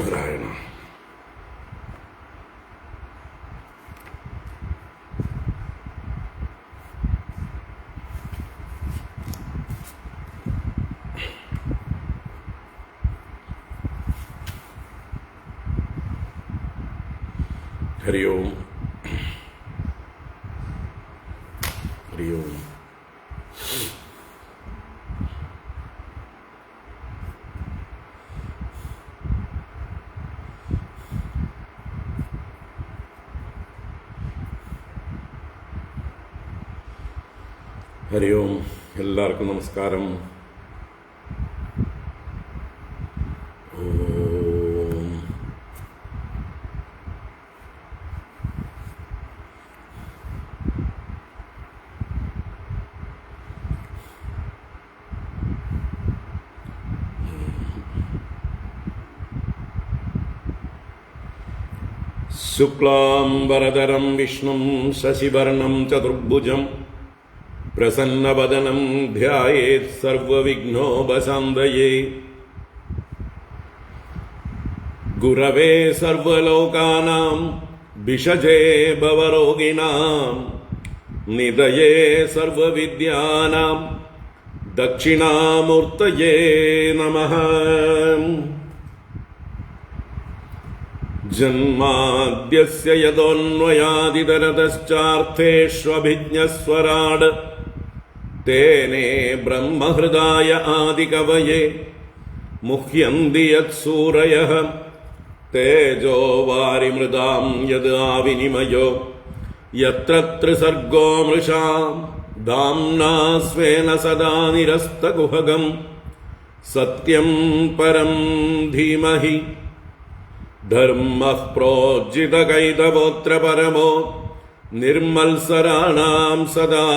നാരായണ. ഹരി ഓം. ഹരി ഓം. ഹരി ഓം. എല്ലാവർക്കും നമസ്കാരം. ഓം. ശുക്ലാംബരധരം വിഷ്ണും ശശിവർണം ചതുർഭുജം പ്രസന്നവദനം ധ്യായേത് സർവവിഘ്നോപശാന്തയേ. ഗുരവേ സർവലോകാനാം ഭിഷജേ ഭവരോഗിണാം നിധയേ സർവവിദ്യാനാം ദക്ഷിണാമൂർത്തയേ നമഃ. ജന്മാദ്യസ്യ യതോന്വയാദിതരതശ്ചാർത്ഥേഷ്വഭിജ്ഞസ്വരാട് തേനേ ബ്രഹ്മഹൃദായ ആദികവയേ മുഹ്യന്തി യത്സൂരയഃ തേജോ വാരിമൃതാം യദാ വിനിമയോ യത്ര ത്രിസർഗോ മൃഷാം ധാംനാ സ്വേന സദാ നിരസ്തകുഹകം സത്യം പരം ധീമഹി. ധർമ്മഃ പ്രോജ്ജിതകൈതവോത്ര പരമോ നിർമത്സരാണാം സദാ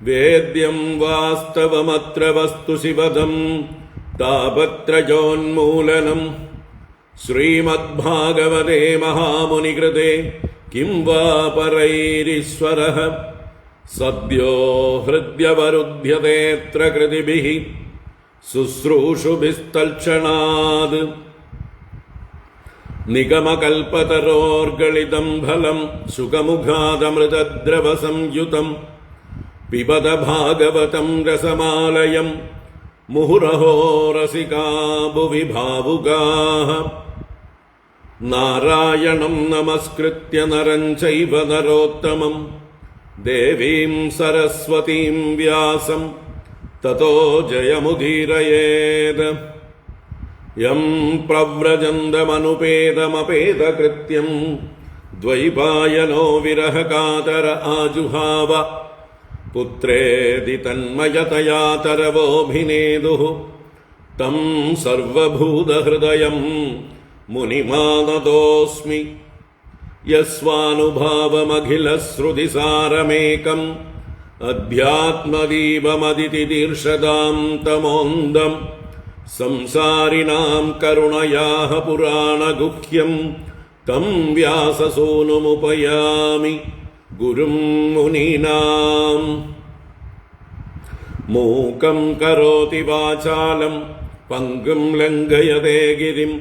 വേദ്യം വാസ്തവമത്ര വസ്തു ശിവദം താപത്രയോന്മൂലനം. ശ്രീമദ്ഭാഗവതേ മഹാമുനികൃതേ കിം വാ പരൈരീശ്വരഃ സദ്യോ ഹൃദ്യവരുധ്യതേത്ര കൃതിഭിഃ ശുശ്രൂഷുഭിസ്തൽക്ഷണാത്. നിഗമകൽപതരോർഗളിതം ഫലം സുഖമുഖാദമൃതദ്രവസംയുതം പിബത ഭാഗവതം രസമാലയം മുഹുരഹോ രസികാ ഭുവി ഭാവുകാഃ. നാരായണം നമസ്കൃത്യ നരം ചൈവ നരോത്തമം ദേവീം സരസ്വതീം വ്യാസം തതോ ജയമുദീരയേത്. യം പ്രവ്രജന്തമനുപേതമപേതകൃത്യം ദ്വൈപായനോ വിരഹകാതര ആജുഹാവ പുത്രേതി തന്മയതയാ തരവോഭിനേദുഃ. തം സർവഭൂതഹൃദയം മുനിമാനതോസ്മി. യസ്വാനുഭാവമഖിലശ്രുതിസാരമേകം അധ്യാത്മദീപമതിതിദീർഷതാം തമോന്ദം സംസാരിണാം കരുണയാഃ പുരാണഗുഹ്യം തം വ്യാസസൂനുമുപയാമി ഗുരും മുനീനാം. മൂകം കരോതി വാചാലം പങ്കും ലംഘയതേ ഗിരിം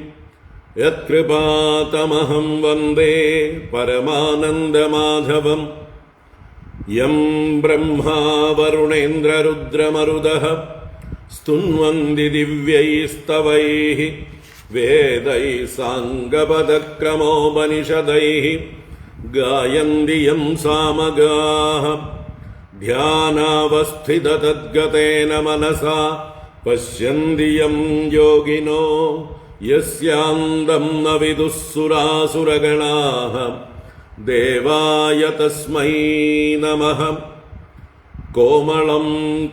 യത്കൃപാതമഹം വന്ദേ പരമാനന്ദമാധവം. യം ബ്രഹ്മാ വരുണേന്ദ്രരുദ്രമരുതഃ സ്തുന്വന്തി ദിവ്യൈസ്തവൈഃ വേദൈഃ സാംഗപദക്രമോപനിഷദൈഃ ഗായന്തി യം സാമഗാഃ. ധ്യാനാവസ്ഥിതതദ്ഗതേന മനസാ പശ്യന്തി യം യോഗിനോ യസ്യാന്തം ന വിദുഃ സുരാസുരഗണാഃ. ദേവായ തസ്മൈ നമഃ. കോമളം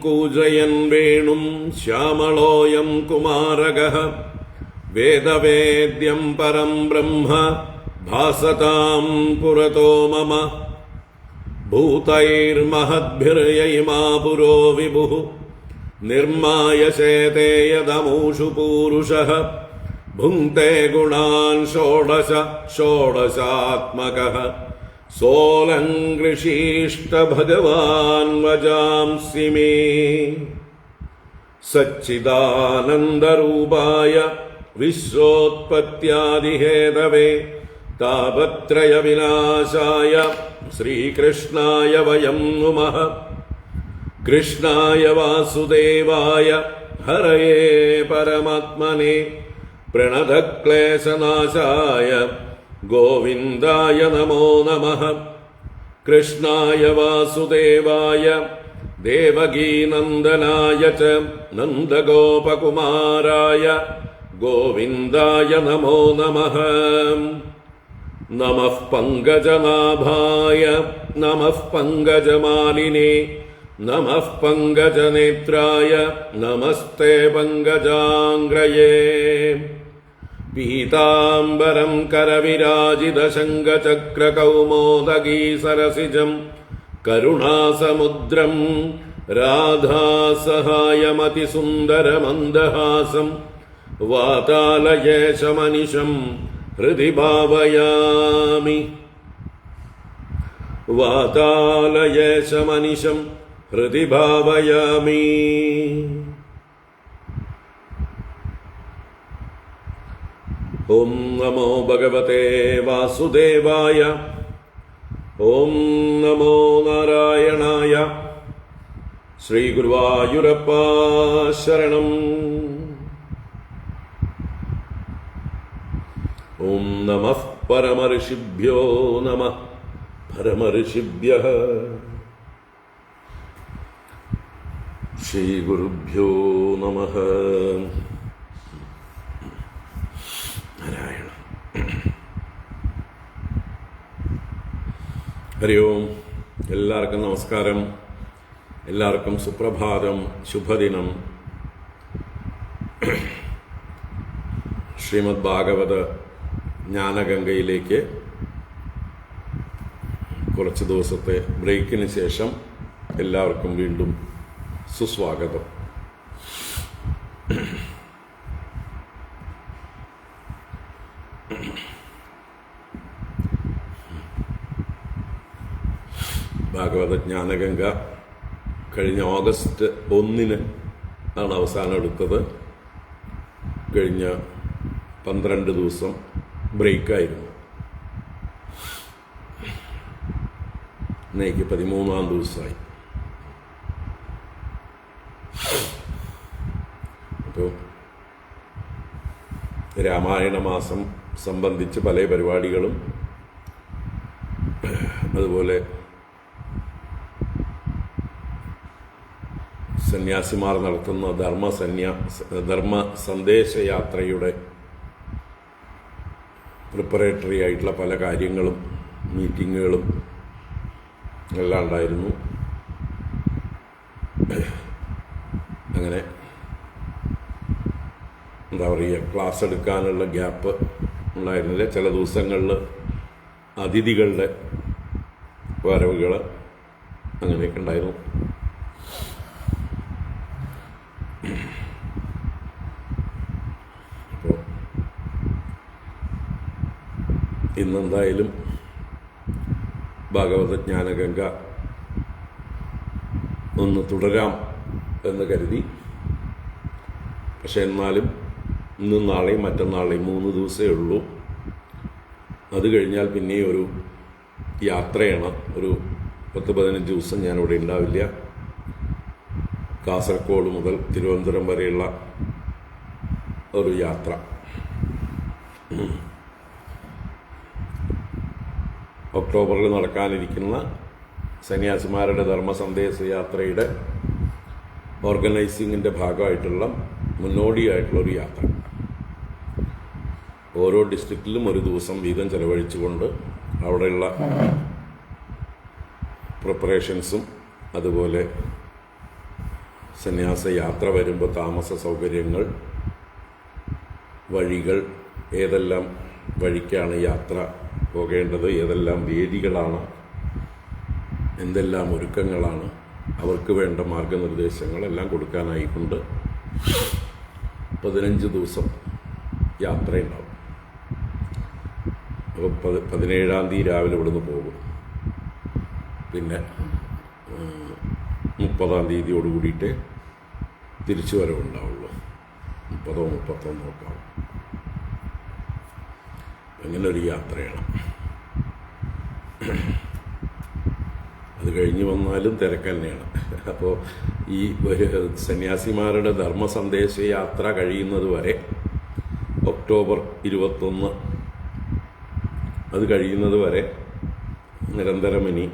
കൂജയൻ വേണും ശ്യാമളോയം കുമാരകഃ വേദവേദ്യം പരം ബ്രഹ്മ ഭാസതാം പുരതോ മമ. ഭൂതൈർമഹദ്ഭിർയൈമാ പുരോ വിഭുഃ നിർമായശേതേ യദമൂഷു പൂരുഷഃ. ഭുങ്ക്തേ ഗുണാൻ ഷോഡശ ഷോഡശാത്മകഃ സോലങ്കൃഷീഷ്ട ഭഗവാൻ വജാംസി മേ. സച്ചിദാനന്ദരൂപായ വിശ്വോത്പത്യാദിഹേതവേ താപത്രയവിനാശായ ശ്രീകൃഷ്ണായ വയം നുമഃ. കൃഷ്ണായ വാസുദേവായ ഹരയേ പരമാത്മനെ പ്രണതക്ലേശനാശായ ഗോവിന്ദായ നമോ നമഃ. കൃഷ്ണായ വാസുദേവായ ദേവകീനന്ദനായ ച നന്ദഗോപകുമാരായ ഗോവിന്ദായ നമോ നമഃ. നമഃ പങ്കജനാഭായ നമഃ പങ്കജമാലിനേ നമഃ പങ്കജനേത്രായ നമസ്തേ പങ്കജാംഗ്രയേ. പീതാംബരം കരവിരാജിതശങ്കചക്രകൗമോദഗീ സരസിജം കരുണാസമുദ്രം രാധാസഹായമതിസുന്ദരമന്ദഹാസം വാതാലയേശമനിശം ഹൃദി ഭാവയാമി. വാതാലയേശമനിശം ഹൃദി ഭാവയാമി. ഓം നമോ ഭഗവതേ വാസുദേവായ. ഓം നമോ നാരായണായ. ശ്രീ ഗുരുവായൂരപ്പ ശരണം. ഓം നമഃ പരമഋഷിഭ്യോ നമഃ. പരമഋഷിഭ്യഃ ശ്രീ ഗുരുഭ്യോ നമഃ. നാരായണ. ഹരി ഓം. എല്ലാവർക്കും നമസ്കാരം. എല്ലാവർക്കും സുപ്രഭാതം, ശുഭദിനം. ശ്രീമദ് ഭാഗവത ജ്ഞാനഗംഗയിലേക്ക് കുറച്ച് ദിവസത്തെ ബ്രേക്കിന് ശേഷം എല്ലാവർക്കും വീണ്ടും സുസ്വാഗതം. ഭാഗവത ജ്ഞാനഗംഗ കഴിഞ്ഞ ഓഗസ്റ്റ് 1 ആണ് അവസാനം എടുത്തത്. കഴിഞ്ഞ 12 ദിവസം ബ്രേക്കായിരുന്നു. ഇന്നേക്ക് 13-ാം ദിവസമായി. അപ്പോൾ രാമായണ മാസം സംബന്ധിച്ച് പല പരിപാടികളും, അതുപോലെ സന്യാസിമാർ നടത്തുന്ന ധർമ്മ സന്ദേശയാത്രയുടെ പ്രിപ്പറേറ്ററി ആയിട്ടുള്ള പല കാര്യങ്ങളും, മീറ്റിങ്ങുകളും എല്ലാം ഉണ്ടായിരുന്നു. അങ്ങനെ എന്താ പറയുക, ക്ലാസ് എടുക്കാനുള്ള ഗ്യാപ്പ് ഉണ്ടായിരുന്നില്ല. ചില ദിവസങ്ങളിൽ അതിഥികളുടെ വരവുകൾ അങ്ങനെയൊക്കെ ഉണ്ടായിരുന്നു. അപ്പോൾ ഇന്നെന്തായാലും ഭാഗവത ജ്ഞാനഗംഗ ഒന്ന് തുടരാം എന്ന് കരുതി. പക്ഷെ എന്നാലും ഇന്നും നാളെയും മറ്റന്നാളെയും 3 ദിവസമേ ഉള്ളൂ. അത് കഴിഞ്ഞാൽ പിന്നെയും ഒരു യാത്രയാണ്. ഒരു 10-15 ദിവസം ഞാനിവിടെ ഉണ്ടാവില്ല. കാസർഗോഡ് മുതൽ തിരുവനന്തപുരം വരെയുള്ള ഒരു യാത്ര. ഒക്ടോബറിൽ നടക്കാനിരിക്കുന്ന സന്യാസിമാരുടെ ധർമ്മസന്ദേശ യാത്രയുടെ ഓർഗനൈസിങ്ങിൻ്റെ ഭാഗമായിട്ടുള്ള മുന്നോടിയായിട്ടുള്ളൊരു യാത്ര. ഓരോ ഡിസ്ട്രിക്റ്റിലും ഒരു ദിവസം വീതം ചെലവഴിച്ചുകൊണ്ട് അവിടെയുള്ള പ്രിപ്പറേഷൻസും, അതുപോലെ സന്യാസ യാത്ര വരുമ്പോൾ താമസ സൗകര്യങ്ങൾ, വഴികൾ, ഏതെല്ലാം വഴിക്കാണ് യാത്ര പോകേണ്ടത്, ഏതെല്ലാം വേദികളാണ്, എന്തെല്ലാം ഒരുക്കങ്ങളാണ്, അവർക്ക് വേണ്ട മാർഗനിർദ്ദേശങ്ങളെല്ലാം കൊടുക്കാനായിക്കൊണ്ട് 15 ദിവസം യാത്രയുണ്ടാവും. അപ്പോൾ 17-ാം തീയതി രാവിലെ ഇവിടുന്ന് പോകും. പിന്നെ 30-ാം തീയതിയോട് കൂടിയിട്ട് തിരിച്ചു വരവുണ്ടാവുള്ളൂ. 30-ഓ 31-ഓ ഒക്കെ ആവും. അങ്ങനെ ഒരു യാത്രയാണ്. അത് കഴിഞ്ഞ് വന്നാലും തിരക്ക് തന്നെയാണ്. അപ്പോൾ ഈ സന്യാസിമാരുടെ ധർമ്മസന്ദേശ യാത്ര കഴിയുന്നത് വരെ ഒക്ടോബർ 21 അത് കഴിയുന്നത് വരെ നിരന്തരം ഇനി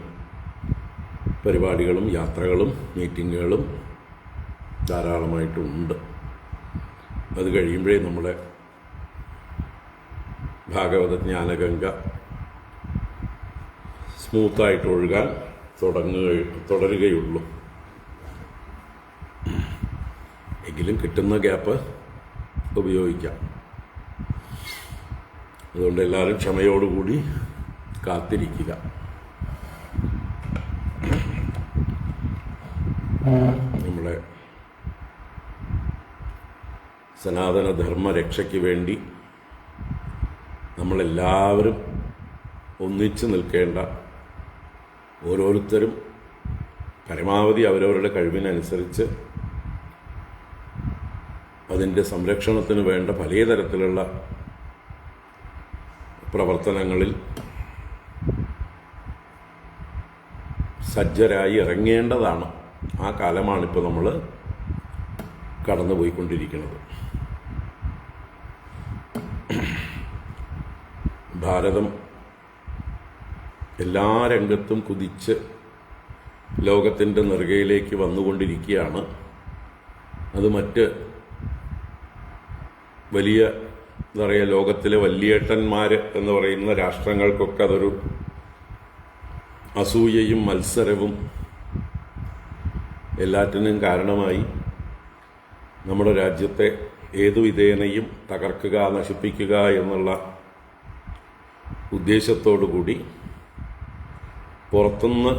പരിപാടികളും യാത്രകളും മീറ്റിങ്ങുകളും ധാരാളമായിട്ടുണ്ട്. അത് കഴിയുമ്പോഴേ നമ്മുടെ ഭാഗവത ജ്ഞാനഗംഗ സ്മൂത്തായിട്ട് ഒഴുകാൻ തുടരുകയുള്ളൂ. എങ്കിലും കിട്ടുന്ന ഗ്യാപ്പ് ഉപയോഗിക്കാം. അതുകൊണ്ട് എല്ലാവരും ക്ഷമയോടുകൂടി കാത്തിരിക്കുക. നമ്മുടെ സനാതനധർമ്മ രക്ഷയ്ക്ക് വേണ്ടി നമ്മളെല്ലാവരും ഒന്നിച്ചു നിൽക്കേണ്ട, ഓരോരുത്തരും പരമാവധി അവരവരുടെ കഴിവിനനുസരിച്ച് അതിൻ്റെ സംരക്ഷണത്തിന് വേണ്ട പലതരത്തിലുള്ള പ്രവർത്തനങ്ങളിൽ സജ്ജരായി ഇറങ്ങേണ്ടതാണ്. ആ കാലമാണിപ്പോൾ നമ്മൾ കടന്നുപോയിക്കൊണ്ടിരിക്കുന്നത്. ഭാരതം എല്ലാ രംഗത്തും കുതിച്ച് ലോകത്തിൻ്റെ നെറുകയിലേക്ക് വന്നുകൊണ്ടിരിക്കുകയാണ്. അത് മറ്റ് വലിയ എന്താ പറയുക, ലോകത്തിലെ വല്യേട്ടന്മാർ എന്ന് പറയുന്ന രാഷ്ട്രങ്ങൾക്കൊക്കെ അതൊരു അസൂയയും മത്സരവും എല്ലാറ്റിനും കാരണമായി നമ്മുടെ രാജ്യത്തെ ഏതു വിധേനയും തകർക്കുക, നശിപ്പിക്കുക എന്നുള്ള ഉദ്ദേശത്തോടു കൂടി പുറത്തുനിന്ന്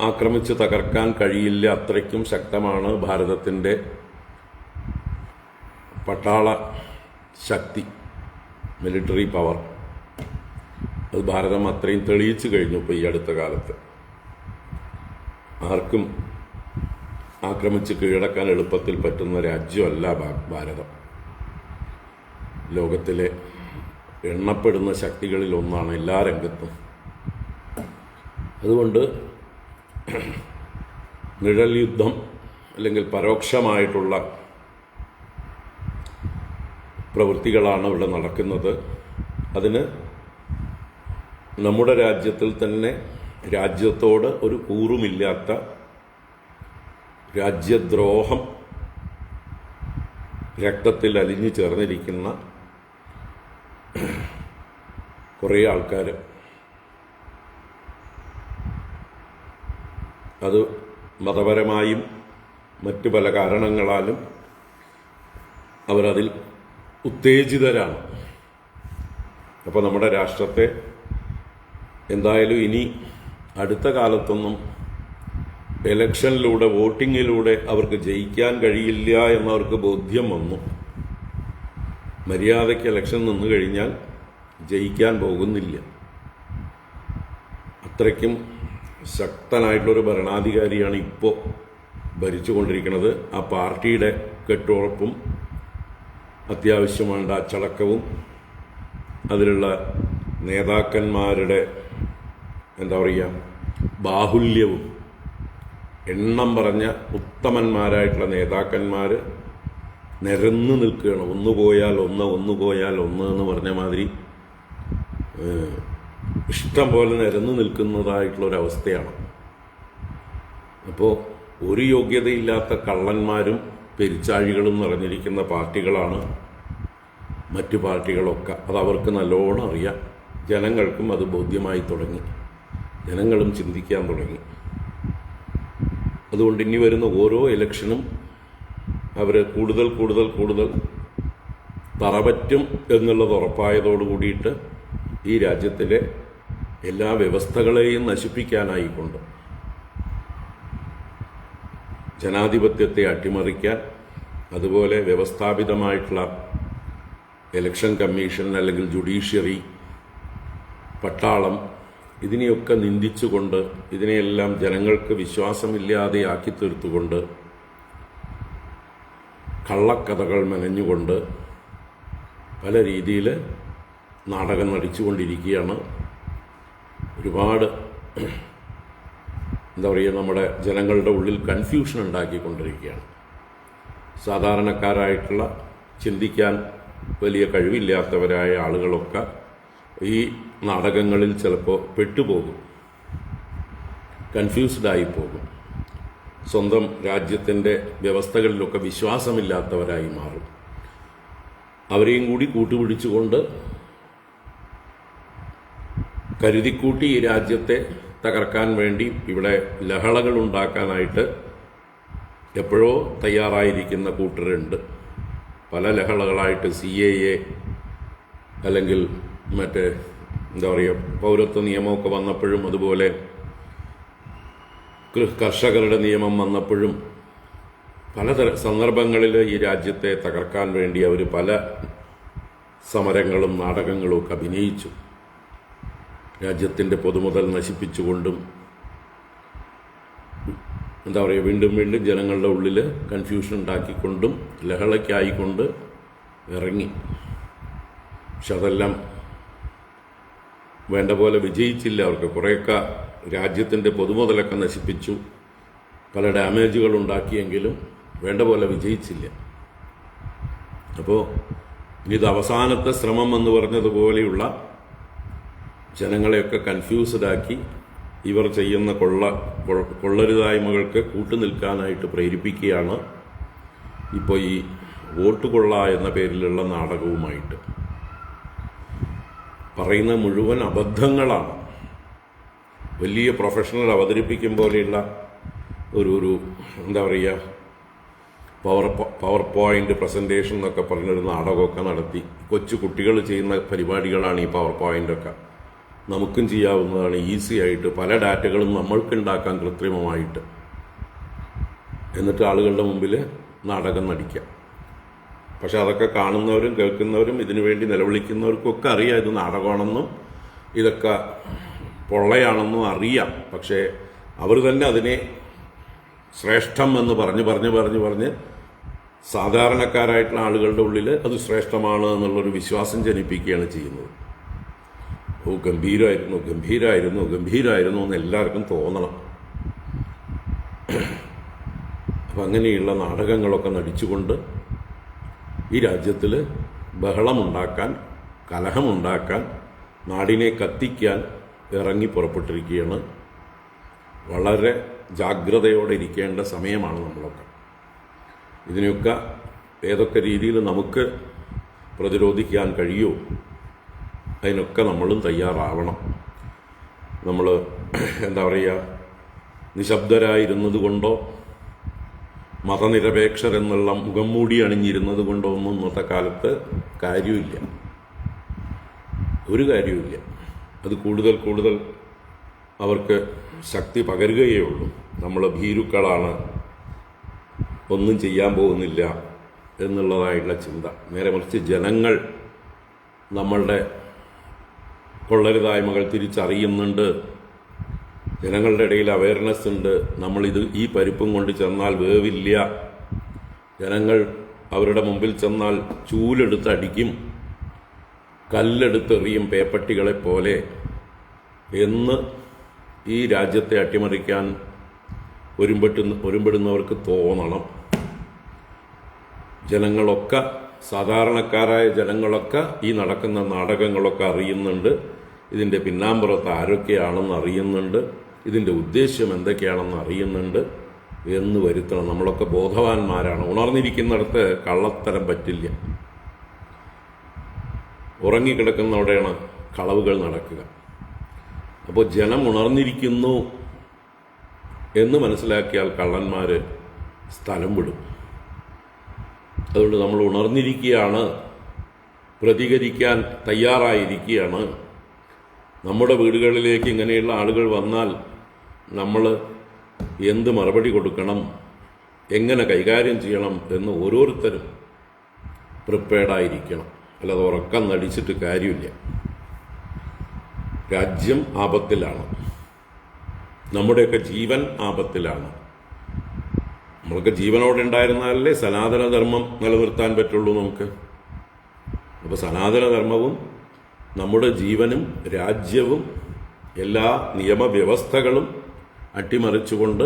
ആക്രമിച്ച് തകർക്കാൻ കഴിയില്ല, അത്രയ്ക്കും ശക്തമാണ് ഭാരതത്തിൻ്റെ പട്ടാള ശക്തി, മിലിറ്ററി പവർ. അത് ഭാരതം അത്രയും തെളിയിച്ചു കഴിഞ്ഞു. ഇപ്പോൾ ഈ അടുത്ത കാലത്ത് ആർക്കും ആക്രമിച്ച് കീഴടക്കാൻ എളുപ്പത്തിൽ പറ്റുന്ന രാജ്യമല്ല ഭാരതം. ലോകത്തിലെ എണ്ണപ്പെടുന്ന ശക്തികളിൽ ഒന്നാണ് എല്ലാ രംഗത്തും. അതുകൊണ്ട് നിഴൽ യുദ്ധം അല്ലെങ്കിൽ പരോക്ഷമായിട്ടുള്ള പ്രവൃത്തികളാണ് ഇവിടെ നടക്കുന്നത്. അതിന് നമ്മുടെ രാജ്യത്തിൽ തന്നെ രാജ്യത്തോട് ഒരു കൂറുമില്ലാത്ത രാജ്യദ്രോഹം രക്തത്തിൽ അലിഞ്ഞു ചേർന്നിരിക്കുന്ന കുറേ ആൾക്കാർ, അത് മതപരമായും മറ്റു പല കാരണങ്ങളാലും അവരതിൽ ഉത്തേജിതരാണ്. അപ്പോൾ നമ്മുടെ രാഷ്ട്രത്തെ എന്തായാലും ഇനി അടുത്ത കാലത്തൊന്നും ഇലക്ഷനിലൂടെ, വോട്ടിങ്ങിലൂടെ അവർക്ക് ജയിക്കാൻ കഴിയില്ല എന്നവർക്ക് ബോധ്യം വന്നു. മര്യാദയ്ക്ക് ഇലക്ഷൻ നിന്ന് കഴിഞ്ഞാൽ ജയിക്കാൻ പോകുന്നില്ല. അത്രയ്ക്കും ശക്തനായിട്ടുള്ളൊരു ഭരണാധികാരിയാണ് ഇപ്പോൾ ഭരിച്ചുകൊണ്ടിരിക്കുന്നത്. ആ പാർട്ടിയുടെ കെട്ടുറപ്പും അത്യാവശ്യം വേണ്ട അച്ചടക്കവും അതിലുള്ള നേതാക്കന്മാരുടെ എന്താ പറയുക ബാഹുല്യവും, എണ്ണം പറഞ്ഞ ഉത്തമന്മാരായിട്ടുള്ള നേതാക്കന്മാർ നിരന്നു നിൽക്കുകയാണ്. ഒന്ന് പോയാൽ ഒന്ന് എന്ന് പറഞ്ഞ മാതിരി ഇഷ്ടം പോലെ നിരന്നു നിൽക്കുന്നതായിട്ടുള്ളൊരവസ്ഥയാണ്. അപ്പോൾ ഒരു യോഗ്യതയില്ലാത്ത കള്ളന്മാരും പെരിച്ചാഴികളും നിറഞ്ഞിരിക്കുന്ന പാർട്ടികളാണ് മറ്റു പാർട്ടികളൊക്കെ. അത് അവർക്ക് നല്ലോണം അറിയാം. ജനങ്ങൾക്കും അത് ബോധ്യമായി തുടങ്ങി. ജനങ്ങളും ചിന്തിക്കാൻ തുടങ്ങി. അതുകൊണ്ട് ഇനി വരുന്ന ഓരോ ഇലക്ഷനും അവർ കൂടുതൽ തറപറ്റും എന്നുള്ളത് ഉറപ്പായതോടു കൂടിയിട്ട് ഈ രാജ്യത്തിലെ എല്ലാ വ്യവസ്ഥകളെയും നശിപ്പിക്കാനായിക്കൊണ്ട്, ജനാധിപത്യത്തെ അട്ടിമറിക്കാൻ, അതുപോലെ വ്യവസ്ഥാപിതമായിട്ടുള്ള ഇലക്ഷൻ കമ്മീഷൻ അല്ലെങ്കിൽ ജുഡീഷ്യറി, പട്ടാളം, ഇതിനെയൊക്കെ നിന്ദിച്ചുകൊണ്ട്, ഇതിനെയെല്ലാം ജനങ്ങൾക്ക് വിശ്വാസമില്ലാതെ ആക്കി തീർത്തുകൊണ്ട്, കള്ളക്കഥകൾ മെനഞ്ഞുകൊണ്ട് പല രീതിയിൽ നാടകം നടിച്ചുകൊണ്ടിരിക്കുകയാണ്. ഒരുപാട് എന്താ പറയുക, നമ്മുടെ ജനങ്ങളുടെ ഉള്ളിൽ കൺഫ്യൂഷൻ ഉണ്ടാക്കിക്കൊണ്ടിരിക്കുകയാണ്. സാധാരണക്കാരായിട്ടുള്ള ചിന്തിക്കാൻ വലിയ കഴിവില്ലാത്തവരായ ആളുകളൊക്കെ ഈ നാടകങ്ങളിൽ ചിലപ്പോൾ പെട്ടുപോകും, കൺഫ്യൂസ്ഡായി പോകും, സ്വന്തം രാജ്യത്തിൻ്റെ വ്യവസ്ഥകളിലൊക്കെ വിശ്വാസമില്ലാത്തവരായി മാറും. അവരെയും കൂടി കൂട്ടുപിടിച്ചുകൊണ്ട് കരുതിക്കൂട്ടി ഈ രാജ്യത്തെ തകർക്കാൻ വേണ്ടി ഇവിടെ ലഹളകൾ ഉണ്ടാക്കാനായിട്ട് എപ്പോഴോ തയ്യാറായിരിക്കുന്ന കൂട്ടരുണ്ട്. പല ലഹളകളായിട്ട് CAA അല്ലെങ്കിൽ മറ്റേ എന്താ പറയുക പൗരത്വ നിയമമൊക്കെ വന്നപ്പോഴും, അതുപോലെ കർഷകരുടെ നിയമം വന്നപ്പോഴും, പലതര സന്ദർഭങ്ങളിൽ ഈ രാജ്യത്തെ തകർക്കാൻ വേണ്ടി അവർ പല സമരങ്ങളും നാടകങ്ങളും ഒക്കെ അഭിനയിച്ചു. രാജ്യത്തിൻ്റെ പൊതുമുതൽ നശിപ്പിച്ചുകൊണ്ടും എന്താ പറയുക വീണ്ടും വീണ്ടും ജനങ്ങളുടെ ഉള്ളിൽ കൺഫ്യൂഷൻ ഉണ്ടാക്കിക്കൊണ്ടും ലഹളയ്ക്കായിക്കൊണ്ട് ഇറങ്ങി. പക്ഷെ അതെല്ലാം വേണ്ട പോലെ വിജയിച്ചില്ല. അവർക്ക് കുറേയൊക്കെ രാജ്യത്തിൻ്റെ പൊതുമുതലൊക്കെ നശിപ്പിച്ചു, പല ഡാമേജുകൾ ഉണ്ടാക്കിയെങ്കിലും വേണ്ട പോലെ വിജയിച്ചില്ല. അപ്പോൾ ഇത് അവസാനത്തെ ശ്രമം എന്ന് പറഞ്ഞതുപോലെയുള്ള ജനങ്ങളെയൊക്കെ കൺഫ്യൂസ്ഡാക്കി ഇവർ ചെയ്യുന്ന കൊള്ളരുതായ്മകൾക്ക് കൂട്ടുനിൽക്കാനായിട്ട് പ്രേരിപ്പിക്കുകയാണ് ഇപ്പോൾ ഈ വോട്ട് കൊള്ള എന്ന പേരിലുള്ള നാടകവുമായിട്ട്. പറയുന്ന മുഴുവൻ അബദ്ധങ്ങളാണ്. വലിയ പ്രൊഫഷണൽ അവതരിപ്പിക്കും പോലെയുള്ള ഒരു എന്താ പറയുക പവർ പോയിന്റ് പ്രസൻറ്റേഷൻ എന്നൊക്കെ പറഞ്ഞൊരു നാടകമൊക്കെ നടത്തി. കൊച്ചു കുട്ടികൾ ചെയ്യുന്ന പരിപാടികളാണ് ഈ പവർ പോയിൻ്റൊക്കെ. നമുക്കും ചെയ്യാവുന്നതാണ്, ഈസി ആയിട്ട് പല ഡാറ്റകളും നമ്മൾക്കുണ്ടാക്കാൻ കൃത്രിമമായിട്ട്. എന്നിട്ട് ആളുകളുടെ മുമ്പിൽ നാടകം നടിക്കാം. പക്ഷെ അതൊക്കെ കാണുന്നവരും കേൾക്കുന്നവരും ഇതിനു വേണ്ടി നിലവിളിക്കുന്നവർക്കൊക്കെ അറിയാം ഇത് നാടകമാണെന്നും ഇതൊക്കെ പൊള്ളയാണെന്നും അറിയാം. പക്ഷേ അവർ തന്നെ അതിനെ ശ്രേഷ്ഠം എന്ന് പറഞ്ഞ് സാധാരണക്കാരായിട്ടുള്ള ആളുകളുടെ ഉള്ളിൽ അത് ശ്രേഷ്ഠമാണ് എന്നുള്ളൊരു വിശ്വാസം ജനിപ്പിക്കുകയാണ് ചെയ്യുന്നത്. ഗംഭീരായിരുന്നു എന്ന് എല്ലാവർക്കും തോന്നണം. അപ്പം അങ്ങനെയുള്ള നാടകങ്ങളൊക്കെ നടിച്ചുകൊണ്ട് ഈ രാജ്യത്തിൽ ബഹളമുണ്ടാക്കാൻ, കലഹമുണ്ടാക്കാൻ, നാടിനെ കത്തിക്കാൻ ഇറങ്ങി പുറപ്പെട്ടിരിക്കുകയാണ്. വളരെ ജാഗ്രതയോടെ ഇരിക്കേണ്ട സമയമാണ് നമ്മളൊക്കെ. ഇതിനെയൊക്കെ ഏതൊക്കെ രീതിയിൽ നമുക്ക് പ്രതിരോധിക്കാൻ കഴിയുമോ അതിനൊക്കെ നമ്മളും തയ്യാറാവണം. നമ്മൾ എന്താ പറയുക നിശബ്ദരായിരുന്നത് കൊണ്ടോ മതനിരപേക്ഷരെന്നുള്ള മുഖം മൂടി അണിഞ്ഞിരുന്നത് കൊണ്ടോ ഒന്നും ഇന്നത്തെ കാലത്ത് കാര്യമില്ല, ഒരു കാര്യമില്ല. അത് കൂടുതൽ അവർക്ക് ശക്തി പകരുകയേ ഉള്ളൂ. നമ്മൾ ഭീരുക്കളാണ്, ഒന്നും ചെയ്യാൻ പോകുന്നില്ല എന്നുള്ളതായിട്ടുള്ള ചിന്ത. നേരെ മറിച്ച് ജനങ്ങൾ നമ്മളുടെ കൊള്ളരുതായ്മകൾ തിരിച്ചറിയുന്നുണ്ട്, ജനങ്ങളുടെ ഇടയിൽ അവയർനെസ് ഉണ്ട്. ഈ പരിപ്പും കൊണ്ട് ചെന്നാൽ വേവില്ല, ജനങ്ങൾ അവരുടെ മുമ്പിൽ ചെന്നാൽ ചൂലെടുത്ത് അടിക്കും, കല്ലെടുത്തെറിയും പേപ്പട്ടികളെപ്പോലെ എന്ന് ഈ രാജ്യത്തെ അട്ടിമറിക്കാൻ ഒരുമ്പെടുന്നവർക്ക് തോന്നണം. ജനങ്ങളൊക്കെ, സാധാരണക്കാരായ ജനങ്ങളൊക്കെ ഈ നടക്കുന്ന നാടകങ്ങളൊക്കെ അറിയുന്നുണ്ട്, ഇതിൻ്റെ പിന്നാമ്പുറത്ത് ആരൊക്കെയാണെന്ന് അറിയുന്നുണ്ട്, ഇതിൻ്റെ ഉദ്ദേശ്യം എന്തൊക്കെയാണെന്ന് അറിയുന്നുണ്ട് എന്ന് വരുത്തണം. നമ്മളൊക്കെ ബോധവാന്മാരാണ്. ഉണർന്നിരിക്കുന്നിടത്ത് കള്ളത്തരം പറ്റില്ല. ഉറങ്ങിക്കിടക്കുന്നവിടെയാണ് കളവുകൾ നടക്കുക. അപ്പോൾ ജനം ഉണർന്നിരിക്കുന്നു എന്ന് മനസ്സിലാക്കിയാൽ കള്ളന്മാർ സ്ഥലം വിടും. അതുകൊണ്ട് നമ്മൾ ഉണർന്നിരിക്കുകയാണ്, പ്രതികരിക്കാൻ തയ്യാറായിരിക്കുകയാണ്. നമ്മുടെ വീടുകളിലേക്ക് ഇങ്ങനെയുള്ള ആളുകൾ വന്നാൽ നമ്മൾ എന്ത് മറുപടി കൊടുക്കണം, എങ്ങനെ കൈകാര്യം ചെയ്യണം എന്ന് ഓരോരുത്തരും പ്രിപ്പയർഡായിരിക്കണം. അല്ലാതെ ഉറക്കം നടിച്ചിട്ട് കാര്യമില്ല. രാജ്യം ആപത്തിലാണ്, നമ്മുടെയൊക്കെ ജീവൻ ആപത്തിലാണ്. നമ്മൾക്ക് ജീവനോടെ ഉണ്ടായിരുന്നാലേ സനാതനധർമ്മം നിലനിർത്താൻ പറ്റുള്ളൂ നമുക്ക്. അപ്പോൾ സനാതനധർമ്മവും നമ്മുടെ ജീവനും രാജ്യവും എല്ലാ നിയമവ്യവസ്ഥകളും അട്ടിമറിച്ചുകൊണ്ട്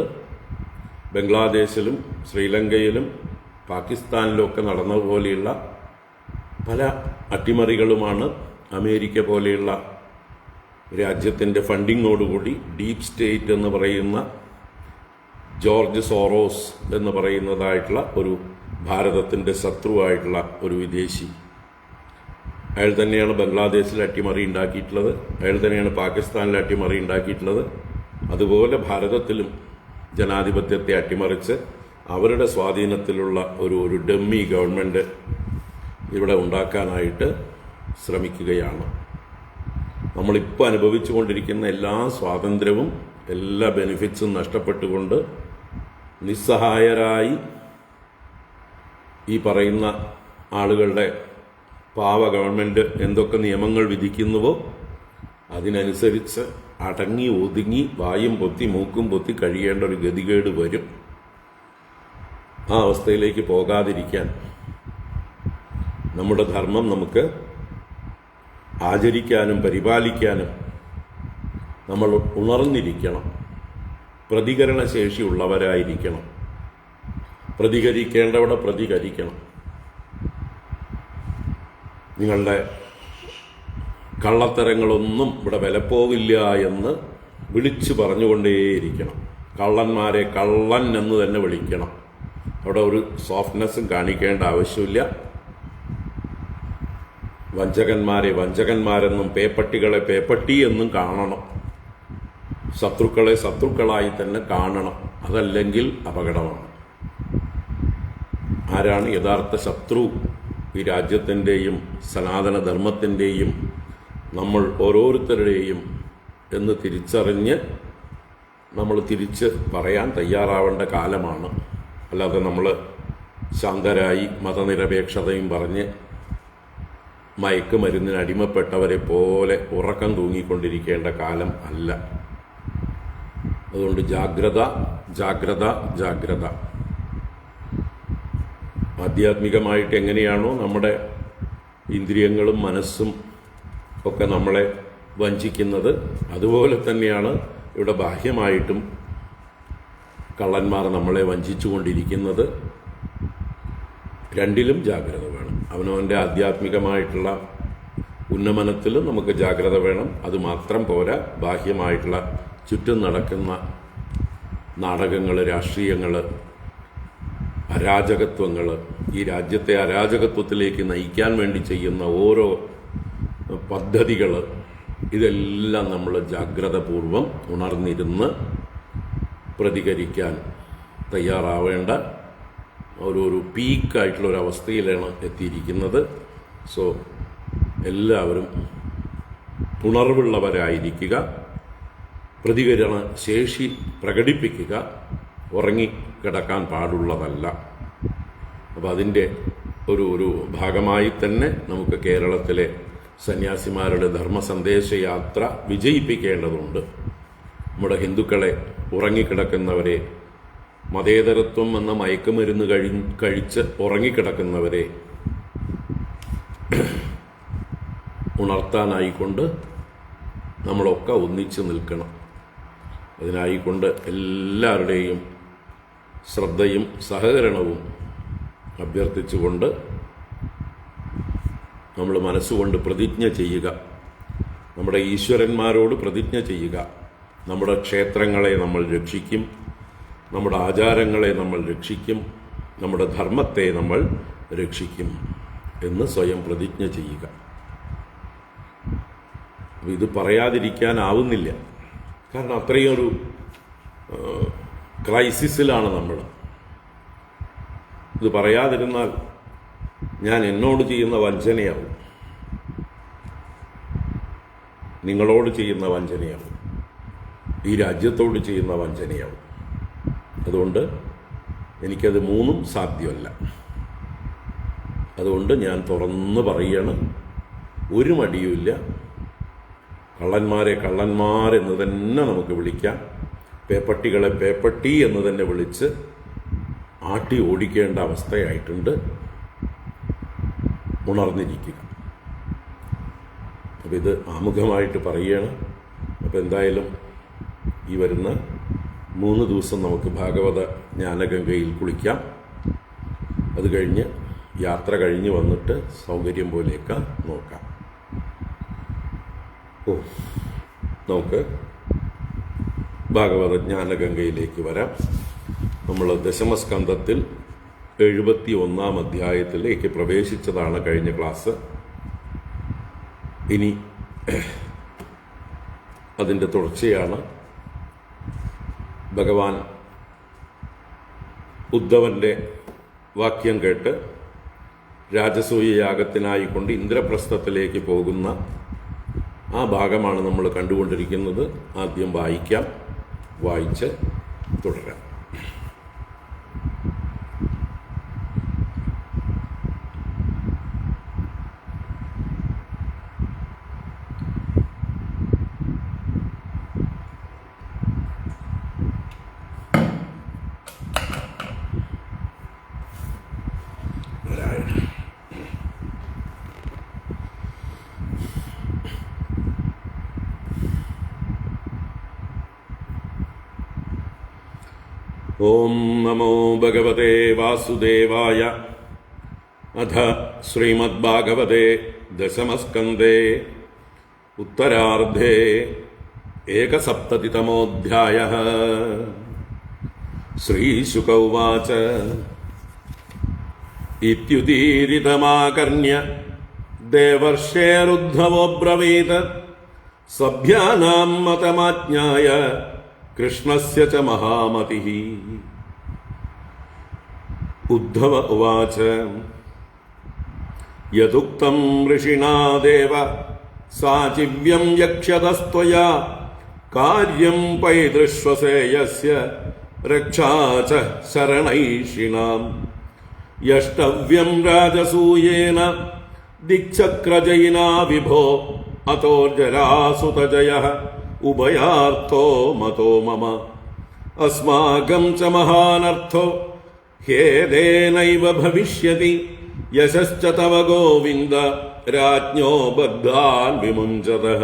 ബംഗ്ലാദേശിലും ശ്രീലങ്കയിലും പാകിസ്ഥാനിലുമൊക്കെ നടന്നതുപോലെയുള്ള പല അട്ടിമറികളുമാണ് അമേരിക്ക പോലെയുള്ള രാജ്യത്തിൻ്റെ ഫണ്ടിങ്ങോടുകൂടി ഡീപ് സ്റ്റേറ്റ് എന്ന് പറയുന്ന ജോർജ് സോറോസ് എന്ന് പറയുന്നതായിട്ടുള്ള ഒരു ഭാരതത്തിൻ്റെ ശത്രുവായിട്ടുള്ള ഒരു വിദേശി, അയാൾ തന്നെയാണ് ബംഗ്ലാദേശിൽ അട്ടിമറി ഉണ്ടാക്കിയിട്ടുള്ളത്, അയാൾ തന്നെയാണ് പാകിസ്ഥാനിൽ അട്ടിമറി ഉണ്ടാക്കിയിട്ടുള്ളത്. അതുപോലെ ഭാരതത്തിലും ജനാധിപത്യത്തെ അട്ടിമറിച്ച് അവരുടെ സ്വാധീനത്തിലുള്ള ഒരു ഡമ്മി ഗവൺമെൻറ് ഇവിടെ ഉണ്ടാക്കാനായിട്ട് ശ്രമിക്കുകയാണ്. നമ്മളിപ്പോൾ അനുഭവിച്ചു കൊണ്ടിരിക്കുന്ന എല്ലാ സ്വാതന്ത്ര്യവും എല്ലാ ബെനിഫിറ്റ്സും നഷ്ടപ്പെട്ടുകൊണ്ട് നിസ്സഹായരായി ഈ പറയുന്ന ആളുകളുടെ പാവ ഗവൺമെൻറ് എന്തൊക്കെ നിയമങ്ങൾ വിധിക്കുന്നുവോ അതിനനുസരിച്ച് അടങ്ങി ഒതുങ്ങി വായും പൊത്തി മൂക്കും പൊത്തി കഴിയേണ്ട ഒരു ഗതികേട് വരും. ആ അവസ്ഥയിലേക്ക് പോകാതിരിക്കാൻ നമ്മുടെ ധർമ്മം നമുക്ക് ആചരിക്കാനും പരിപാലിക്കാനും നമ്മൾ ഉണർന്നിരിക്കണം, പ്രതികരണശേഷിയുള്ളവരായിരിക്കണം, പ്രതികരിക്കേണ്ടവിടെ പ്രതികരിക്കണം. നിങ്ങളുടെ കള്ളത്തരങ്ങളൊന്നും ഇവിടെ വിലപ്പോവില്ല എന്ന് വിളിച്ചു പറഞ്ഞുകൊണ്ടേയിരിക്കണം. കള്ളന്മാരെ കള്ളൻ എന്ന് തന്നെ വിളിക്കണം. അവിടെ ഒരു സോഫ്റ്റ്നെസ്സും കാണിക്കേണ്ട ആവശ്യമില്ല. വഞ്ചകന്മാരെ വഞ്ചകന്മാരെന്നും പേപ്പട്ടികളെ പേപ്പട്ടി എന്നും കാണണം. ശത്രുക്കളെ ശത്രുക്കളായി തന്നെ കാണണം. അതല്ലെങ്കിൽ അപകടമാണ്. ആരാണ് യഥാർത്ഥ ശത്രു ഈ രാജ്യത്തിൻ്റെയും സനാതനധർമ്മത്തിൻ്റെയും നമ്മൾ ഓരോരുത്തരുടെയും എന്ന് തിരിച്ചറിഞ്ഞ് നമ്മൾ തിരിച്ച് പറയാൻ തയ്യാറാവേണ്ട കാലമാണ്. അല്ലാതെ നമ്മൾ ശാന്തരായി മതനിരപേക്ഷതയും പറഞ്ഞ് മയക്കുമരുന്നിന് അടിമപ്പെട്ടവരെ പോലെ ഉറക്കം തൂങ്ങിക്കൊണ്ടിരിക്കേണ്ട കാലം അല്ല. അതുകൊണ്ട് ജാഗ്രത ജാഗ്രത ജാഗ്രത. ആധ്യാത്മികമായിട്ട് എങ്ങനെയാണോ നമ്മുടെ ഇന്ദ്രിയങ്ങളും മനസ്സും ഒക്കെ നമ്മളെ വഞ്ചിക്കുന്നത്, അതുപോലെ തന്നെയാണ് ഇവിടെ ബാഹ്യമായിട്ടും കള്ളന്മാർ നമ്മളെ വഞ്ചിച്ചുകൊണ്ടിരിക്കുന്നത്. രണ്ടിലും ജാഗ്രത വേണം. അവനവൻ്റെ ആധ്യാത്മികമായിട്ടുള്ള ഉന്നമനത്തിലും നമുക്ക് ജാഗ്രത വേണം. അതുമാത്രം പോരാ, ബാഹ്യമായിട്ടുള്ള ചുറ്റും നടക്കുന്ന നാടകങ്ങൾ, രാഷ്ട്രീയങ്ങൾ, അരാജകത്വങ്ങൾ, ഈ രാജ്യത്തെ അരാജകത്വത്തിലേക്ക് നയിക്കാൻ വേണ്ടി ചെയ്യുന്ന ഓരോ പദ്ധതികൾ, ഇതെല്ലാം നമ്മൾ ജാഗ്രതപൂർവം ഉണർന്നിരുന്ന് പ്രതികരിക്കാൻ തയ്യാറാവേണ്ട ഒരു പീക്കായിട്ടുള്ളൊരവസ്ഥയിലാണ് എത്തിയിരിക്കുന്നത്. സോ എല്ലാവരും ഉണർവുള്ളവരായിരിക്കുക, പ്രതികരണ ശേഷി പ്രകടിപ്പിക്കുക. ഉറങ്ങിക്കിടക്കാൻ പാടുള്ളതല്ല. അപ്പോൾ അതിൻ്റെ ഒരു ഭാഗമായി തന്നെ നമുക്ക് കേരളത്തിലെ സന്യാസിമാരുടെ ധർമ്മസന്ദേശയാത്ര വിജയിപ്പിക്കേണ്ടതുണ്ട്. നമ്മുടെ ഹിന്ദുക്കളെ, ഉറങ്ങിക്കിടക്കുന്നവരെ, മതേതരത്വം എന്ന മയക്കുമരുന്ന് കഴിച്ച് ഉറങ്ങിക്കിടക്കുന്നവരെ ഉണർത്താനായിക്കൊണ്ട് നമ്മളൊക്കെ ഒന്നിച്ചു നിൽക്കണം. അതിനായിക്കൊണ്ട് എല്ലാവരുടെയും ശ്രദ്ധയും സഹകരണവും അഭ്യർത്ഥിച്ചുകൊണ്ട് നമ്മൾ മനസ്സുകൊണ്ട് പ്രതിജ്ഞ ചെയ്യുക. നമ്മുടെ ഈശ്വരന്മാരോട് പ്രതിജ്ഞ ചെയ്യുക. നമ്മുടെ ക്ഷേത്രങ്ങളെ നമ്മൾ രക്ഷിക്കും, നമ്മുടെ ആചാരങ്ങളെ നമ്മൾ രക്ഷിക്കും, നമ്മുടെ ധർമ്മത്തെ നമ്മൾ രക്ഷിക്കും എന്ന് സ്വയം പ്രതിജ്ഞ ചെയ്യുക. ഇത് പറയാതിരിക്കാനാവുന്നില്ല. കാരണം അത്രയും ഒരു ക്രൈസിസിലാണ് നമ്മൾ. ഇത് പറയാതിരുന്നാൽ ഞാൻ എന്നോട് ചെയ്യുന്ന വഞ്ചനയാവും, നിങ്ങളോട് ചെയ്യുന്ന വഞ്ചനയാവും, ഈ രാജ്യത്തോട് ചെയ്യുന്ന വഞ്ചനയാവും. അതുകൊണ്ട് എനിക്കത് മൂന്നും സാധ്യമല്ല. അതുകൊണ്ട് ഞാൻ തുറന്ന് പറയാണ്, ഒരു മടിയുമില്ല. കള്ളന്മാരെ കള്ളന്മാരെന്ന് തന്നെ നമുക്ക് വിളിക്കാം. പേപ്പട്ടികളെ പേപ്പട്ടി എന്ന് തന്നെ വിളിച്ച് ആട്ടി ഓടിക്കേണ്ട അവസ്ഥയായിട്ടുണ്ട്. ഉണർന്നിരിക്കുക. അപ്പം ഇത് ആമുഖമായിട്ട് പറയുകയാണ്. അപ്പോൾ എന്തായാലും ഈ വരുന്ന 3 ദിവസം നമുക്ക് ഭാഗവത ജ്ഞാനഗംഗയിൽ കുളിക്കാം. അത് കഴിഞ്ഞ് യാത്ര കഴിഞ്ഞ് വന്നിട്ട് സൗകര്യം പോലെയൊക്കെ നോക്കാം. നമുക്ക് ഭാഗവത ജ്ഞാനഗംഗയിലേക്ക് വരാം. നമ്മൾ ദശമസ്കന്ധത്തിൽ 71-ാം അധ്യായത്തിലേക്ക് പ്രവേശിച്ചതാണ് കഴിഞ്ഞ ക്ലാസ്. ഇനി അതിൻ്റെ തുടർച്ചയാണ്. ഭഗവാൻ ഉദ്ധവൻ്റെ വാക്യം കേട്ട് രാജസൂയ യാഗത്തിനായിക്കൊണ്ട് ഇന്ദ്രപ്രസ്ഥത്തിലേക്ക് പോകുന്ന ആ ഭാഗമാണ് നമ്മൾ കണ്ടുകൊണ്ടിരിക്കുന്നത്. ആദ്യം വായിക്കാം, വായിച്ച് തുടരാം. ഓം നമോ ഭഗവതേ വാസുദേവായ. അഥ ശ്രീമദ്ഭാഗവതേ ദശമസ്കന്ധേ ഉത്തരാർദ്ധേ 1സപ്തതിതമോऽധ്യായഃ. ശ്രീശുക ഉവാച ഇത്യുദീരിതമാകർണ്യ ദേവർഷേരുദ്ധവോബ്രവീത് സഭ്യാനാം മതമാജ്ഞായ കൃഷ്ണസ്യ ച മഹാമതിഃ. ഉദ്ധവ ഉവാച യദുക്തം ഋഷിണാ ദേവ സാചിവ്യം യക്ഷ്യതസ്ത്വയാ കാര്യം പൈതൃശ്വസേയസ്യ രക്ഷാ ച ശരണൈഷിണാം. യഷ്ടവ്യം രാജസൂയേന ദിക്ചക്രജയിനാ വിഭോ അതോർജരാസുതജയഃ ഉഭയാർത്ഥോ മതോ മമ. അസ്മാകം ച മഹാനർത്ഥോ ഹേദേനൈവ ഭവിഷ്യതി യശശ്ച തവ ഗോവിന്ദ രാജ്ഞോ ബദ്ധാൻ വിമുഞ്ചതഃ.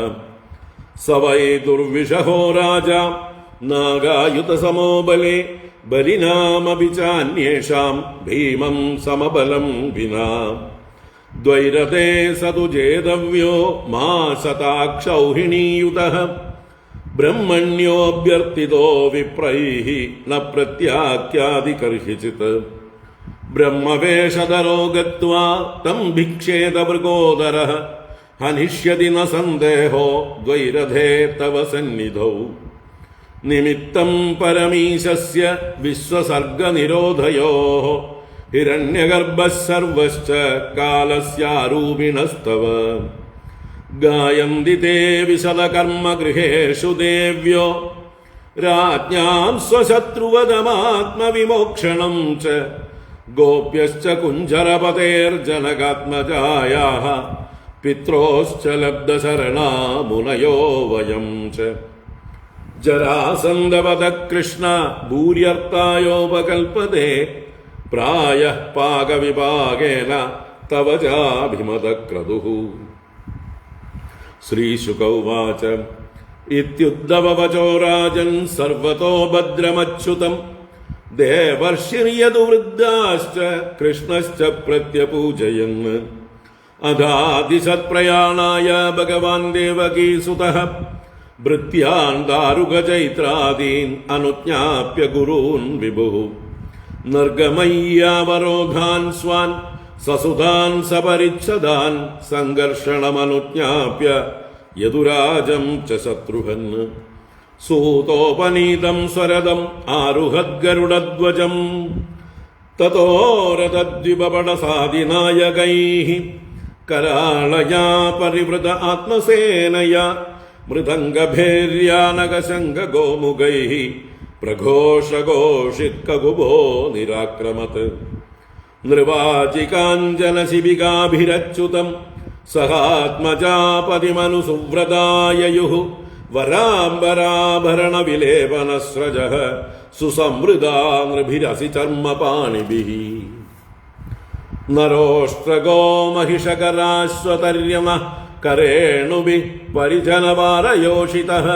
സ വൈ ദുർവിഷഹോ രാജാ നാഗായുതസമോ ബലേ ബലിനാമപി ചാന്യേഷാം ഭീമം സമബലം വിനാ. ദ്വൈരതേ സതു ജേതവ്യോ മാ ശതാക്ഷൗഹിണീയുതഃ. ബ്രഹ്മണ്യോഭ്യർത്ഥിതോ വിപ്രൈഃ ന പ്രത്യാഖ്യാതികർഹിചിത്. ബ്രഹ്മവേഷധരോ ഗത്വാ തം ഭിക്ഷേത മൃഗോദരഃ. ഹനിഷ്യതി ന സന്ദേഹോ ദ്വൈരഥേ തവ സന്നിധൗ. നിമിത്തം പരമീശസ്യ വിശ്വസർഗനിരോധയോഃ. ഹിരണ്യഗർഭഃ സർവശ്ച കാലസ്യാരൂപിണസ്തവ. ഗായന്തി തേ വിശദകർമ്മ ഗൃഹേഷു ദേവ്യോ രാജ്ഞാം സ്വശത്രുവദമാത്മവിമോക്ഷണം ച. ഗോപ്യശ്ച കുഞ്ചരപതേർജനകാത്മജായാഃ പിത്രോശ്ച ലബ്ധശരണാ മുനയോ വയം ച. ജരാസന്ധവദ കൃഷ്ണ ഭൂര്യർത്ഥായോപകൽപതേ. പ്രായഃ പാകവിഭാഗേന തവ ചാഭിമത ക്രതുഃ. ശ്രീശുക ഉവാച ഇത്യുദ്ധവവചോ രാജൻ സർവതോ ഭദ്രമച്യുതം. ദേവർഷിർയദു വൃദ്ധാശ്ച കൃഷ്ണശ്ച പ്രത്യപൂജയൻ. അഥാതിസത്പ്രയാണായ ഭഗവാൻ ദേവകീസുതഃ. ഭൃത്യാൻ ദാരുകചൈത്രാദീൻ അനുജ്ഞാപ്യ ഗുരൂൻ വിഭുഃ. നിർഗമയ്യാവരോധാൻ സ്വാൻ സസുതാൻ സപരിച്ഛദാൻ. സംഘർഷണമനുജ്ഞാപ്യ യദുരാജം ച ശത്രുഘ്നൻ. സൂതോപനീതം സ്വരദം ആരുഹദ്ഗരുഡധ്വജം. തതോ രഥദ്വിപടസാദിനായകൈഃ കരാളയാ പരിവൃത ആത്മസേനയാ. മൃദംഗഭേര്യാനകശങ്കഗോമുഖൈഃ പ്രഘോഷഘോഷിത്കകുബോ നിരാക്രമത്. നൃവാചികാഞ്ജനശിബികാഭിരച്യുതം സഹാത്മജാപതിമനുസുവ്രതായയുഃ. വരാംബരാഭരണവിലേപനസ്രജഃ സുസംവൃതാ നൃഭിരസി ചർമ്മപാണിഭിഃ. നരോഷ്ട്രഗോ മഹിഷകരാശ്വതര്യമഃ കരേണുഭി പരിജനവാരയോഷിതഃ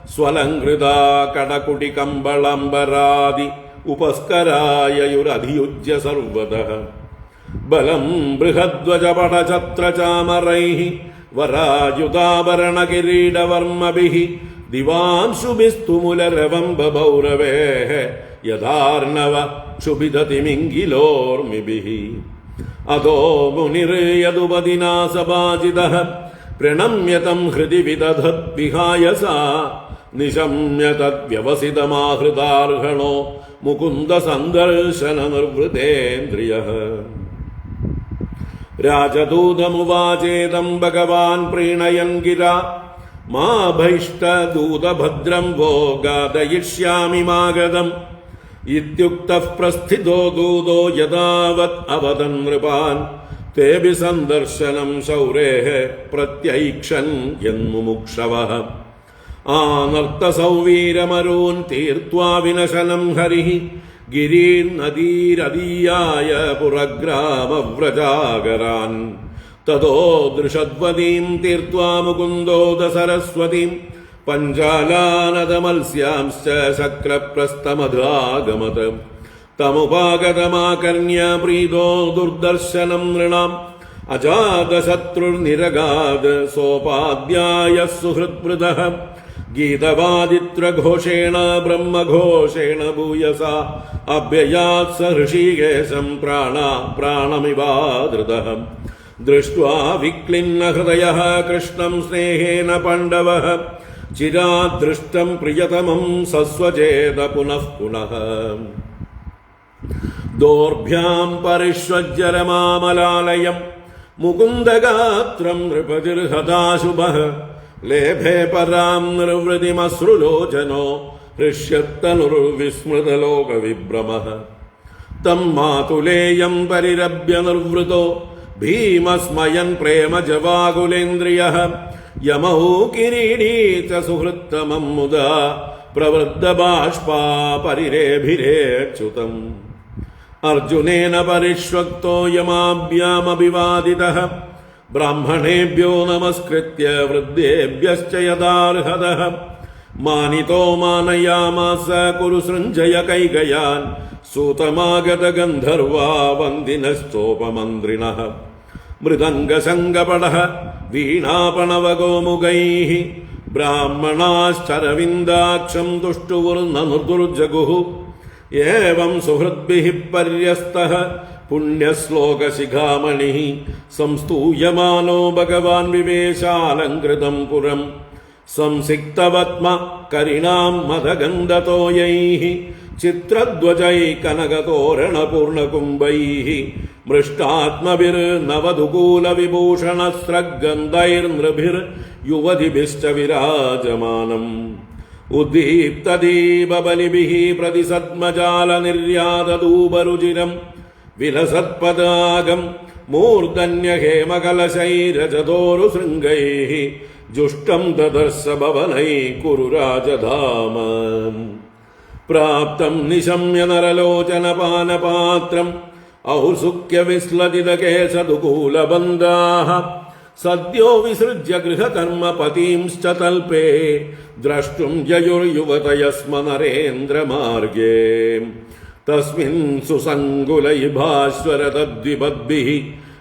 സ്വലംകൃതാ കടകുടികമ്പളംബരാദി ഉപസ്കരായയുരധിയുജ്യ സർവതഃ ബലം ബൃഹദ്വജപടഛത്രചാമരൈഃ വരായുധാഭരണകിരീടവർമ്മഭിഃ ദിവാംശുഭിസ്തുമുലരവം ബഭൗരവേഃ യഥാർണവ ക്ഷുഭിതതിമിംഗിലോർമിഭിഃ അധോ മുനിർയദുപതിനാ സഭാജിതഃ പ്രണമ്യതം ഹൃദി വിദധത് വിഹായ സാ നിശമ്യ തദ്വ്യവസിതമാഹൃതാർഹണോ മുകുന്ദ സന്ദർശന നിർവൃതേന്ദ്രിയഃ രാജദൂതമുവാചേദം ഭഗവാൻ പ്രീണയൻ ഗിരാ മാ ഭൈഷ്ടദൂതഭദ്രം വോ ഗാദയിഷ്യാമി മാഗതം ഇത്യുക്തഃ പ്രസ്ഥിതോ ദൂതോ യഥാവത് അവദൻ നൃപാൻ തേഭി സന്ദർശനം ശൗരേഃ പ്രത്യൈക്ഷൻ യന്മുമുക്ഷവഃ ആനർത്തസൗവീരമരൂൻ തീർത്വാ വിനശനം ഹരിഃ ഗിരീർനദീരദീയായ പുരഗ്രാമവ്രജാകരാൻ തതോ ദൃഷദ്വതീം തീർത്വാ മുകുന്ദോദ സരസ്വതീം പഞ്ചാലാനദമത്സ്യാംശ്ച ശക്രപ്രസ്ഥമധാഗമത് തമുപാഗതമാകർണ്യ പ്രീതോ ദുർദർശനം നൃണാം അജാതശത്രുർനിരഗാത് സോപാദ്യായ സുഹൃദ്വൃതഃ ഗീതവാദിത്രഘോഷേണ ബ്രഹ്മഘോഷേണ ഭൂയസ അഭ്യയാത് സ ഹൃഷീകേശം പ്രാണമിവാദൃതഃ ദൃഷ്ട്വാ വിക്ലിന്ന ഹൃദയഃ കൃഷ്ണം സ്നേഹേന പാണ്ഡവഃ ചിരാദൃഷ്ടം പ്രിയതമം സസ്വചേത പുനഃ പുനഃ ദോർഭ്യാം പരിഷ്വജ്ജരമാമലാലയം മുകുന്ദഗാത്രം നൃപതിർഹതാശുഭഃ ലേഭേ പരാം നിർവൃതിമശ്രുലോചനോ ഹൃഷ്യത്തനുർവിസ്മൃതലോകവിഭ്രമഃ തം മാതുലേയം പരിരഭ്യ നിർവൃതോ ഭീമസ്മയൻ പ്രേമജവാകുലേന്ദ്രിയഃ യമൗ കിരീടീ ച സുഹൃത്തമം മുദാ പ്രവൃദ്ധബാഷ്പാ പരിരേഭിരേച്യുതം അർജുനേന പരിഷ്വക്തോ യമാഭ്യാമഭിവാദിതഃ ബ്രാഹ്മണേഭ്യോ നമസ്കൃത്യ വൃദ്ധേഭ്യശ്ച യഥാർഹതഃ മാനിതോ മാനയാമാസ കുരു സൃഞ്ജയ കൈകയാൻ സൂതമാഗത ഗന്ധർവാ വന്ദിനശ്ചോപമന്ത്രിണഃ മൃദംഗശങ്കപടഃ വീണാപണവഗോമുഖൈഃ ബ്രാഹ്മണാശ്ചരവിന്ദാക്ഷം തുഷ്ടുവുർനനുർദുർജഗുഃ ഏവം സുഹൃദ്ഭിഃ പര്യസ്തഃ പുണ്യശ്ലോകശിഖാമണിഃ സംസ്തൂയമാനോ ഭഗവാൻ വിവേശാലങ്കൃതം പുരം സംസിക്തപത്മ കരിണാം മദഗന്ധതോയൈഃ ചിത്രധ്വജൈ കനകതോരണപൂർണകുംഭൈഃ മൃഷ്ടാത്മഭിർനവദുകൂലവിഭൂഷണസ്രഗന്ധൈർനൃഭിർയുവതിഭിശ്ച വിരാജമാനം ഉദ്ദീപ്തദീപബലിഭിഃ പ്രതിസദ്മജാലനിര്യാതധൂപരുചിരം വിലസത്പദാകം മൂർധന്യഹേമകലശൈരജതോരുശൃംഗൈഃ ജുഷ്ടം ദദർശ ഭവനൈഃ കുരു രാജധാമ പ്രാപ്തം നിശമ്യ നരലോചനപാനപാത്രം ഔത്സുക്യവിസ്ലതിതകേശദുകൂലബന്ധാഃ സദ്യോ വിസൃജ്യ ഗൃഹകർമ്മപതീംശ്ച തൽപേ ദ്രഷ്ടും യയുർയുവതയഃ സ്മ നരേന്ദ്രമാർഗേ തസ്മിൻ സുസങ്കുലൈഭാസ്വരതദ്വിപദ്ഭിഃ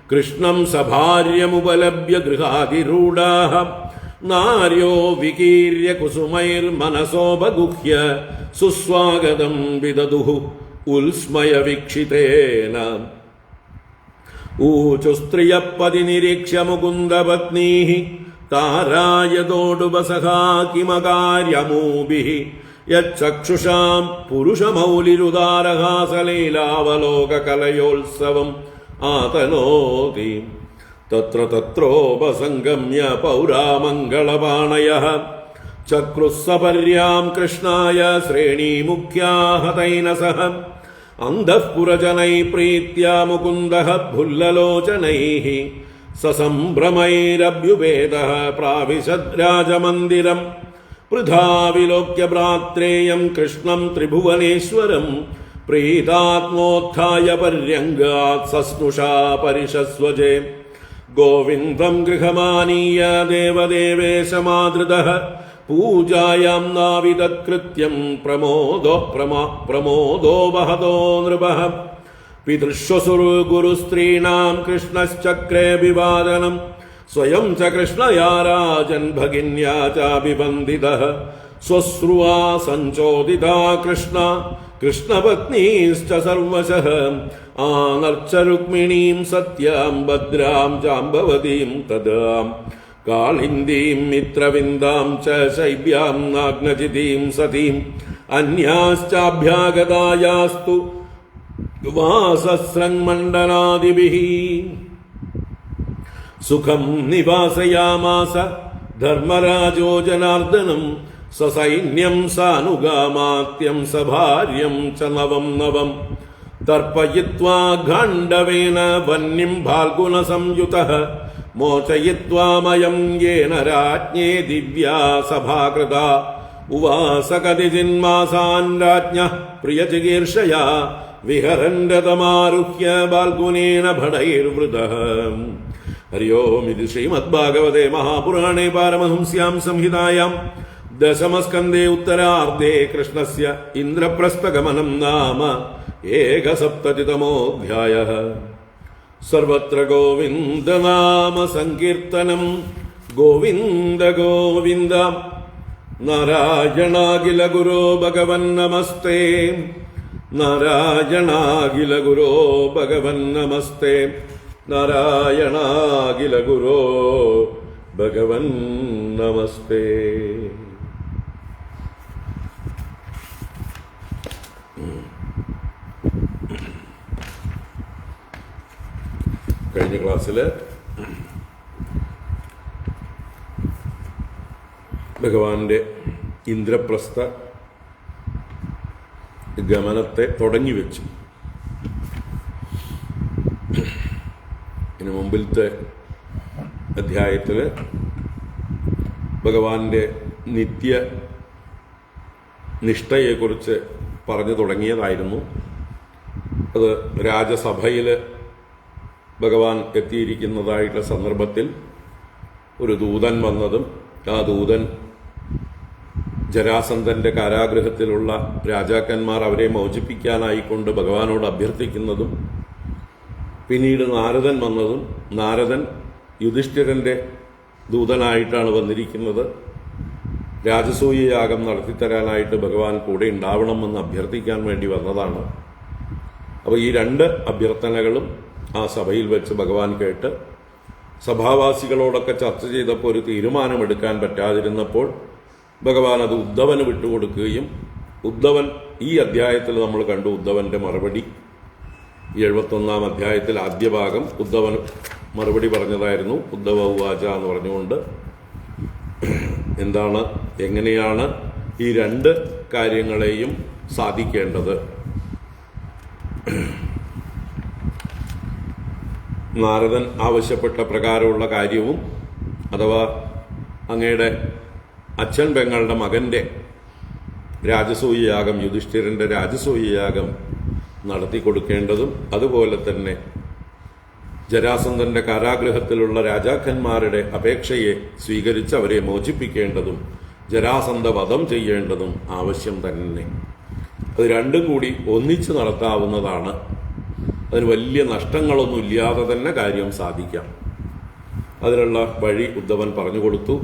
കൃഷ്ണം സഭാര്യമുപലഭ്യ ഗൃഹാതിരൂഢാഃ നാര്യോ വികീര്യ കുസുമൈർമനസോപഗുഹ്യ സുസ്വാഗതം വിദദുഃ ഉൽസ്മയവീക്ഷിതേന ഊചുസ്ത്രിയഃ നിരീക്ഷ്യ മുകുന്ദപത്നീഃ താരായതോടുപസഖാ കിമകാര്യമൂഭിഃ യച്ചക്ഷുഷാം പുരുഷമൗലിരുദാരഹാസലീലാവലോകകലയോത്സവം ആതനോതി തത്ര തത്രോപസംഗമ്യ പൗരാമംഗളപാണയഃ ചക്രുസ്സപര്യാം കൃഷ്ണായ ശ്രേണീമുഖ്യാഃ തൈനസഃ അന്തഃപുരജനൈഃ പ്രീത്യാ മുകുന്ദഃ ഫുല്ലലോചനൈഃ സസംഭ്രമൈരഭ്യുപേതഃ പ്രാവിശദ് രാജമന്ദിരം വൃഥാ വിലോക്യ ഭ്രാത്രേയം കൃഷ്ണം ത്രിഭുവനേശ്വരം പ്രീതാത്മോത്ഥായ പര്യങ്കാത് സസ്നുഷാ പരിഷസ്വജേ ഗോവിന്ദം ഗൃഹമാനീയ ദേവദേവേശമാദൃതഃ പൂജായാം നാവിദകൃത്യം പ്രമോദോ വഹതോ നൃപഃ പിതൃശ്വസുർഗുരുസ്ത്രീണാം കൃഷ്ണശ്ചക്രേ വിവാദനം സ്വയം ച കൃഷ്ണയാ രാജൻ ഭഗിന്യാ ചാഭിബന്ധിതഃ സ്വശ്രുവാ സഞ്ചോദിതാ കൃഷ്ണപത്നീശ്ച സർവശഃ ആനർച്ച രുക്മിണീം സത്യാം ഭദ്രാം ജാംബവതീം തദാം കാളിന്ദീം മിത്രവിന്ദാം ച ശൈബ്യാം നാഗ്നജിതീം സതീം അന്യാശ്ചാഭ്യാഗതായാസ്തു വാസസ്രങ്മണ്ഡനാദിഭിഃ സുഖം നിവാസയാമാസ ധർമ്മരാജോ ജനാർദ്ദനം സസൈന്യം സാനുഗാമാത്യം സഭാര്യം ച നവം തർപ്പയിത്വാ ഖണ്ഡവേന വന്യം ഫാൽഗുന സംയുതഃ മോചയിത്വാമയം യേന രാജ്ഞേ ദിവ്യാ സഭാകൃത ഉവാസ കതിജിന്മാസാൻ രാജ്ഞഃ പ്രിയചികീർഷയാ വിഹരന്തതമാരുഹ്യ ബാൽഗുനേന ഭടൈർവൃതഃ. ഹരി ഓം. ഇത് ശ്രീമദ്ഭാഗവതേ മഹാപുരാണേ പാരമഹംസ്യാം സംഹിതായാം ദശമസ്കന്ധേ ഉത്തരാർദ്ധേ കൃഷ്ണസ്യ ഇന്ദ്രപ്രസ്ഥഗമനം നാമ ഏകസപ്തതിതമോऽധ്യായഃ. സർവത്ര ഗോവിന്ദനാമ സങ്കീർത്തനം. ഗോവിന്ദ ഗോവിന്ദ. നാരായണാഖില ഗുരോ ഭഗവൻ നമസ്തേ. നാരായണാഖില ഗുരോ ഭഗവൻ നമസ്തേ. നാരായണാഖില ഗുരോ ഭഗവൻ നമസ്തേ. കഴിഞ്ഞ ക്ലാസ്സിൽ ഭഗവാന്റെ ഇന്ദ്രപ്രസ്ഥ ഗമനത്തെ തുടങ്ങി വെച്ചു. ഇതിനു മുമ്പിലത്തെ അധ്യായത്തിൽ ഭഗവാന്റെ നിത്യ നിഷ്ഠയെക്കുറിച്ച് പറഞ്ഞു തുടങ്ങിയതായിരുന്നു. അത് രാജസഭയിൽ ഭഗവാൻ എത്തിയിരിക്കുന്നതായിട്ടുള്ള സന്ദർഭത്തിൽ ഒരു ദൂതൻ വന്നതും ആ ദൂതൻ ജരാസന്ധന്റെ കാരാഗൃഹത്തിലുള്ള രാജാക്കന്മാർ അവരെ മോചിപ്പിക്കാനായിക്കൊണ്ട് ഭഗവാനോട് അഭ്യർത്ഥിക്കുന്നതും പിന്നീട് നാരദൻ വന്നതും നാരദൻ യുധിഷ്ഠിരന്റെ ദൂതനായിട്ടാണ് വന്നിരിക്കുന്നത്. രാജസൂയ യാഗം നടത്തിത്തരാനായിട്ട് ഭഗവാൻ കൂടെ ഉണ്ടാവണമെന്ന് അഭ്യർത്ഥിക്കാൻ വേണ്ടി വന്നതാണ്. അപ്പോൾ ഈ രണ്ട് അഭ്യർത്ഥനകളും ആ സഭയിൽ വെച്ച് ഭഗവാൻ കേട്ട് സഭാവാസികളോടൊക്കെ ചർച്ച ചെയ്തപ്പോൾ ഒരു തീരുമാനമെടുക്കാൻ പറ്റാതിരുന്നപ്പോൾ ഭഗവാൻ അത് ഉദ്ധവന് വിട്ടുകൊടുക്കുകയും ഉദ്ധവൻ ഈ അധ്യായത്തിൽ നമ്മൾ കണ്ടു ഉദ്ധവന്റെ മറുപടി. 71-ാം അധ്യായത്തിൽ ആദ്യ ഭാഗം ഉദ്ധവൻ മറുപടി പറഞ്ഞതായിരുന്നു. ഉദ്ധവ ഉവാച എന്ന് പറഞ്ഞുകൊണ്ട് എന്താണ് എങ്ങനെയാണ് ഈ രണ്ട് കാര്യങ്ങളെയും സാധിക്കേണ്ടത്. നാരദൻ ആവശ്യപ്പെട്ട പ്രകാരമുള്ള കാര്യവും അഥവാ അങ്ങയുടെ അച്ഛൻ പെങ്ങളുടെ മകന്റെ രാജസൂയയാഗം യുധിഷ്ഠിരന്റെ രാജസൂയയാഗം നടത്തിക്കൊടുക്കേണ്ടതും അതുപോലെ തന്നെ ജരാസന്ധന്റെ കാരാഗൃഹത്തിലുള്ള രാജാക്കന്മാരുടെ അപേക്ഷയെ സ്വീകരിച്ച് അവരെ മോചിപ്പിക്കേണ്ടതും ജരാസന്ധ വധം ചെയ്യേണ്ടതും ആവശ്യം തന്നെ. അത് രണ്ടും കൂടി ഒന്നിച്ച് നടത്താവുന്നതാണ്. അതിന് വലിയ നഷ്ടങ്ങളൊന്നും ഇല്ലാതെ തന്നെ കാര്യം സാധിക്കാം. അതിനുള്ള വഴി ഉദ്ധവൻ പറഞ്ഞു കൊടുത്തു.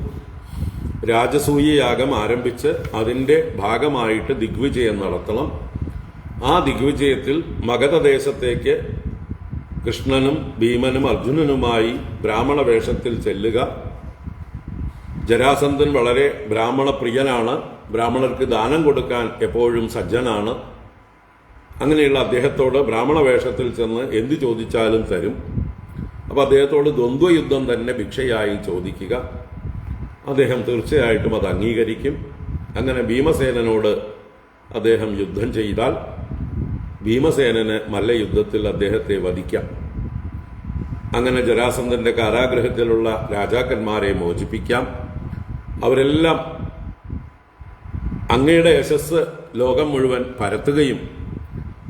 രാജസൂയയാഗം ആരംഭിച്ച് അതിൻ്റെ ഭാഗമായിട്ട് ദിഗ്വിജയം നടത്തണം. ആ ദിഗ്വിജയത്തിൽ മഗധദേശത്തേക്ക് കൃഷ്ണനും ഭീമനും അർജുനനുമായി ബ്രാഹ്മണ വേഷത്തിൽ ചെല്ലുക. ജരാസന്ധൻ വളരെ ബ്രാഹ്മണപ്രിയനാണ്. ബ്രാഹ്മണർക്ക് ദാനം കൊടുക്കാൻ എപ്പോഴും സജ്ജനാണ്. അങ്ങനെയുള്ള അദ്ദേഹത്തോട് ബ്രാഹ്മണ വേഷത്തിൽ ചെന്ന് എന്തു ചോദിച്ചാലും തരും. അപ്പോൾ അദ്ദേഹത്തോട് ദ്വന്ദ്വയുദ്ധം തന്നെ ഭിക്ഷയായി ചോദിക്കുക. അദ്ദേഹം തീർച്ചയായിട്ടും അത് അംഗീകരിക്കും. അങ്ങനെ ഭീമസേനനോട് അദ്ദേഹം യുദ്ധം ചെയ്താൽ ഭീമസേനന് മല്ലയുദ്ധത്തിൽ അദ്ദേഹത്തെ വധിക്കാം. അങ്ങനെ ജരാസന്ധന്റെ കാരാഗൃഹത്തിലുള്ള രാജാക്കന്മാരെ മോചിപ്പിക്കാം. അവരെല്ലാം അങ്ങയുടെ യശസ് ലോകം മുഴുവൻ പരത്തുകയും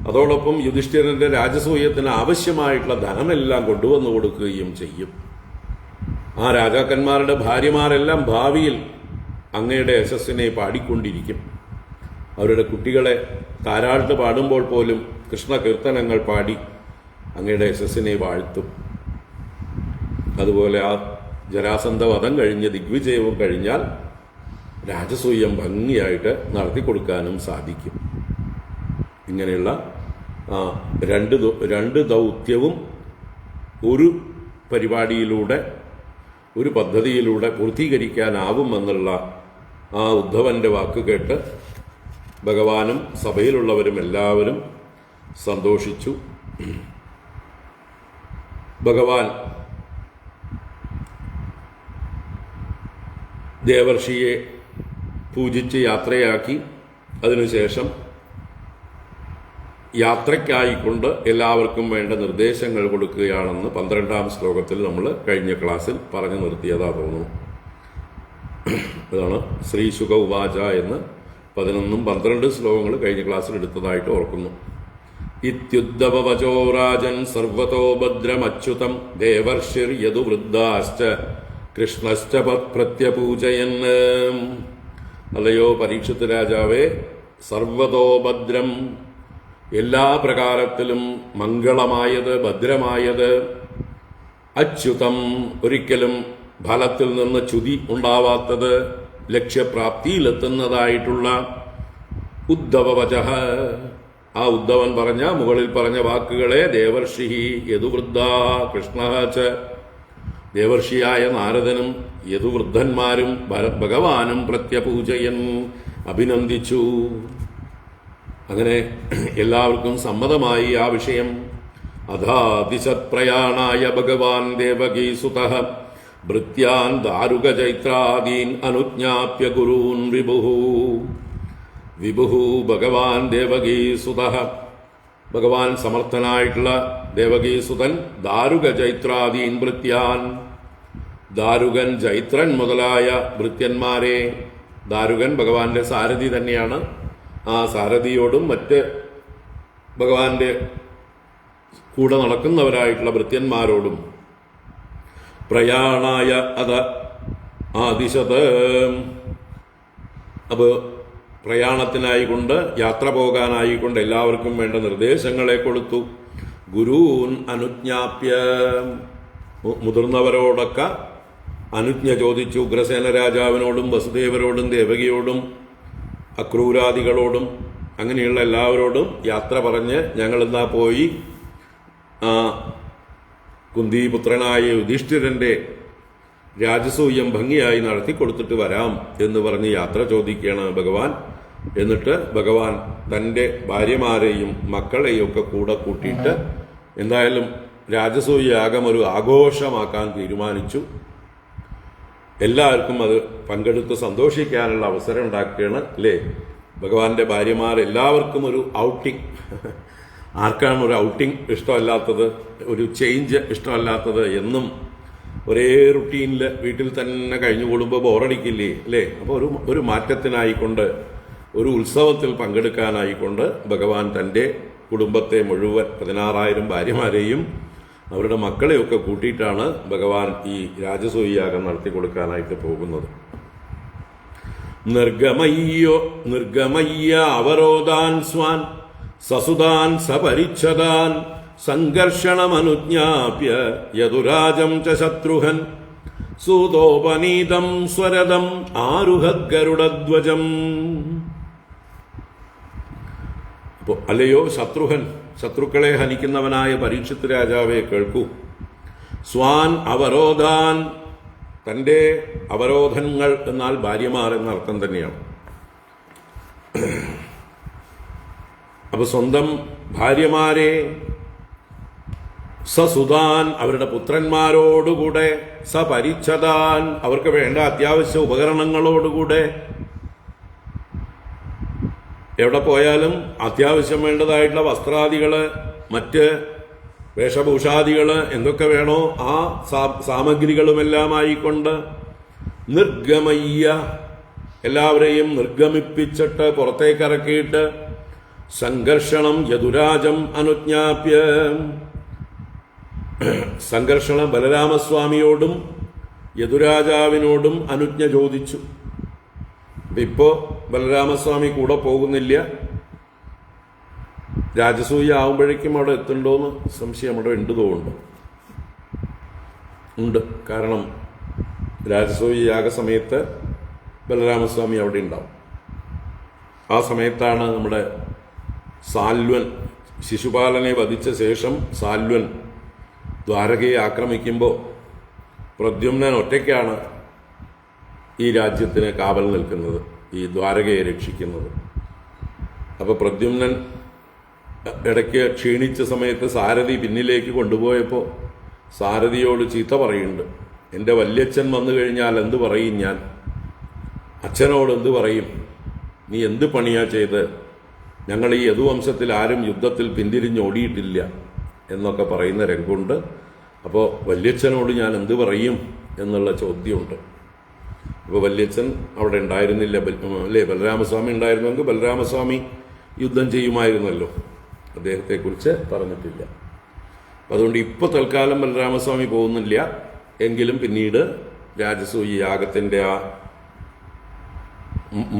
അതോടൊപ്പം യുധിഷ്ഠിരന്റെ രാജസൂയത്തിന് ആവശ്യമായിട്ടുള്ള ധനമെല്ലാം കൊണ്ടുവന്നു കൊടുക്കുകയും ചെയ്യും. ആ രാജാക്കന്മാരുടെ ഭാര്യമാരെല്ലാം ഭാവിയിൽ അങ്ങയുടെ യശസ്സിനെ പാടിക്കൊണ്ടിരിക്കും. അവരുടെ കുട്ടികളെ താരാട്ട് പാടുമ്പോൾ പോലും കൃഷ്ണ കീർത്തനങ്ങൾ പാടി അങ്ങയുടെ യശസ്സിനെ വാഴ്ത്തും. അതുപോലെ ആ ജരാസന്ധ വധം കഴിഞ്ഞ് ദിഗ്വിജയവും കഴിഞ്ഞാൽ രാജസൂയം ഭംഗിയായിട്ട് നടത്തിക്കൊടുക്കാനും സാധിക്കും. ഇങ്ങനെയുള്ള രണ്ട് ദൗത്യവും ഒരു പരിപാടിയിലൂടെ, ഒരു പദ്ധതിയിലൂടെ പൂർത്തീകരിക്കാനാവുമെന്നുള്ള ആ ഉദ്ധവന്റെ വാക്ക് കേട്ട് ഭഗവാനും സഭയിലുള്ളവരും എല്ലാവരും സന്തോഷിച്ചു. ഭഗവാൻ ദേവർഷിയെ പൂജിച്ച് യാത്രയാക്കി. അതിനുശേഷം യാത്രയ്ക്കായിക്കൊണ്ട് എല്ലാവർക്കും വേണ്ട നിർദ്ദേശങ്ങൾ കൊടുക്കുകയാണെന്ന് 12-ാം ശ്ലോകത്തിൽ നമ്മൾ കഴിഞ്ഞ ക്ലാസ്സിൽ പറഞ്ഞു നിർത്തിയതാ തോന്നുന്നു. അതാണ് ശ്രീശുക ഉവാച എന്ന് 11-12 ശ്ലോകങ്ങൾ കഴിഞ്ഞ ക്ലാസ്സിൽ എടുത്തതായിട്ട് ഓർക്കുന്നു. ഇത്യുദ്ധവചോ രാജൻ സർവതോ ഭദ്രമച്യുതം ദേവർഷിർ യദു വൃദ്ധാശ്ച കൃഷ്ണശ്ച പ്രത്യപൂജയൻ. അല്ലയോ പരീക്ഷിത് രാജാവേ, സർവതോ ഭദ്രം, എല്ലാ പ്രകാരത്തിലും മംഗളമായത്, ഭദ്രമായത്, അച്യുതം, ഒരിക്കലും ഫലത്തിൽ നിന്ന് ച്യുതി ഉണ്ടാവാത്തത്, ലക്ഷ്യപ്രാപ്തിയിലെത്തുന്നതായിട്ടുള്ള ഉദ്ധവവചഃ, ആ ഉദ്ധവൻ പറഞ്ഞ, മുകളിൽ പറഞ്ഞ വാക്കുകളെ ദേവർഷി യദുവൃദ്ധ കൃഷ്ണ ച, ദേവർഷിയായ നാരദനും യദുവൃദ്ധന്മാരും ഭഗവാനും പ്രത്യപൂജയൻ, അഭിനന്ദിച്ചു. അങ്ങനെ എല്ലാവർക്കും സമ്മതമായി ആ വിഷയം. അഥാതിശത്പ്രയാണായ ഭഗവാൻ ദേവകീസുതഃ ഭൃത്യാൻ ദാരുകചൈത്രാദീൻ അനുജ്ഞാപ്യ ഗുരൂൻ വിഭുഃ ഭഗവാൻ ദേവകീസുതഃ, ഭഗവാൻ സമർത്ഥനായിട്ടുള്ള ദേവകീസുതൻ ദാരുകചൈത്രാദീൻ ഭൃത്യാൻ, ദാരുകൻ, ജൈത്രൻ മുതലായ ഭൃത്യന്മാരെ, ദാരുകൻ ഭഗവാന്റെ സാരഥി തന്നെയാണ്, ആ സാരഥിയോടും മറ്റ് ഭഗവാന്റെ കൂടെ നടക്കുന്നവരായിട്ടുള്ള ഭൃത്യന്മാരോടും പ്രയാണായ അത ആദിശത്, അപ്പോൾ പ്രയാണത്തിനായിക്കൊണ്ട്, യാത്ര പോകാനായിക്കൊണ്ട് എല്ലാവർക്കും വേണ്ട നിർദ്ദേശങ്ങളെ കൊടുത്തു. ഗുരൂൻ അനുജ്ഞാപ്യ, മുതിർന്നവരോടൊക്കെ അനുജ്ഞ ചോദിച്ചു. ഉഗ്രസേന രാജാവിനോടും വസുദേവരോടും ദേവകിയോടും അക്രൂരാദികളോടും അങ്ങനെയുള്ള എല്ലാവരോടും യാത്ര പറഞ്ഞ് ഞങ്ങളെന്നാ പോയി കുന്തിപുത്രനായ യുധിഷ്ഠിരന്റെ രാജസൂയം ഭംഗിയായി നടത്തിക്കൊടുത്തിട്ട് വരാം എന്ന് പറഞ്ഞ് യാത്ര ചോദിക്കുകയാണ് ഭഗവാൻ. എന്നിട്ട് ഭഗവാൻ തൻ്റെ ഭാര്യമാരെയും മക്കളെയും ഒക്കെ കൂടെ കൂട്ടിയിട്ട് എന്തായാലും രാജസൂയാഗം ഒരു ആഘോഷമാക്കാൻ തീരുമാനിച്ചു. എല്ലാവർക്കും അത് പങ്കെടുത്ത് സന്തോഷിക്കാനുള്ള അവസരം ഉണ്ടാക്കുകയാണ് അല്ലേ. ഭഗവാന്റെ ഭാര്യമാർ എല്ലാവർക്കും ഒരു ഔട്ടിംഗ്. ആർക്കാണ് ഒരു ഔട്ടിംഗ് ഇഷ്ടമല്ലാത്തത്, ഒരു ചേഞ്ച് ഇഷ്ടമല്ലാത്തത്? എന്നും ഒരേ റുട്ടീനിൽ വീട്ടിൽ തന്നെ കഴിഞ്ഞുകൂടുമ്പോൾ ബോറടിക്കില്ലേ അല്ലേ. അപ്പോൾ ഒരു മാറ്റത്തിനായിക്കൊണ്ട്, ഒരു ഉത്സവത്തിൽ പങ്കെടുക്കാനായിക്കൊണ്ട് ഭഗവാൻ തൻ്റെ കുടുംബത്തെ മുഴുവൻ 16,000 ഭാര്യമാരെയും അവരുടെ മക്കളെയൊക്കെ കൂട്ടിയിട്ടാണ് ഭഗവാൻ ഈ രാജസൂയാഗം നടത്തി കൊടുക്കാനായിട്ട് പോകുന്നത്. നിർഗമയ്യ അവരോധാൻ സ്വാൻ സസുതാൻ സപരിച്ഛദാൻ സംഘർഷണമനുജ്ഞാപ്യ യദുരാജം ച ശത്രുഘൻ സൂതോപനീതം സ്വരദം ആരുഹ ഗരുഡധ്വജം. അപ്പോൾ അല്ലയോ ശത്രുഘൻ, ശത്രുക്കളെ ഹനിക്കുന്നവനായ പരീക്ഷിത് രാജാവെ കേൾക്കൂ. സ്വാൻ അവരോധാൻ, തൻ്റെ അവരോധങ്ങൾ എന്നാൽ ഭാര്യമാർ എന്നർത്ഥം തന്നെയാണ്. അപ്പൊ സ്വന്തം ഭാര്യമാരെ, സസുതാൻ അവരുടെ പുത്രന്മാരോടുകൂടെ, സപരിച്ഛദാൻ അവർക്ക് വേണ്ട അത്യാവശ്യ ഉപകരണങ്ങളോടുകൂടെ, എവിടെ പോയാലും അത്യാവശ്യം വേണ്ടതായിട്ടുള്ള വസ്ത്രാദികള്, മറ്റ് വേഷഭൂഷാദികള് എന്തൊക്കെ വേണോ ആ സാമഗ്രികളുമെല്ലാമായിക്കൊണ്ട്, നിർഗമയ്യ എല്ലാവരെയും നിർഗമിപ്പിച്ചിട്ട് പുറത്തേക്കിറക്കിയിട്ട്, സംഘർഷണം യദുരാജം അനുജ്ഞാപ്യ സംഘർഷണം ബലരാമസ്വാമിയോടും യദുരാജാവിനോടും അനുജ്ഞ ചോദിച്ചു. ഇപ്പോ ബലരാമസ്വാമി കൂടെ പോകുന്നില്ല. രാജസൂയ ആവുമ്പോഴേക്കും അവിടെ എത്തുണ്ടോന്ന് സംശയം അവിടെ ഉണ്ട് തോന്നുന്നു. ഉണ്ട്. കാരണം രാജസൂയ യാഗസമയത്ത് ബലരാമസ്വാമി അവിടെ ഉണ്ടാവും. ആ സമയത്താണ് നമ്മുടെ സാൽവൻ ശിശുപാലനെ വധിച്ച ശേഷം സാൽവൻ ദ്വാരകയെ ആക്രമിക്കുമ്പോൾ പ്രദ്യുമ്നൻ ഒറ്റയ്ക്കാണ് ഈ രാജ്യത്തിന് കാവൽ നിൽക്കുന്നത്, ഈ ദ്വാരകയെ രക്ഷിക്കുന്നത്. അപ്പോൾ പ്രദ്യുമ്നൻ ഇടയ്ക്ക് ക്ഷീണിച്ച സമയത്ത് സാരഥി പിന്നിലേക്ക് കൊണ്ടുപോയപ്പോൾ സാരഥിയോട് ചീത്ത പറയുന്നുണ്ട്. എൻ്റെ വല്യച്ഛൻ വന്നു കഴിഞ്ഞാൽ എന്ത് പറയും ഞാൻ? അച്ഛനോട് എന്ത് പറയും? നീ എന്ത് പണിയാ ചെയ്ത്? ഞങ്ങൾ ഈ യദുവംശത്തിൽ ആരും യുദ്ധത്തിൽ പിന്തിരിഞ്ഞോടിയിട്ടില്ല എന്നൊക്കെ പറയുന്ന രംഗമുണ്ട്. അപ്പോൾ വല്യച്ഛനോട് ഞാൻ എന്ത് പറയും എന്നുള്ള ചോദ്യമുണ്ട്. അപ്പോൾ വല്യച്ഛൻ അവിടെ ഉണ്ടായിരുന്നില്ല അല്ലേ? ബലരാമസ്വാമി ഉണ്ടായിരുന്നെങ്കിൽ ബലരാമസ്വാമി യുദ്ധം ചെയ്യുമായിരുന്നല്ലോ. അദ്ദേഹത്തെക്കുറിച്ച് പറഞ്ഞിട്ടില്ല. അതുകൊണ്ട് ഇപ്പോൾ തൽക്കാലം ബലരാമസ്വാമി പോകുന്നില്ല. എങ്കിലും പിന്നീട് രാജസൂയ യാഗത്തിൻ്റെ ആ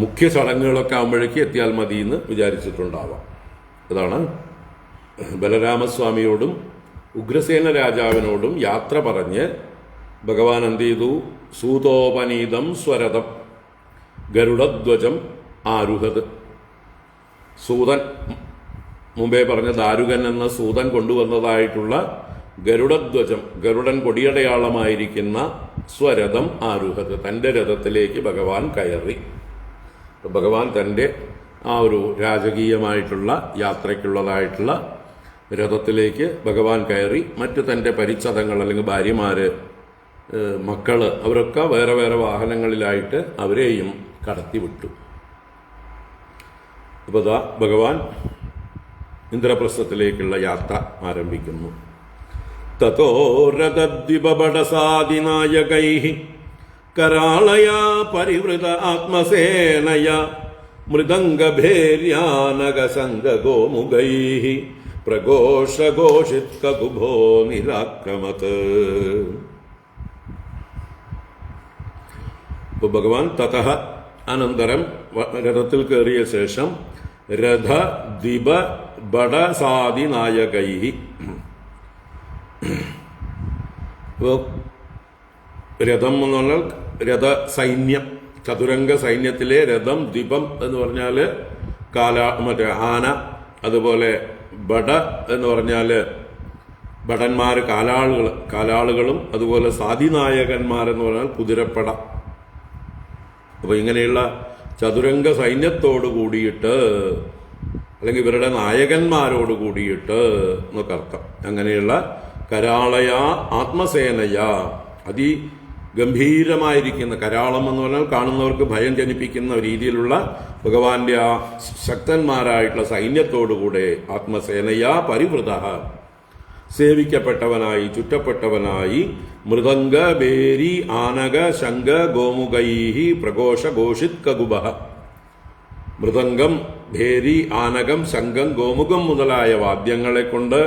മുഖ്യ ചടങ്ങുകളൊക്കെ ആകുമ്പോഴേക്ക് എത്തിയാൽ മതി എന്ന് വിചാരിച്ചിട്ടുണ്ടാവാം. അതാണ് ബലരാമസ്വാമിയോടും ഉഗ്രസേന രാജാവിനോടും യാത്ര പറഞ്ഞ് ഭഗവാൻ എന്ത് ചെയ്തു? സൂതോപനീതം സ്വരഥം ഗരുഡധ്വജം ആരുഹത്. സൂതൻ, മുമ്പേ പറഞ്ഞ ദാരുകൻ എന്ന സൂതൻ കൊണ്ടുവന്നതായിട്ടുള്ള ഗരുഡധ്വജം, ഗരുഡൻ കൊടിയടയാളമായിരിക്കുന്ന സ്വരഥം ആരുഹത്, തൻ്റെ രഥത്തിലേക്ക് ഭഗവാൻ കയറി. ഭഗവാൻ തൻ്റെ ആ ഒരു രാജകീയമായിട്ടുള്ള യാത്രയ്ക്കുള്ളതായിട്ടുള്ള രഥത്തിലേക്ക് ഭഗവാൻ കയറി. മറ്റ് തൻ്റെ പരിച്ഛദങ്ങൾ അല്ലെങ്കിൽ ഭാര്യമാര്, മക്കള്, അവരൊക്കെ വേറെ വേറെ വാഹനങ്ങളിലായിട്ട് അവരെയും കടത്തിവിട്ടു. അപ്പോൾ ദാ ഭഗവാൻ ഇന്ദ്രപ്രസ്ഥത്തിലേക്കുള്ള യാത്ര ആരംഭിക്കുന്നു. തതോ രഥദ്വിപടസാദിനായകൈഃ കരാളയാ പരിവൃത ആത്മസേനയാ മൃദംഗഭേര്യാനകസംഗഗോമുഖൈഃ പ്രഘോഷഘോഷിത്കകുഭോ നിരാക്രമത്. ഭഗവാൻ തതഃ അനന്തരം രഥത്തിൽ കയറിയ ശേഷം രഥ ദ്വിപ ബടസാദിനായകൈഃ, രഥം എന്ന് പറഞ്ഞാൽ രഥ സൈന്യം, ചതുരംഗ സൈന്യത്തിലെ രഥം, ദ്വിപം എന്ന് പറഞ്ഞാൽ മറ്റേ ആന, അതുപോലെ ബട എന്ന് പറഞ്ഞാൽ ഭടന്മാർ, കാലാളുകളും, അതുപോലെ സാധിനായകന്മാരെന്ന് പറഞ്ഞാൽ കുതിരപ്പട. അപ്പോൾ ഇങ്ങനെയുള്ള ചതുരംഗ സൈന്യത്തോട് കൂടിയിട്ട്, അല്ലെങ്കിൽ ഇവരുടെ നായകന്മാരോട് കൂടിയിട്ട് എന്നൊക്കെ അർത്ഥം. അങ്ങനെയുള്ള കരാളയ ആത്മസേനയ, അതിഗംഭീരമായിരിക്കുന്ന, കരാളം എന്ന് പറഞ്ഞാൽ കാണുന്നവർക്ക് ഭയം ജനിപ്പിക്കുന്ന രീതിയിലുള്ള ഭഗവാന്റെ ആ ശക്തന്മാരായിട്ടുള്ള സൈന്യത്തോടുകൂടെ ആത്മസേനയ പരിവൃത, സേവിക്കപ്പെട്ടവനായി, ചുറ്റപ്പെട്ടവനായി, മൃദംഗ ബേരി ആനക ശംഖ ഗോമുഖൈഹി പ്രഘോഷഘോഷിത് കകുബഹ. മൃദംഗം, ഭേരി, ആനകം, ശംഖം, ഗോമുഖം മുതലായ വാദ്യങ്ങളെ കൊണ്ട്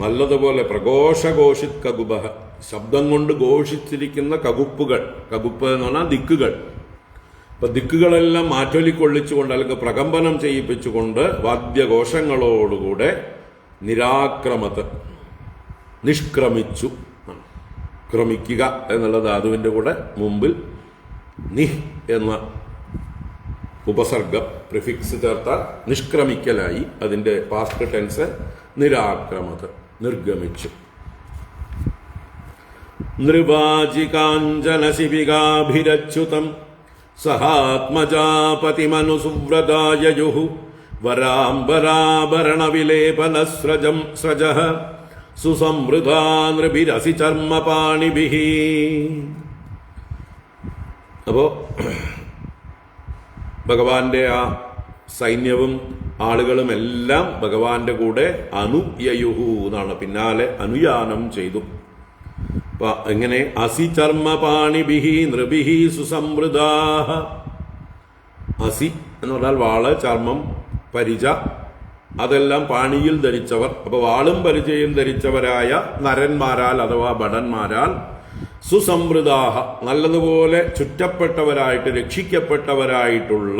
നല്ലതുപോലെ പ്രഘോഷഘോഷിത് കകുബഹ, ശബ്ദം കൊണ്ട് ഘോഷിച്ചിരിക്കുന്ന കകുപ്പുകൾ, കകുപ്പ് എന്ന് പറഞ്ഞാൽ ദിക്കുകൾ. അപ്പൊ ദിക്കുകളെല്ലാം മാറ്റൊലിക്കൊള്ളിച്ചുകൊണ്ട് അല്ലെങ്കിൽ പ്രകമ്പനം ചെയ്യിപ്പിച്ചുകൊണ്ട് വാദ്യഘോഷങ്ങളോടുകൂടെ നിരാക്രമത്ത്, നിഷ്ക്രമിച്ചു. ക്രമിക്കുക എന്നുള്ള ധാതുവിന്റെ കൂടെ മുമ്പിൽ നിഹ് എന്ന ഉപസർഗം പ്രിഫിക്സ് ചേർത്താൽ നിഷ്ക്രമിക്കലായി. അതിന്റെ പാസ്റ്റ് ടെൻസ് നിരാക്രമത്, നിർഗമിച്ചു. നൃവാജികാഞ്ജന ശിബികാഭിരച്യുതം സഹാത്മജാപതിമനുസുവ്രതായയുഃ വരാംബരാഭരണ വിലേപനസ്രജം സ്രജഃ സുസംവൃതാ നൃഭിരസി ചർമ്മപാണിഭിഃ. അപ്പോ ഭഗവാന്റെ ആ സൈന്യവും ആളുകളും എല്ലാം ഭഗവാന്റെ കൂടെ അനുയയുഹു എന്നാണ്, പിന്നാലെ അനുയാനം ചെയ്തു. അപ്പൊ എങ്ങനെ? അസി ചർമ്മപാണിഭിഃ നൃഭിഃ സുസംവൃതാഃ. അസി എന്ന് പറഞ്ഞാൽ വാള്, ചർമ്മം, പരിച, അതെല്ലാം പാണിയിൽ ധരിച്ചവർ. അപ്പൊ വാളും പരിചയും ധരിച്ചവരായ നരന്മാരാൽ അഥവാ ഭടന്മാരാൽ സുസംവൃതാഹ നല്ലതുപോലെ ചുറ്റപ്പെട്ടവരായിട്ട് രക്ഷിക്കപ്പെട്ടവരായിട്ടുള്ള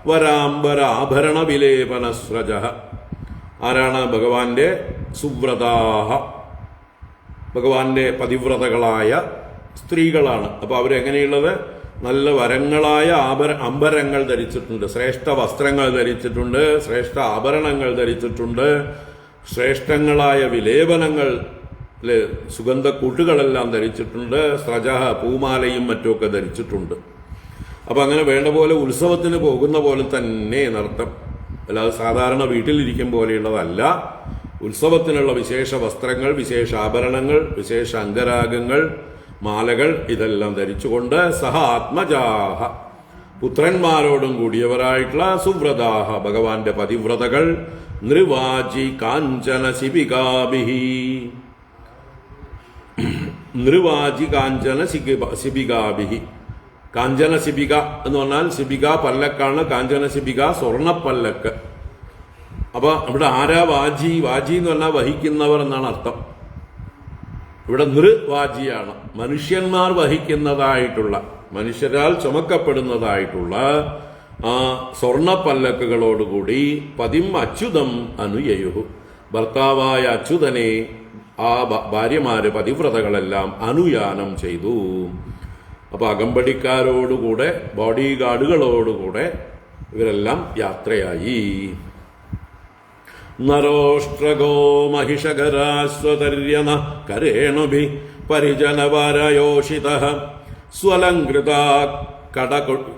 വരാംബരാഭരണ വിലേപനസ്രജ. ആരാണ്? ഭഗവാന്റെ സുവ്രതാഹ, ഭഗവാന്റെ പതിവ്രതകളായ സ്ത്രീകളാണ്. അപ്പോൾ അവരെങ്ങനെയുള്ളത്? നല്ല വരങ്ങളായ അമ്പരങ്ങൾ ധരിച്ചിട്ടുണ്ട്, ശ്രേഷ്ഠ വസ്ത്രങ്ങൾ ധരിച്ചിട്ടുണ്ട്, ശ്രേഷ്ഠ ആഭരണങ്ങൾ ധരിച്ചിട്ടുണ്ട്, ശ്രേഷ്ഠങ്ങളായ വിലേപനങ്ങൾ, സുഗന്ധക്കൂട്ടുകളെല്ലാം ധരിച്ചിട്ടുണ്ട്, സ്രജഹ പൂമാലയും മറ്റുമൊക്കെ ധരിച്ചിട്ടുണ്ട്. അപ്പം അങ്ങനെ വേണ്ട പോലെ ഉത്സവത്തിന് പോകുന്ന പോലെ തന്നെ നൃത്തം, അല്ലാതെ സാധാരണ വീട്ടിലിരിക്കും പോലെയുള്ളതല്ല. ഉത്സവത്തിനുള്ള വിശേഷ വസ്ത്രങ്ങൾ, വിശേഷ ആഭരണങ്ങൾ, വിശേഷ അംഗരാഗങ്ങൾ, മാലകൾ ഇതെല്ലാം ധരിച്ചുകൊണ്ട് സഹ ആത്മജാഹ പുത്രന്മാരോടും കൂടിയവരായിട്ടുള്ള സുവ്രതാഹ ഭഗവാന്റെ പതിവ്രതകൾ നൃവാജി കാഞ്ചന ശിബികാഭിഹി. നൃവാജി കാഞ്ചന ശിബികാഭിഹി. കാഞ്ചന ശിബിക എന്ന് പറഞ്ഞാൽ ശിബിക പല്ലക്കാണ്, കാഞ്ചന ശിബിക സ്വർണപ്പല്ലക്ക്. അപ്പൊ ഇവിടെ ആരാ വാജി? വാജി എന്ന് പറഞ്ഞാൽ വഹിക്കുന്നവർ എന്നാണ് അർത്ഥം. ഇവിടെ നൃവാജിയാണ്, മനുഷ്യന്മാർ വഹിക്കുന്നതായിട്ടുള്ള, മനുഷ്യരാൽ ചുമക്കപ്പെടുന്നതായിട്ടുള്ള ആ സ്വർണപ്പല്ലക്കുകളോടുകൂടി പതിം അച്യുതം അനുയയുഹു ഭർത്താവായ അച്യുതനെ ആ ഭാര്യമാര് പതിവ്രതകളെല്ലാം അനുയാനം ചെയ്തു. അപ്പൊ അകമ്പടിക്കാരോടുകൂടെ, ബോഡി ഗാർഡുകളോടുകൂടെ ഇവരെല്ലാം യാത്രയായി. നരോഷ്ട്രഗോ മഹിഷകരാശ്വതര്യന കരേണുഭി പരിജനവരയോഷിതഃ സ്വലംകൃതാ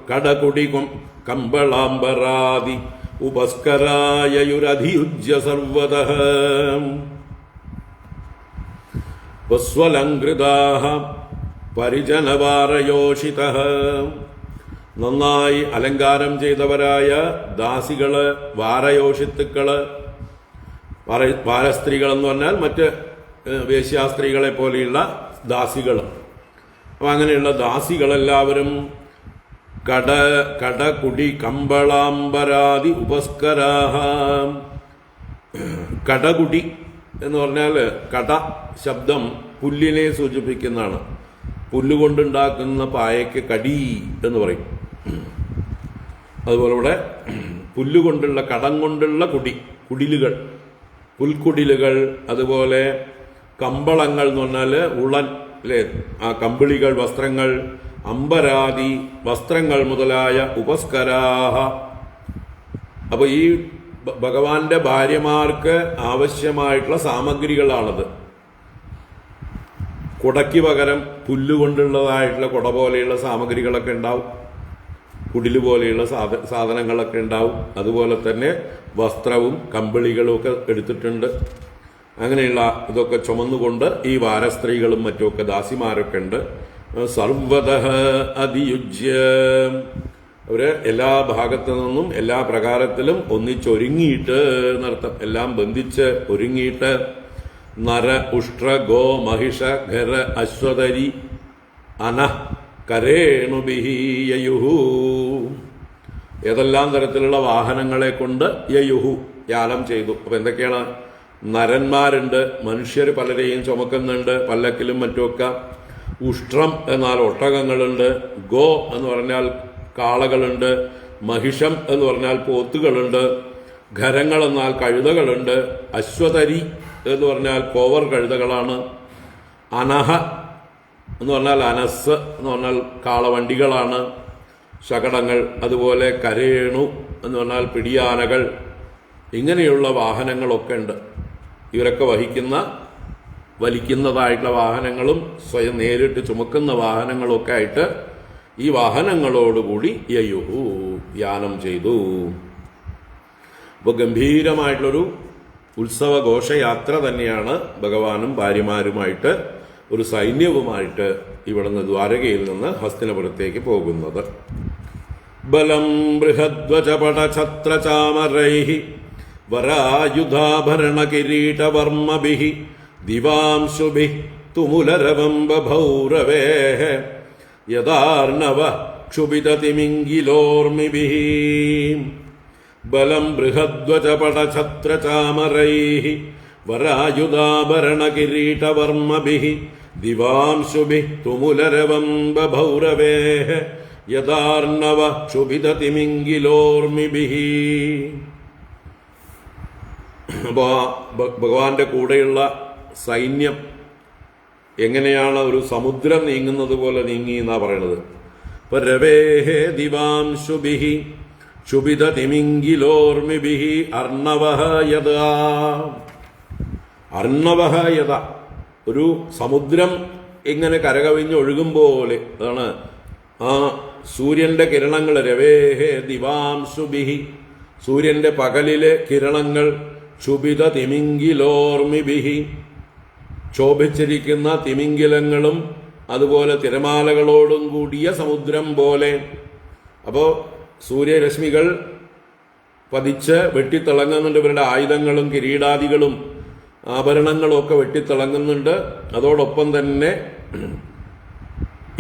കടകുടി കമ്പളാംബരാദി ഉപസ്കരായയുരധിയുജ്യ സർവതഃ. സ്വലംകൃതാഃ പരിജനവാരയോഷിതഃ നന്നായി അലങ്കാരം ചെയ്തവരായ ദാസികള്, വാരയോഷിത്തുക്കള്. വാരസ്ത്രീകൾ എന്ന് പറഞ്ഞാൽ മറ്റ് വേശ്യാസ്ത്രീകളെ പോലെയുള്ള ദാസികൾ. അപ്പം അങ്ങനെയുള്ള ദാസികളെല്ലാവരും കടകുടി കമ്പളാംബരാദി ഉപസ്കരാഹ. കടകുടി എന്ന് പറഞ്ഞാൽ കട ശബ്ദം പുല്ലിനെ സൂചിപ്പിക്കുന്നതാണ്. പുല്ലുകൊണ്ടുണ്ടാക്കുന്ന പായയ്ക്ക് കടി എന്ന് പറയും. അതുപോലെ ഇവിടെ പുല്ലുകൊണ്ടുള്ള, കടം കൊണ്ടുള്ള കുടിലുകൾ, പുൽക്കുടിലുകൾ, അതുപോലെ കമ്പളങ്ങൾ എന്ന് പറഞ്ഞാൽ ഉളൻ, അല്ലേ, ആ കമ്പിളികൾ, വസ്ത്രങ്ങൾ, അമ്പരാദി വസ്ത്രങ്ങൾ മുതലായ ഉപസ്കരാഹ. അപ്പൊ ഈ ഭഗവാന്റെ ഭാര്യമാർക്ക് ആവശ്യമായിട്ടുള്ള സാമഗ്രികളാണത്. കുടയ്ക്ക് പകരം പുല്ലുകൊണ്ടുള്ളതായിട്ടുള്ള കുട പോലെയുള്ള സാമഗ്രികളൊക്കെ ഉണ്ടാവും, കുടില് പോലെയുള്ള സാധനങ്ങളൊക്കെ ഉണ്ടാവും. അതുപോലെ തന്നെ വസ്ത്രവും കമ്പിളികളും ഒക്കെ എടുത്തിട്ടുണ്ട്. അങ്ങനെയുള്ള ഇതൊക്കെ ചുമന്നുകൊണ്ട് ഈ വാരസ്ത്രീകളും മറ്റുമൊക്കെ ദാസിമാരൊക്കെ ഉണ്ട്. സർവതഃ അതിയുജ്യ അവര് എല്ലാ ഭാഗത്തു നിന്നും എല്ലാ പ്രകാരത്തിലും ഒന്നിച്ചൊരുങ്ങിയിട്ട് നടത്തം, എല്ലാം ബന്ധിച്ച് ഒരുങ്ങിയിട്ട് നര ഉഷ്ട്ര ഗോ മഹിഷ ഖര അശ്വതരി അന കരേണുബിഹി യയുഹു. ഏതെല്ലാം തരത്തിലുള്ള വാഹനങ്ങളെ കൊണ്ട് യയുഹു യാനം ചെയ്തു. അപ്പൊ എന്തൊക്കെയാണ്? നരന്മാരുണ്ട്, മനുഷ്യർ പലരെയും ചുമക്കുന്നുണ്ട് പല്ലക്കിലും മറ്റുമൊക്കെ. ഉഷ്ട്രം എന്നാൽ ഒട്ടകങ്ങളുണ്ട്, ഗോ എന്ന് പറഞ്ഞാൽ കാളകളുണ്ട്, മഹിഷം എന്ന് പറഞ്ഞാൽ പോത്തുകളുണ്ട്, ഖരങ്ങൾ എന്നാൽ കഴുതകളുണ്ട്, അശ്വതരി എന്ന് പറഞ്ഞാൽ കോവർ കഴുതകളാണ്, അനഹ എന്ന് പറഞ്ഞാൽ അനസ് എന്ന് പറഞ്ഞാൽ കാളവണ്ടികളാണ്, ശകടങ്ങൾ, അതുപോലെ കരേണു എന്ന് പറഞ്ഞാൽ പിടിയാനകൾ. ഇങ്ങനെയുള്ള വാഹനങ്ങളൊക്കെ ഉണ്ട്. ഇവരൊക്കെ വലിക്കുന്നതായിട്ടുള്ള വാഹനങ്ങളും സ്വയം നേരിട്ട് ചുമക്കുന്ന വാഹനങ്ങളൊക്കെ ആയിട്ട് ഈ വാഹനങ്ങളോടുകൂടി യയുഹു യാനം ചെയ്തു. അപ്പോൾ ഗംഭീരമായിട്ടുള്ളൊരു ഉത്സവ ഘോഷയാത്ര തന്നെയാണ് ഭഗവാനും ഭാര്യമാരുമായിട്ട് ഒരു സൈന്യവുമായിട്ട് ഇവിടുന്ന് ദ്വാരകയിൽ നിന്ന് ഹസ്തിനപുരത്തേക്ക് പോകുന്നത്. ബലം ബൃഹദ്വചപടഛത്രചാമരൈഃ വരായുധാഭരണ കിരീടവർമ്മഭിഃ ദിവാംശുഭിഃ തുമുലരവം ബഭൗരവേഃ യഥാർണവ ക്ഷുഭിതതിമിംഗിലോർമിഭിഃ. ബലം ബൃഹദ്വചപടഛത്രചാമരൈഃ വരായുധാഭരണ കിരീടവർമ്മഭിഃ ദിവാംശുഭിഃ തുമുലരവം ബഭൗരവേഃ യഥാർണവ ക്ഷുഭിതതിമിംഗിലോർമിഭിഃ. അപ്പോൾ ഭഗവാന്റെ കൂടെയുള്ള സൈന്യം എങ്ങനെയാണ് ഒരു സമുദ്രം നീങ്ങുന്നത് പോലെ നീങ്ങി എന്നാ പറയണത്. രവേഃ ദിവാംശുഭിഃ ക്ഷുഭിതതിമിംഗിലോർമിഭിഃ അർണവഃ യഥാ. അർണവഃ യഥാ, ഒരു സമുദ്രം ഇങ്ങനെ കരകവിഞ്ഞ് ഒഴുകും പോലെ. അതാണ് ആ സൂര്യന്റെ കിരണങ്ങൾ. രവേഃ ദിവാംശുഭിഃ, സൂര്യന്റെ പകലിലെ കിരണങ്ങൾ. ക്ഷുഭിത തിമിംഗിലോർമിഭിഃ, ക്ഷോഭിച്ചിരിക്കുന്ന തിമിംഗിലങ്ങളും അതുപോലെ തിരമാലകളോടും കൂടിയ സമുദ്രം പോലെ. അപ്പോൾ സൂര്യരശ്മികൾ പതിച്ച് വെട്ടിത്തിളങ്ങുന്നുണ്ട്. ഇവരുടെ ആയുധങ്ങളും കിരീടാദികളും ആഭരണങ്ങളും ഒക്കെ വെട്ടിത്തിളങ്ങുന്നുണ്ട്. അതോടൊപ്പം തന്നെ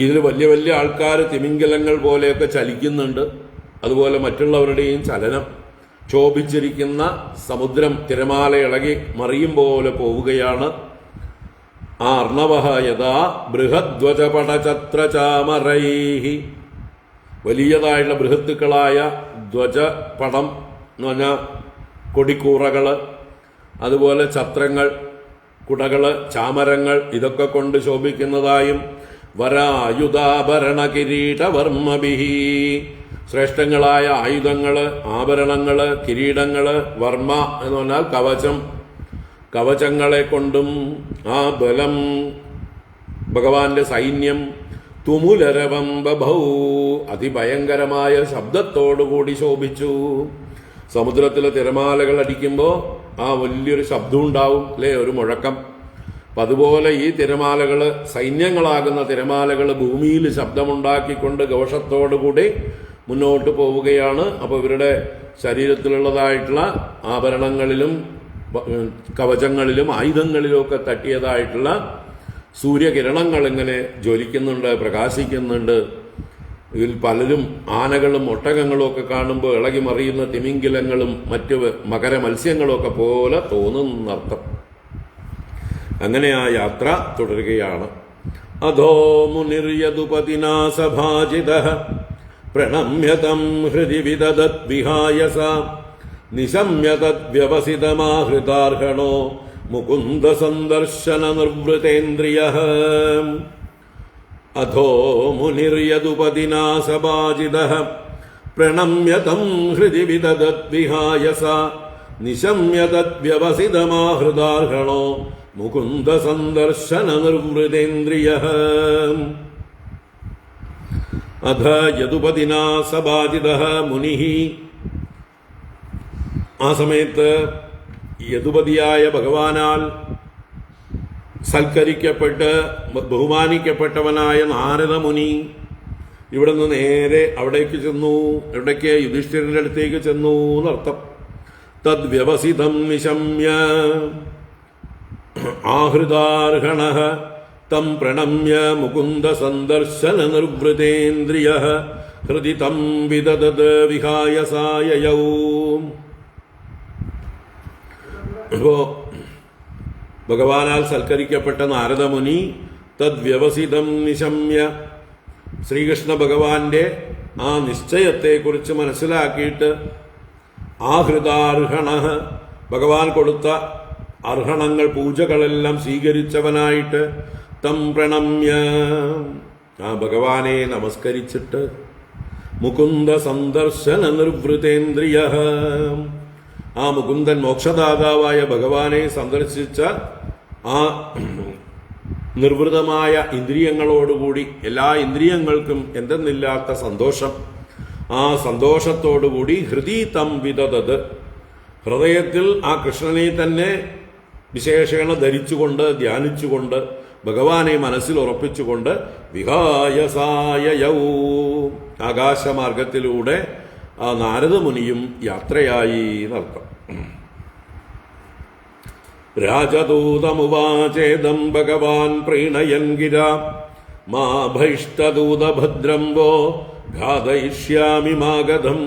ഇതിൽ വലിയ വലിയ ആൾക്കാർ തിമിംഗലങ്ങൾ പോലെയൊക്കെ ചലിക്കുന്നുണ്ട്. അതുപോലെ മറ്റുള്ളവരുടെയും ചലനം. ക്ഷോഭിച്ചിരിക്കുന്ന സമുദ്രം തിരമാല ഇളകി മറിയും പോലെ പോവുകയാണ്. ആ അർണവഃ യഥാ ബൃഹദ്ധ്വജപടചത്രചാമരൈഃ, വലിയതായുള്ള ബൃഹത്തുക്കളായ ധ്വജപടം എന്ന് പറഞ്ഞാൽ കൊടിക്കൂറകൾ, അതുപോലെ ഛത്രങ്ങൾ, കുടകൾ, ചാമരങ്ങൾ ഇതൊക്കെ കൊണ്ട് ശോഭിക്കുന്നതായും വരായുധാഭരണ കിരീടവർമ്മഭിഃ, ശ്രേഷ്ഠങ്ങളായ ആയുധങ്ങൾ, ആഭരണങ്ങൾ, കിരീടങ്ങൾ. വർമ്മ എന്ന് പറഞ്ഞാൽ കവചം, കവചങ്ങളെ കൊണ്ടും ആ ബലം ഭഗവാന്റെ സൈന്യം. തുമുലരവം ബഭൗ, അതിഭയങ്കരമായ ശബ്ദത്തോടുകൂടി ശോഭിച്ചു. സമുദ്രത്തിലെ തിരമാലകൾ അടിക്കുമ്പോൾ ആ വലിയൊരു ശബ്ദം ഉണ്ടാവും അല്ലേ, ഒരു മുഴക്കം. അപ്പം അതുപോലെ ഈ തിരമാലകൾ, സൈന്യങ്ങളാകുന്ന തിരമാലകൾ ഭൂമിയിൽ ശബ്ദമുണ്ടാക്കിക്കൊണ്ട് ഘോഷത്തോടുകൂടി മുന്നോട്ട് പോവുകയാണ്. അപ്പോൾ ഇവരുടെ ശരീരത്തിലുള്ളതായിട്ടുള്ള ആഭരണങ്ങളിലും കവചങ്ങളിലും ആയുധങ്ങളിലും ഒക്കെ തട്ടിയതായിട്ടുള്ള സൂര്യകിരണങ്ങൾ ഇങ്ങനെ ജ്വലിക്കുന്നുണ്ട്, പ്രകാശിക്കുന്നുണ്ട്. ഇതിൽ പലരും ആനകളും ഒട്ടകങ്ങളും ഒക്കെ കാണുമ്പോൾ ഇളകി മറിയുന്ന തിമിംഗിലങ്ങളും മറ്റ് മകരമത്സ്യങ്ങളും ഒക്കെ പോലെ തോന്നുന്നർത്ഥം. അങ്ങനെ ആ യാത്ര തുടരുകയാണ്. അധോ മുനിർയദുപതിനാ സഭാജിതഃ പ്രണമ്യതം ഹൃദി വിദദത് വിഹായസ നിശമ്യതദ്വ്യവസിതമാഹൃതാർഹണോ മുകുന്ദ സന്ദർശന നിർവൃതേന്ദ്രിയഃ. അധോ മുനിർയദുപതിനാ സഭാജിതഃ പ്രണമ്യതം ഹൃദി വിദദത് വിഹായസ നിശമ്യതദ്വ്യവസിതമാഹൃതാർഹണോ മുകുന്ദ സന്ദർശന നിർവൃതേന്ദ്രിയഃ. അധ യദുപതിനാ സഭാജിതഃ മുനിഃ. ആ സമയത്ത് യദുപതിയായ ഭഗവാനാൽ സൽക്കരിക്കപ്പെട്ട് ബഹുമാനിക്കപ്പെട്ടവനായ നാരദമുനി ഇവിടെ നിന്ന് നേരെ അവിടേക്ക് ചെന്നു. എവിടേക്ക്? യുധിഷ്ഠിരന്റെ അടുത്തേക്ക് ചെന്നു എന്നർത്ഥം. തദ്വ്യവസിതം നിശമ്യ ആഹൃതാർഹണഃ തം പ്രണമ്യ മുകുന്ദ സന്ദർശന നിർവൃതേന്ദ്രിയഃ ഹൃദി തം വിദദത് വിഹായസായയൗ. അപ്പോ ഭഗവാനാൽ സൽക്കരിക്കപ്പെട്ട നാരദമുനി തദ്വ്യവസിതം നിശമ്യ, ശ്രീകൃഷ്ണ ഭഗവാന്റെ ആ നിശ്ചയത്തെക്കുറിച്ച് മനസ്സിലാക്കിയിട്ട് ആഹൃതാർഹണഃ, ഭഗവാൻ കൊടുത്ത അർഹണങ്ങൾ പൂജകളെല്ലാം സ്വീകരിച്ചവനായിട്ട് തം പ്രണമ്യ, ആ ഭഗവാനെ നമസ്കരിച്ചിട്ട് മുകുന്ദ സന്ദർശന നിർവൃതേന്ദ്രിയഃ, ആ മുകുന്ദൻ മോക്ഷദാതാവായ ഭഗവാനെ സന്ദർശിച്ച ആ നിർവൃതമായ ഇന്ദ്രിയങ്ങളോടുകൂടി എല്ലാ ഇന്ദ്രിയങ്ങൾക്കും എന്തെന്നില്ലാത്ത സന്തോഷം, ആ സന്തോഷത്തോടുകൂടി ഹൃദി തം വിദദത്, ഹൃദയത്തിൽ ആ കൃഷ്ണനെ തന്നെ വിശേഷേണ ധരിച്ചുകൊണ്ട് ധ്യാനിച്ചുകൊണ്ട് ഭഗവാനെ മനസ്സിൽ ഉറപ്പിച്ചുകൊണ്ട് വിഹായസായയൗ, ആകാശമാർഗത്തിലൂടെ ആ നാരദമുനിയും യാത്രയായി എന്നർത്ഥം. രാജദൂതമുവാചേദം ഭഗവാൻ പ്രീണയൻ ഗിര മാ ഭൈഷ്ടദൂതഭദ്രം വോ ഘാതയിഷ്യാമി മാഗധം.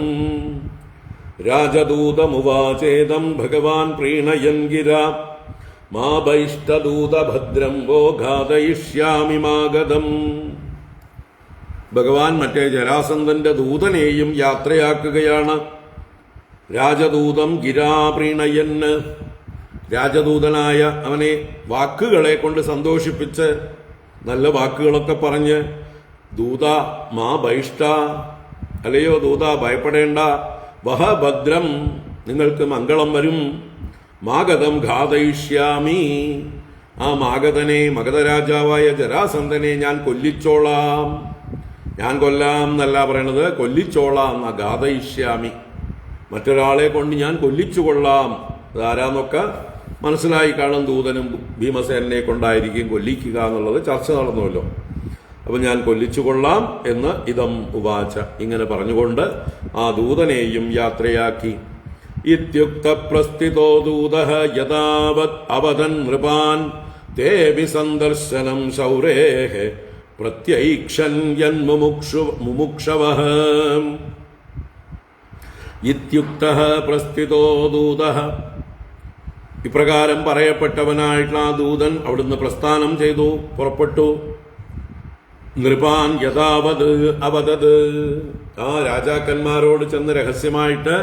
രാജദൂതമുവാചേദം ഭഗവാൻ പ്രീണയൻ ഗിര മാ ബൈഷ്ടദൂതഭദ്രം വോ ഘാതയിഷ്യാമി മാഗതം. ഭഗവാൻ മറ്റേ ജരാസന്ധന്റെ ദൂതനെയും യാത്രയാക്കുകയാണ്. രാജദൂതം ഗിരാപ്രീണയന്, രാജദൂതനായ അവനെ വാക്കുകളെ കൊണ്ട് സന്തോഷിപ്പിച്ച് നല്ല വാക്കുകളൊക്കെ പറഞ്ഞ്, ദൂത മാ ബൈഷ്ട, അല്ലയോ ദൂത ഭയപ്പെടേണ്ട, വഹ ഭദ്രം, നിങ്ങൾക്ക് മംഗളം വരും, മാഗതം ഘാതയിഷ്യാമി, ആ മാഗതനെ, മഗധരാജാവായ ജരാസന്ധനെ ഞാൻ കൊല്ലിച്ചോളാം. ഞാൻ കൊല്ലാം എന്നല്ല പറയണത്, കൊല്ലിച്ചോളാം എന്ന, ഘാതയിഷ്യാമി, മറ്റൊരാളെ കൊണ്ട് ഞാൻ കൊല്ലിച്ചു കൊള്ളാം. അതാരാന്നൊക്കെ മനസ്സിലായി കാണും. ദൂതനും ഭീമസേനെ കൊണ്ടായിരിക്കും കൊല്ലിക്കുക എന്നുള്ളത് ചർച്ച നടന്നുവല്ലോ. അപ്പൊ ഞാൻ കൊല്ലിച്ചു കൊള്ളാം എന്ന് ഇതം ഉവാച, ഇങ്ങനെ പറഞ്ഞുകൊണ്ട് ആ ദൂതനെയും യാത്രയാക്കി. ഇത്യുക്ത പ്രസ്ഥിതോ ദൂതഃ യഥാവത് അവദൻ നൃപാൻ തേബി സന്ദർശനം ശൗരേഃ പ്രത്യൈക്ഷൻ യന്മുമുക്ഷവഃ. ഇത്യുക്തഃ പ്രസ്ഥിതോ ദൂതഃ, ഇപ്രകാരം പറയപ്പെട്ടവനായിട്ടുള്ള ആ ദൂതൻ അവിടുന്ന് പ്രസ്ഥാനം ചെയ്തു, പുറപ്പെട്ടു. നൃപാൻ യഥാവത് അവതത്, ആ രാജാക്കന്മാരോട് ചെന്ന് രഹസ്യമായിട്ട്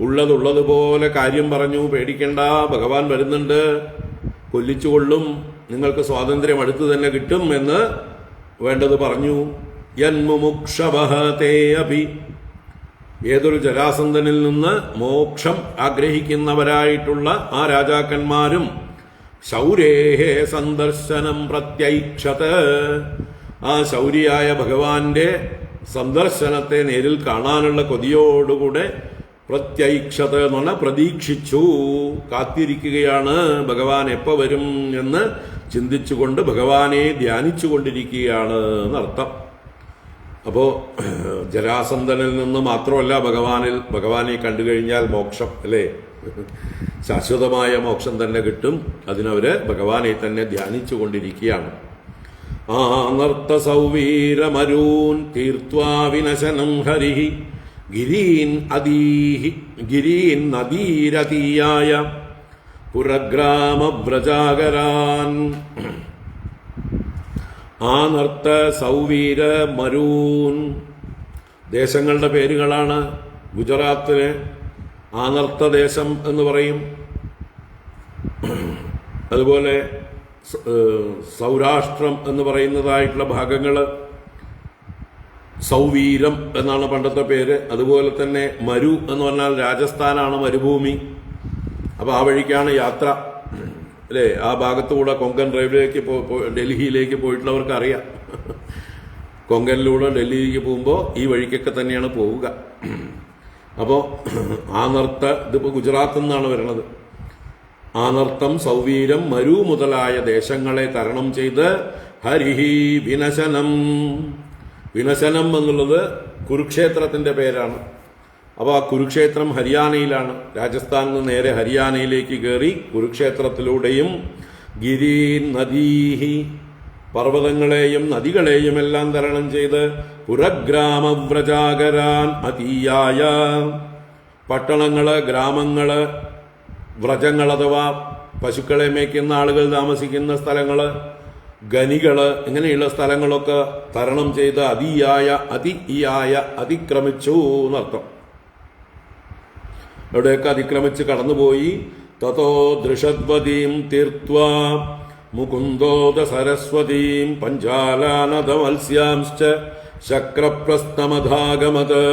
ഉള്ളതുള്ളതുപോലെ കാര്യം പറഞ്ഞു. പേടിക്കണ്ട, ഭഗവാൻ വരുന്നുണ്ട്, കൊല്ലിച്ചുകൊള്ളും, നിങ്ങൾക്ക് സ്വാതന്ത്ര്യം അടുത്ത് തന്നെ കിട്ടും എന്ന് വേണ്ടത് പറഞ്ഞു. യന്മുമുക്ഷവഃ തേ അഭി, ഏതൊരു ജരാസന്ധനിൽ നിന്ന് മോക്ഷം ആഗ്രഹിക്കുന്നവരായിട്ടുള്ള ആ രാജാക്കന്മാരും ശൗരേഹേ സന്ദർശനം പ്രത്യൈക്ഷത്, ആ ശൗരിയായ ഭഗവാന്റെ സന്ദർശനത്തെ നേരിൽ കാണാനുള്ള കൊതിയോടുകൂടെ പ്രത്യൈക്ഷത എന്ന് പറഞ്ഞാൽ പ്രതീക്ഷിച്ചു, കാത്തിരിക്കുകയാണ്. ഭഗവാൻ എപ്പോൾ വരും എന്ന് ചിന്തിച്ചുകൊണ്ട് ഭഗവാനെ ധ്യാനിച്ചു കൊണ്ടിരിക്കുകയാണ് എന്നർത്ഥം. അപ്പോ ജരാസന്ധനിൽ നിന്ന് മാത്രമല്ല ഭഗവാനെ കണ്ടു കഴിഞ്ഞാൽ മോക്ഷം, അല്ലേ, ശാശ്വതമായ മോക്ഷം തന്നെ കിട്ടും. അതിനവര് ഭഗവാനെ തന്നെ ധ്യാനിച്ചു കൊണ്ടിരിക്കുകയാണ്. ആനർത്ത സൗവീരമരൂൻ തീർത്വാ വിനശനം ഹരിഹി ഗിരീൻ നദീരതീയായ പുരഗ്രാമവ്രജാകരാൻ. ആനർത്ത സൗവീര മരൂൻ ദേശങ്ങളുടെ പേരുകളാണ്. ഗുജറാത്തിലെ ആനർത്ത ദേശം എന്ന് പറയും. അതുപോലെ സൗരാഷ്ട്രം എന്ന് പറയുന്നതായിട്ടുള്ള ഭാഗങ്ങൾ സൗവീരം എന്നാണ് പണ്ടത്തെ പേര്. അതുപോലെ തന്നെ മരു എന്ന് പറഞ്ഞാൽ രാജസ്ഥാനാണ് മരുഭൂമി. അപ്പൊ ആ വഴിക്കാണ് യാത്ര, അല്ലേ. ആ ഭാഗത്തുകൂടെ കൊങ്കൺ റെയിൽവേക്ക് ഡൽഹിയിലേക്ക് പോയിട്ടുള്ളവർക്ക് അറിയാം. കൊങ്കണിലൂടെ ഡൽഹിയിലേക്ക് പോകുമ്പോൾ ഈ വഴിക്കൊക്കെ തന്നെയാണ് പോവുക. അപ്പോൾ ആനർത്ത, ഇതിപ്പോൾ ഗുജറാത്തിൽ നിന്നാണ് വരുന്നത്. ആനർത്തം സൗവീരം മരു മുതലായ ദേശങ്ങളെ തരണം ചെയ്ത് ഹരിഹി വിനശനം. വിനശനം എന്നുള്ളത് കുരുക്ഷേത്രത്തിന്റെ പേരാണ്. അപ്പോൾ ആ കുരുക്ഷേത്രം ഹരിയാനയിലാണ്. രാജസ്ഥാനിൽ നിന്ന് നേരെ ഹരിയാനയിലേക്ക് കയറി കുരുക്ഷേത്രത്തിലൂടെയും ഗിരീൻ നദീഹി പർവ്വതങ്ങളെയും നദികളെയും എല്ലാം തരണം ചെയ്ത് പുരഗ്രാമവ്രജാകരാൻ അതീയായ പട്ടണങ്ങള്, ഗ്രാമങ്ങള്, വ്രജങ്ങൾ അഥവാ പശുക്കളെ മേയ്ക്കുന്ന ആളുകൾ താമസിക്കുന്ന സ്ഥലങ്ങള്, ഖനികള്, ഇങ്ങനെയുള്ള സ്ഥലങ്ങളൊക്കെ തരണം ചെയ്ത് അതിക്രമിച്ചു എന്നർത്ഥം. എവിടെയൊക്കെ അതിക്രമിച്ച് കടന്നുപോയി. തതോ ദൃഷദ്വതീം തീർത്വാ മുകുന്ദോദ സരസ്വതീം പഞ്ചാലാനദ മത്സ്യാംശ്ച ശക്രപ്രസ്ഥമധാഗമത്.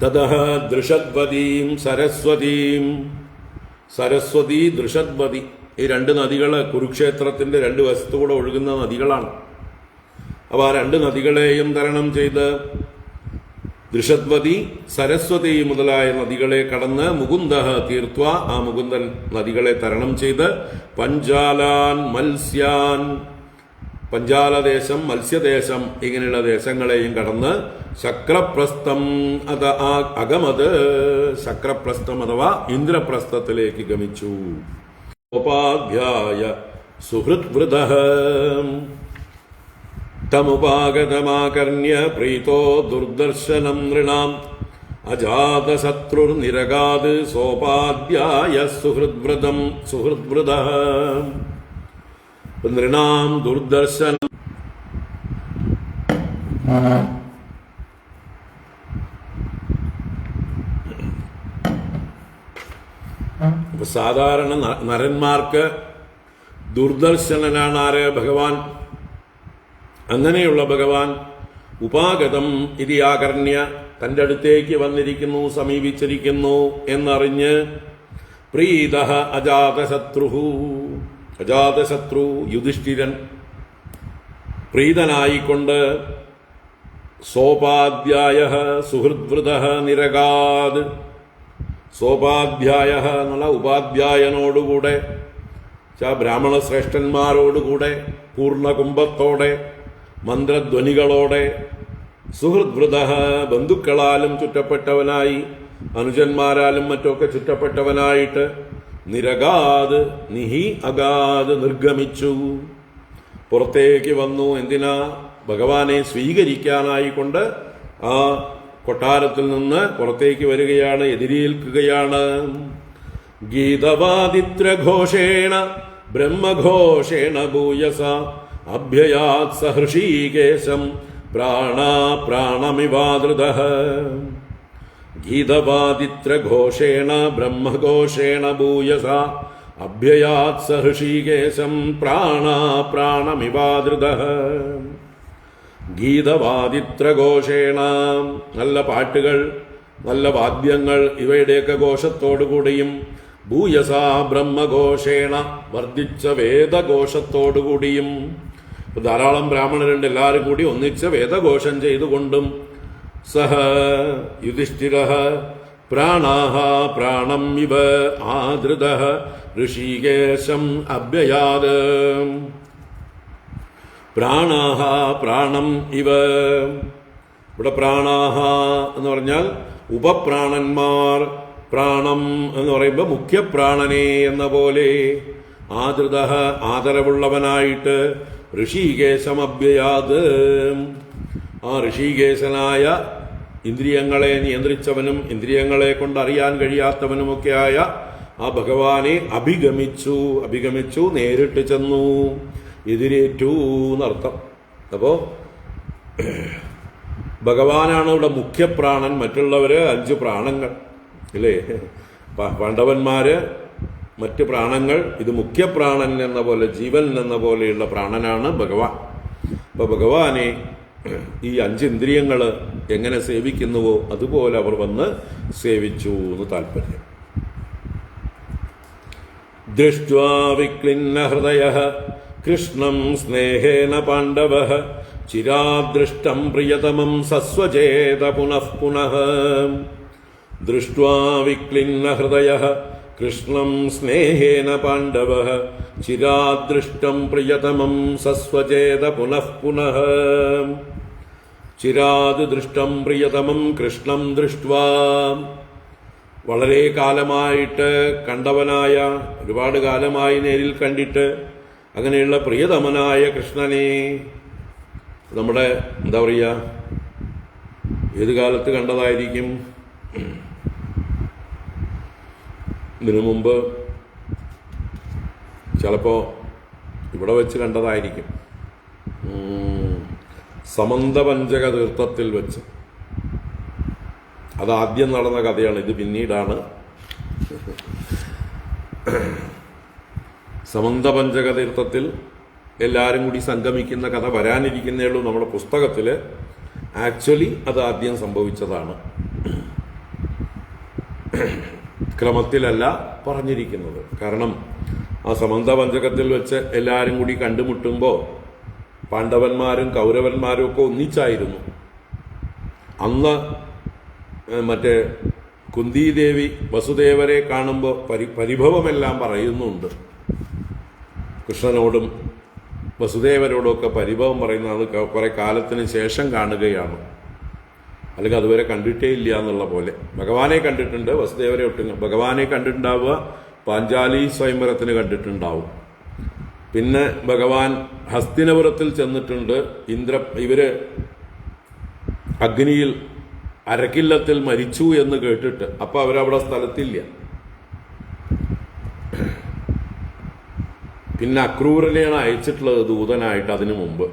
തതഃ ദൃഷദ്വതീം സരസ്വതീം, സരസ്വതി ദൃഷദ്വതി, ഈ രണ്ട് നദികള് കുരുക്ഷേത്രത്തിന്റെ രണ്ട് വശത്തുകൂടെ ഒഴുകുന്ന നദികളാണ്. അപ്പൊ ആ രണ്ട് നദികളെയും തരണം ചെയ്ത് ദൃഷദ്വതി സരസ്വതി മുതലായ നദികളെ കടന്ന് മുകുന്ദ തീർത്വ, ആ മുകുന്ദൻ നദികളെ തരണം ചെയ്ത് പഞ്ചാലാൻ മത്സ്യാൻ, പഞ്ചാലദേശം, മത്സ്യദേശം, ഇങ്ങനെയുള്ള ദേശങ്ങളെയും കടന്ന് ശക്രപ്രസ്ഥം അഗമത്, ശക്രപ്രസ്ഥം അഥവാ ഇന്ദ്രപ്രസ്ഥത്തിലേക്ക് ഗമിച്ചു. ഉപാധ്യായ സുഹൃദ്വൃതഃ തമുപാഗതമാകർണ്യ പ്രീതോ ദുർദർശനം നൃണാം അജാതശത്രുർനിരഗാത് സോപാധ്യായ സുഹൃദ്വൃത നൃണാം ദുർദർശൻ. സാധാരണ നരന്മാർക്ക് ദുർദർശനനാണ് ആര്? ഭഗവാൻ. അങ്ങനെയുള്ള ഭഗവാൻ ഉപാഗതം ഇതിയാകർണ്യ തന്റെ അടുത്തേക്ക് വന്നിരിക്കുന്നു, സമീപിച്ചിരിക്കുന്നു എന്നറിഞ്ഞ് പ്രീതഃ അജാതശത്രു യുധിഷ്ഠിരൻ പ്രീതനായിക്കൊണ്ട് സോപാധ്യായ സുഹൃദ്വൃത നിരകാത്, സോപാധ്യായ എന്നുള്ള ഉപാധ്യായനോടുകൂടെ, ബ്രാഹ്മണ ശ്രേഷ്ഠന്മാരോടുകൂടെ, പൂർണ്ണകുംഭത്തോടെ, മന്ത്രധ്വനികളോടെ, സുഹൃദ്വൃത ബന്ധുക്കളാലും ചുറ്റപ്പെട്ടവനായി, അനുജന്മാരാലും മറ്റൊക്കെ ചുറ്റപ്പെട്ടവനായിട്ട്, നിരകാത് അഗാത് നിർഗമിച്ചു, പുറത്തേക്ക് വന്നു. എന്തിനാ? ഭഗവാനെ സ്വീകരിക്കാനായിക്കൊണ്ട് ആ കൊട്ടാരത്തിൽ നിന്ന് പുറത്തേക്ക് വരികയാണ്, എതിരേൽക്കുകയാണ്. ഗീതവാദിത്രഘോഷേണ ബ്രഹ്മഘോഷേണ ഭൂയസ അഭ്യയാത് സഹൃഷീകേശം പ്രാണമിവാദൃതഃ. ഗീതവാദിത്രഘോഷേണ ബ്രഹ്മഘോഷേണ ഭൂയസ അഭ്യയാത് സഹൃഷീകേശം പ്രാണമിവാദൃതഃ. ഗീതവാദിത്രഘോഷേണ നല്ല പാട്ടുകൾ, നല്ല വാദ്യങ്ങൾ, ഇവയുടെയൊക്കെ ഘോഷത്തോടുകൂടിയും, ഭൂയസ ബ്രഹ്മഘോഷേണ വർദ്ധിച്ച വേദഘോഷത്തോടുകൂടിയും, ധാരാളം ബ്രാഹ്മണരുണ്ട്, എല്ലാവരും കൂടി ഒന്നിച്ച് വേദഘോഷം ചെയ്തുകൊണ്ടും, സഹ യുധിഷ്ഠിരഃ പ്രാണാഃ പ്രാണം ഇവ ആദൃതഃ ഋഷികേശം അഭ്യയാത്. പ്രാണാഃ പ്രാണം ഇവ, ഇവിടെ പ്രാണാഃ എന്ന് പറഞ്ഞാൽ ഉപപ്രാണന്മാർ, പ്രാണം എന്ന് പറയുമ്പോൾ മുഖ്യപ്രാണനെ എന്ന പോലെ, ആദൃതഃ ആദരവുള്ളവനായിട്ട്, ഋഷികേശം അഭ്യയാത് ആ ഋഷികേശനായ ഇന്ദ്രിയങ്ങളെ നിയന്ത്രിച്ചവനും ഇന്ദ്രിയങ്ങളെ കൊണ്ട് അറിയാൻ കഴിയാത്തവനുമൊക്കെയായ ആ ഭഗവാനെ അഭിഗമിച്ചു, നേരിട്ട് ചെന്നു, എതിരേറ്റു എന്നർത്ഥം. അപ്പോ ഭഗവാനാണ് ഇവിടെ മുഖ്യപ്രാണൻ, മറ്റുള്ളവര് 5 പ്രാണങ്ങൾ ഇല്ലേ? പാണ്ഡവന്മാര് മറ്റ് പ്രാണങ്ങൾ, ഇത് മുഖ്യപ്രാണൻ എന്ന പോലെ, ജീവൻ എന്ന പോലെയുള്ള പ്രാണനാണ് ഭഗവാൻ. അപ്പൊ ഭഗവാനെ ഈ 5 ഇന്ദ്രിയങ്ങൾ എങ്ങനെ സേവിക്കുന്നുവോ അതുപോലെ അവർ വന്ന് സേവിച്ചു എന്ന് താല്പര്യം. ദൃഷ്ട്വാ വിക്ലിന്ന ഹൃദയഃ കൃഷ്ണം സ്നേഹേന പാണ്ഡവഃ ചിരാദൃഷ്ടം പ്രിയതമം സസ്വചേത പുനഃ. ദൃഷ്ട്വാ വിക്ലിന്ന ഹൃദയഃ കൃഷ്ണം സ്നേഹേന പാണ്ഡവഃ ചിരാദൃഷ്ടം പ്രിയതമം സസ്വചേത പുനഃ. ചിരാത് ദൃഷ്ടം പ്രിയതമം കൃഷ്ണം ദൃഷ്ട്വാ, വളരെ കാലമായിട്ട് കണ്ടവനായ, ഒരുപാട് കാലമായി നേരിൽ കണ്ടിട്ട് അങ്ങനെയുള്ള പ്രിയതമനായ കൃഷ്ണനെ നമ്മുടെ എന്താ പറയുക, ഏത് കാലത്ത് കണ്ടതായിരിക്കും? ഇതിനു മുമ്പ് ചിലപ്പോ ഇവിടെ വെച്ച് കണ്ടതായിരിക്കും, സമന്തപഞ്ചക തീർത്ഥത്തിൽ വെച്ച്. അതാദ്യം നടന്ന കഥയാണ്, ഇത് പിന്നീടാണ്. സമന്തപഞ്ചക തീർത്ഥത്തിൽ എല്ലാവരും കൂടി സംഗമിക്കുന്ന കഥ വരാനിരിക്കുന്നേ ഉള്ളൂ നമ്മുടെ പുസ്തകത്തിൽ. ആക്ച്വലി അത് ആദ്യം സംഭവിച്ചതാണ്, ക്രമത്തിലല്ല പറഞ്ഞിരിക്കുന്നത്. കാരണം ആ സമന്തപഞ്ചകത്തിൽ വെച്ച് എല്ലാവരും കൂടി കണ്ടുമുട്ടുമ്പോൾ പാണ്ഡവന്മാരും കൗരവന്മാരും ഒക്കെ ഒന്നിച്ചായിരുന്നു. അന്ന് മറ്റേ കുന്തിദേവി വസുദേവരെ കാണുമ്പോൾ പരിഭവമെല്ലാം പറയുന്നുണ്ട്. കൃഷ്ണനോടും വസുദേവരോടൊക്കെ പരിഭവം പറയുന്നത് കുറെ കാലത്തിന് ശേഷം കാണുകയാണ്, അല്ലെങ്കിൽ അതുവരെ കണ്ടിട്ടേ ഇല്ല എന്നുള്ള പോലെ. ഭഗവാനെ കണ്ടിട്ടുണ്ട്, വസുദേവരെ ഒട്ടും. ഭഗവാനെ കണ്ടിട്ടുണ്ടാവുക പാഞ്ചാലി സ്വയംവരത്തിന് കണ്ടിട്ടുണ്ടാവും. പിന്നെ ഭഗവാൻ ഹസ്തിനപുരത്തിൽ ചെന്നിട്ടുണ്ട്. ഇവര് അഗ്നിയിൽ അരക്കില്ലത്തിൽ മരിച്ചു എന്ന് കേട്ടിട്ട്. അപ്പൊ അവരവിടെ സ്ഥലത്തില്ല. പിന്നെ അക്രൂരനെയാണ് അയച്ചിട്ടുള്ളത് ദൂതനായിട്ട് അതിനു മുമ്പ്.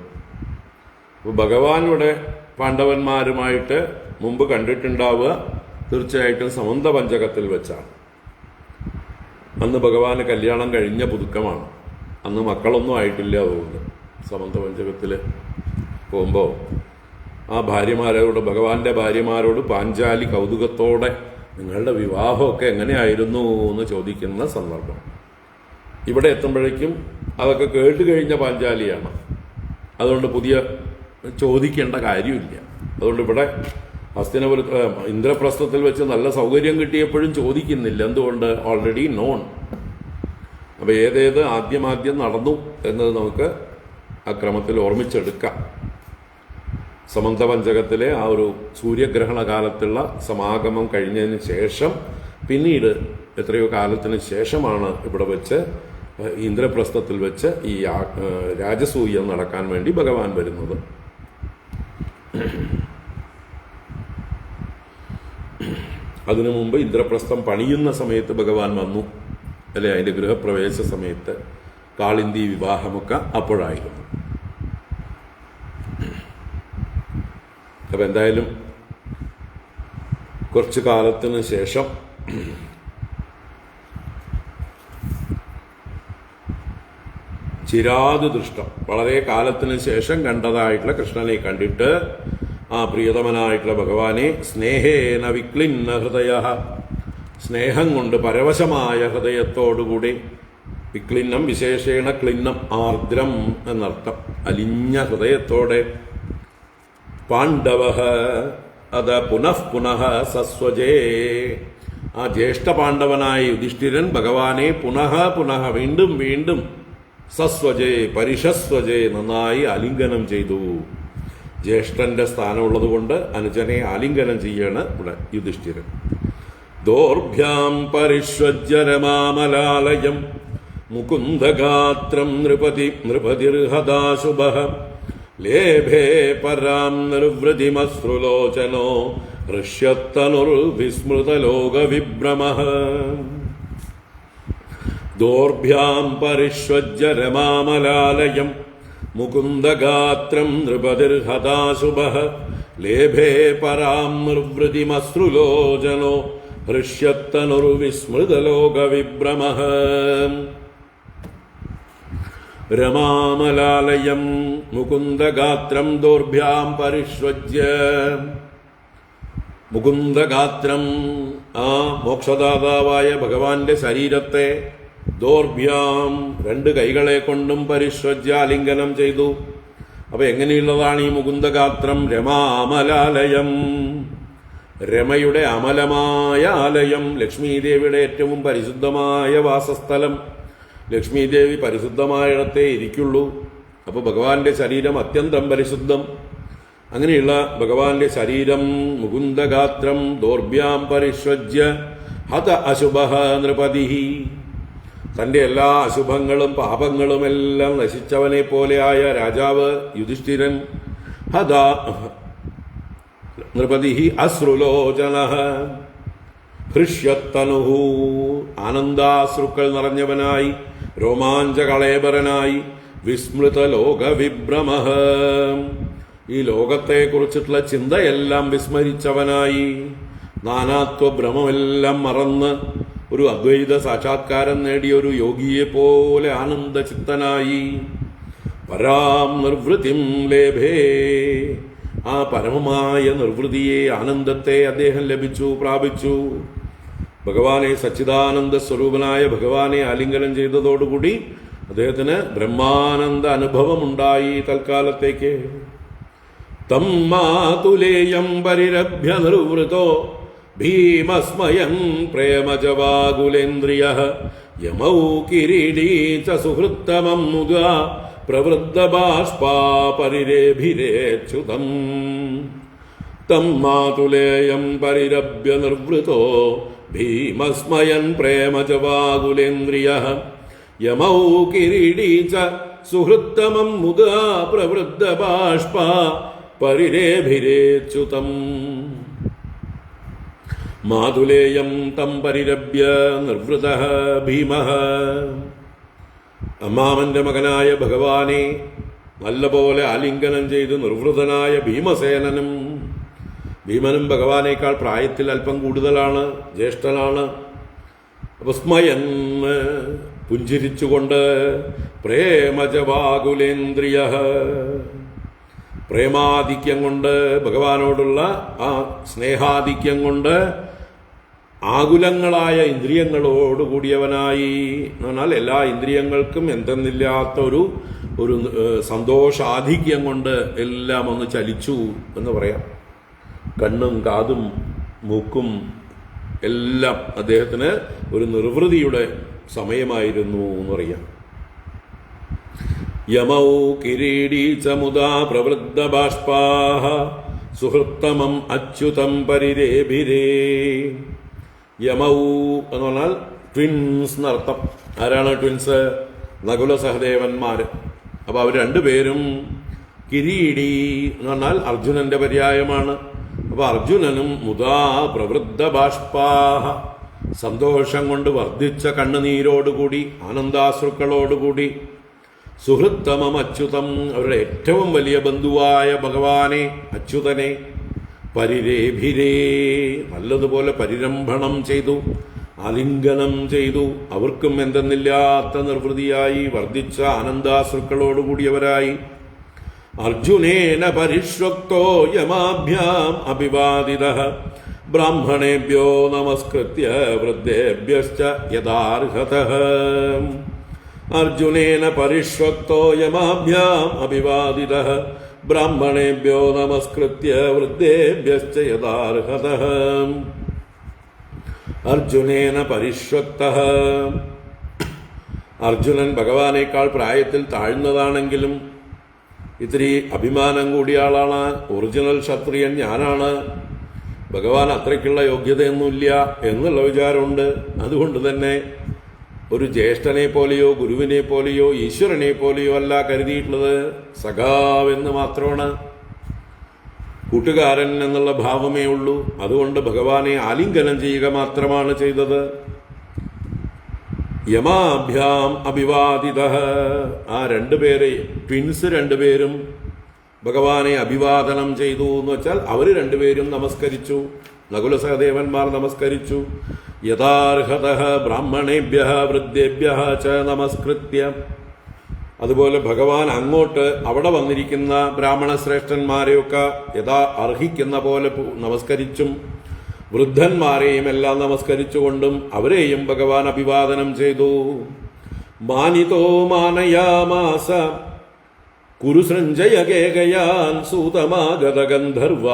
ഭഗവാൻ ഇവിടെ പാണ്ഡവന്മാരുമായിട്ട് മുമ്പ് കണ്ടിട്ടുണ്ടാവുക തീർച്ചയായിട്ടും സമന്ത പഞ്ചകത്തിൽ വെച്ചാണ്. അന്ന് ഭഗവാന് കല്യാണം കഴിഞ്ഞ പുതുക്കമാണ്. അന്ന് മക്കളൊന്നും ആയിട്ടില്ല. അതുകൊണ്ട് സമന്ത പഞ്ചകത്തിൽ പോകുമ്പോൾ ആ ഭാര്യമാരോട്, ഭഗവാന്റെ ഭാര്യമാരോട് പാഞ്ചാലി കൗതുകത്തോടെ നിങ്ങളുടെ വിവാഹമൊക്കെ എങ്ങനെയായിരുന്നു എന്ന് ചോദിക്കുന്ന സന്ദർഭം. ഇവിടെ എത്തുമ്പോഴേക്കും അതൊക്കെ കേട്ട് കഴിഞ്ഞ പാഞ്ചാലിയാണ്. അതുകൊണ്ട് പുതിയ ചോദിക്കേണ്ട കാര്യമില്ല. അതുകൊണ്ട് ഇവിടെ ഹസ്തിനപുരത്ത് ഇന്ദ്രപ്രസ്ഥത്തിൽ വെച്ച് നല്ല സൗകര്യം കിട്ടിയപ്പോഴും ചോദിക്കുന്നില്ല. എന്തുകൊണ്ട്? Already non. അപ്പൊ ഏതേത് ആദ്യം നടന്നു എന്നത് നമുക്ക് ആ ക്രമത്തിൽ ഓർമ്മിച്ചെടുക്കാം. സമന്ത പഞ്ചകത്തിലെ ആ ഒരു സൂര്യഗ്രഹണ കാലത്തുള്ള സമാഗമം കഴിഞ്ഞതിന് ശേഷം പിന്നീട് എത്രയോ കാലത്തിന് ശേഷമാണ് ഇവിടെ വെച്ച് ഇന്ദ്രപ്രസ്ഥത്തിൽ വെച്ച് ഈ രാജസൂയം നടക്കാൻ വേണ്ടി ഭഗവാൻ വരുന്നത്. അതിനു മുമ്പ് ഇന്ദ്രപ്രസ്ഥം പണിയുന്ന സമയത്ത് ഭഗവാൻ വന്നു അല്ലെ? അതിന്റെ ഗൃഹപ്രവേശ സമയത്ത് കാളിന്തി വിവാഹമൊക്കെ അപ്പോഴായിരുന്നു. അപ്പൊ എന്തായാലും കുറച്ചു കാലത്തിന് ശേഷം ചിരാത് ദൃഷ്ടം, വളരെ കാലത്തിന് ശേഷം കണ്ടതായിട്ടുള്ള കൃഷ്ണനെ കണ്ടിട്ട് ആ പ്രിയതമനായിട്ടുള്ള ഭഗവാനെ സ്നേഹേന വിക്ലിന്ന ഹൃദയ, സ്നേഹം കൊണ്ട് പരവശമായ ഹൃദയത്തോടുകൂടി, വിക്ലിന്നം വിശേഷേണ ക്ലിന്നം ആർദ്രം എന്നർത്ഥം, അലിഞ്ഞ ഹൃദയത്തോടെ പാണ്ഡവ അത പുനഃ സസ്വജേ, ആ ജ്യേഷ്ഠ പാണ്ഡവനായ യുധിഷ്ഠിരൻ ഭഗവാനെ പുനഃ വീണ്ടും വീണ്ടും സസ്വജേ പരിഷസ്വജേ നന്നായി ആലിംഗനം ചെയ്തു. ജ്യേഷ്ഠന്റെ സ്ഥാനമുള്ളത് കൊണ്ട് അനുജനെ ആലിംഗനം ചെയ്യാണ് ഇവിടെ യുധിഷ്ഠിരൻ. ദോർഭ്യാം പരിഷ്വജ്യ രമാമലാലയം മുകുന്ദഗാത്രം നൃപതിർഹദാശുഭഃ ലേഭേ പരാം നിർവൃതിമശ്രുലോചനോ ഹൃഷ്യത്തനുർവിസ്മൃതലോകവിഭ്രമഃ. ദോർഭ്യാം പരിഷ്വജ്യ രമാമലാലയം മുകുന്ദഗാത്രം നൃപതിർഹദാശുഭഃ ലേഭേ പരാം നിർവൃതിമശ്രുലോചനോ ഹൃഷ്യത്തനുർവിസ്മൃതലോകവിഭ്രമഃ. രമാമലാലയം മുകുന്ദഗാത്രം ദോർഭ്യാം പരിഷ്വജ്യ, മുകുന്ദഗാത്രം ആ മോക്ഷദാതാവായ ഭഗവാന്റെ ശരീരത്തെ ദോർഭ്യാം രണ്ട് കൈകളെ കൊണ്ടും പരിഷ്വജ്യ ആലിംഗനം ചെയ്തു. അപ്പൊ എങ്ങനെയുള്ളതാണ് ഈ മുകുന്ദഗാത്രം? രമാമലാലയം, രമയുടെ അമലമായ ആലയം, ലക്ഷ്മീദേവിയുടെ ഏറ്റവും പരിശുദ്ധമായ വാസസ്ഥലം. ലക്ഷ്മീദേവി പരിശുദ്ധമായിടത്തേ ഇരിക്കുള്ളൂ. അപ്പൊ ഭഗവാന്റെ ശരീരം അത്യന്തം പരിശുദ്ധം. അങ്ങനെയുള്ള ഭഗവാന്റെ ശരീരം മുകുന്ദഗാത്രം ദോർഭ്യാം പരിഷ്വജ്യ ഹത അശുഭഃ നൃപതിഹി, തന്റെ എല്ലാ അശുഭങ്ങളും പാപങ്ങളും എല്ലാം നശിച്ചവനെ പോലെയായ രാജാവ് യുധിഷ്ഠിരൻ. ഹത നൃപതിഹി അശ്രുലോചനഃ ഹൃഷ്യത്തനുഹു, ആനന്ദാശ്രുക്കൾ നിറഞ്ഞവനായി, രോമാഞ്ചകളേബരനായി, വിസ്മൃത ലോകവിഭ്രമഃ, ഈ ലോകത്തെക്കുറിച്ചിട്ടുള്ള ചിന്തയെല്ലാം വിസ്മരിച്ചവനായി, നാനാത്വഭ്രമെല്ലാം മറന്ന് ഒരു അദ്വൈത സാക്ഷാത്കാരം നേടിയ ഒരു യോഗിയെ പോലെ ആനന്ദചിത്തനായി, പരാം നിർവൃതിം ലേഭേ, ആ പരമമായ നിർവൃതിയെ, ആനന്ദത്തെ അദ്ദേഹം ലഭിച്ചു, പ്രാപിച്ചു. ഭഗവാനെ, സച്ചിദാനന്ദ സ്വരൂപനായ ഭഗവാനെ ആലിംഗനം ചെയ്തതോടുകൂടി അദ്ദേഹത്തിന് ബ്രഹ്മാനന്ദ അനുഭവമുണ്ടായി തൽക്കാലത്തേക്ക്. തം മാതുലേയം പരിരഭ്യ നിർവൃതോ ഭീമസ്മയം പ്രേമജവാകുലേന്ദ്രിയഃ യമൗ കിരീടീ ച സുഹൃത്തമം മുദാ പ്രവൃദ്ധബാഷ്പാ പരിരേഭിരേച്യുതം. തം മാതുലേയം പരിരഭ്യ നിർവൃതോ ഭീമസ്മയൻ പ്രേമജവാകുലേന്ദ്രിയഃ യമൗ കിരീടീ ച സുഹൃത്തമം മുദാ പ്രവൃദ്ധബാഷ്പാ പരിരേഭിരേച്യുതം. മാതുലേയം തം പരിരഭ്യ നിർവൃതഃ ഭീമഃ. അമ്മാവന്റെ മകനായ ഭഗവാനെ നല്ലപോലെ ആലിംഗനം ചെയ്ത് നിർവൃതനായ ഭീമസേനനും, ഭീമനും ഭഗവാനേക്കാൾ പ്രായത്തിൽ അല്പം കൂടുതലാണ്, ജ്യേഷ്ഠനാണ്. വിസ്മയൻ പുഞ്ചിരിച്ചുകൊണ്ട് പ്രേമജവാകുലേന്ദ്രിയ, പ്രേമാധിക്യം കൊണ്ട്, ഭഗവാനോടുള്ള ആ സ്നേഹാധിക്യം കൊണ്ട് ആകുലങ്ങളായ ഇന്ദ്രിയങ്ങളോടുകൂടിയവനായി എന്ന് പറഞ്ഞാൽ എല്ലാ ഇന്ദ്രിയങ്ങൾക്കും എന്തെന്നില്ലാത്ത ഒരു സന്തോഷാധിക്യം കൊണ്ട് എല്ലാം ഒന്ന് ചലിച്ചു എന്ന് പറയാം. കണ്ണും കാതും മൂക്കും എല്ലാം അദ്ദേഹത്തിന് ഒരു നിർവൃതിയുടെ സമയമായിരുന്നു എന്ന് പറയാം. യമൗ കിരീടീ ചമുദാ പ്രവൃദ്ധ ബാഷ്പാഹ സുഹൃത്തമം അച്യുതം പരിരേഭിരേ. യമൗ എന്ന് പറഞ്ഞാൽ ട്വിൻസ് എന്നർത്ഥം. ആരാണ് ട്വിൻസ്? നകുല സഹദേവന്മാര്. അപ്പൊ അവർ രണ്ടുപേരും കിരീടി എന്ന് പറഞ്ഞാൽ അർജുനന്റെ പര്യായമാണ്. അപ്പൊ അർജുനനും മുതാ പ്രവൃദ്ധ ബാഷ്പാഹ, സന്തോഷം കൊണ്ട് വർദ്ധിച്ച കണ്ണുനീരോടുകൂടി, ആനന്ദാശ്രുക്കളോടുകൂടി, സുഹൃത്തമം അച്യുതം, അവരുടെ ഏറ്റവും വലിയ ബന്ധുവായ ഭഗവാനെ, അച്യുതനെ പരിരേഭിരേ, നല്ലതുപോലെ പരിരംഭണം ചെയ്തു, ആലിംഗനം ചെയ്തു. അവർക്കും എന്തെന്നില്ലാത്ത നിർവൃതിയായി വർദ്ധിച്ച ആനന്ദാശ്രുക്കളോടുകൂടിയവരായി. അർജുനേന പരിഷ്വക്തോ യമാഭ്യാം അഭിവാദിതഃ ബ്രാഹ്മണേഭ്യോ നമസ്കൃത്യ വൃദ്ധേഭ്യശ്ച യഥാർഹതഃ. അർജുനേന പരിഷ്വക്തോ യമാഭ്യാം അഭിവാദിതഃ ബ്രാഹ്മണേഭ്യോ നമസ്കൃത്യ വൃദ്ധേഭ്യശ്ച യഥാർഹതഃ. അർജുനേന പരിഷ്വക്തഃ, അർജുനൻ ഭഗവാനേക്കാൾ പ്രായത്തിൽ താഴ്ന്നതാണെങ്കിലും ഇത്തിരി അഭിമാനം കൂടിയ ആളാണ്. ഒറിജിനൽ ക്ഷത്രിയൻ ഞാനാണ്, ഭഗവാൻ അത്രയ്ക്കുള്ള യോഗ്യതയൊന്നുമില്ല എന്നുള്ള വിചാരമുണ്ട്. അതുകൊണ്ട് തന്നെ ഒരു ജ്യേഷ്ഠനെ പോലെയോ ഗുരുവിനെ പോലെയോ ഈശ്വരനെ പോലെയോ അല്ല കരുതിയിട്ടുള്ളത്, സഖാവെന്ന് മാത്രമാണ്, കൂട്ടുകാരൻ എന്നുള്ള ഭാവമേ ഉള്ളൂ. അതുകൊണ്ട് ഭഗവാനെ ആലിംഗനം ചെയ്യുക മാത്രമാണ് ചെയ്തത്. യമാഭ്യാം അഭിവാദിതഃ, ആ രണ്ടുപേരെ ട്വിൻസ് രണ്ടുപേരും ഭഗവാനെ അഭിവാദനം ചെയ്തു എന്ന് വെച്ചാൽ അവർ രണ്ടുപേരും നമസ്കരിച്ചു. നകുല സഹദേവന്മാർ നമസ്കരിച്ചു. യഥാർഹതഃ ബ്രാഹ്മണേഭ്യഃ വൃദ്ധേഭ്യഃ ച നമസ്കൃത്യ, അതുപോലെ ഭഗവാൻ അങ്ങോട്ട് അവിടെ വന്നിരിക്കുന്ന ബ്രാഹ്മണ ശ്രേഷ്ഠന്മാരെയൊക്കെ യഥാ അർഹിക്കുന്ന പോലെ നമസ്കരിച്ചും വൃദ്ധന്മാരെയും എല്ലാം നമസ്കരിച്ചുകൊണ്ടും അവരെയും ഭഗവാൻ അഭിവാദനം ചെയ്തു. മാനിതോ മാനയാമാസ കുരുസൃഞ്ജയകേകയാൻ സൂതമാഗത ഗന്ധർവ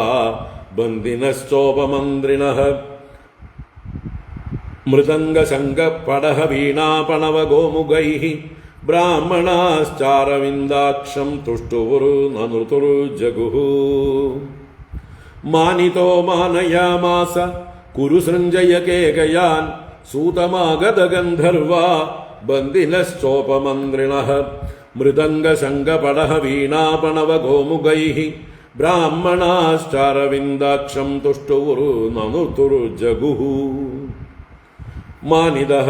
ബന്ദിനശ്ചോപമന്ത്രിണഃ മൃദംഗശംഖപടഹ വീണാപണവ ഗോമുഖൈഃ ബ്രാഹ്മണാശ്ചാരവിന്ദാക്ഷം തുഷ്ടുവുരു നൃതുരു ജഗുഃ. മാനിതോ മാനയാമാസ കുരുസൃഞ്ജയകേകയാൻ സൂതമാഗത ഗന്ധർവ ബന്ദിനശ്ചോപമന്ത്രിണഃ മൃദംഗശംഖപടഹ വീണാപണവ ഗോമുഖൈഃ ബ്രാഹ്മണാശ്ചാരവിന്ദാക്ഷം തുഷ്ടുവുരു നൃതുരു ജഗുഃ. മാനിതഃ,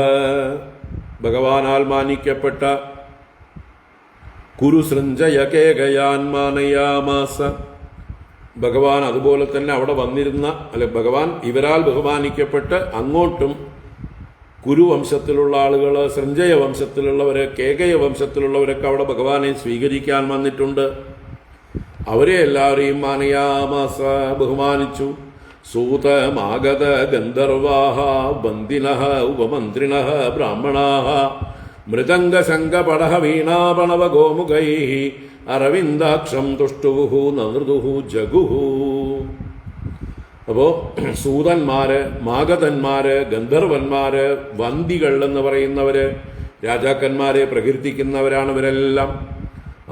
ഭഗവാനാൽ മാനിക്കപ്പെട്ട, കുരുസൃഞ്ജയകേകയാൻ മാനയാമാസ, ഭഗവാൻ അതുപോലെ തന്നെ അവിടെ വന്നിരുന്ന ഭഗവാൻ ഇവരാൽ ബഹുമാനിക്കപ്പെട്ട് അങ്ങോട്ടും കുരുവംശത്തിലുള്ള ആളുകൾ, സൃഞ്ജയ വംശത്തിലുള്ളവര്, കേകയ വംശത്തിലുള്ളവരൊക്കെ അവിടെ ഭഗവാനെ സ്വീകരിക്കാൻ വന്നിട്ടുണ്ട്. അവരെ എല്ലാവരെയും മാനയാമാസ ബഹുമാനിച്ചു. സൂതമാഗത ഗന്ധർവാഃ ബന്ദിനഃ ഉപമന്ത്രിണഃ ബ്രാഹ്മണാഃ മൃദംഗശംഖപടഹ വീണാപണവ ഗോമുഖൈഃ അരവിന്ദാക്ഷം തുഷ്ടുവുഃ നൃതുഃ ജഗുഃ. അപ്പോ സൂതന്മാര്, മാഗധന്മാര്, ഗന്ധർവന്മാര്, വന്ദികൾ എന്ന് പറയുന്നവര്, രാജാക്കന്മാരെ പ്രകീർത്തിക്കുന്നവരാണ്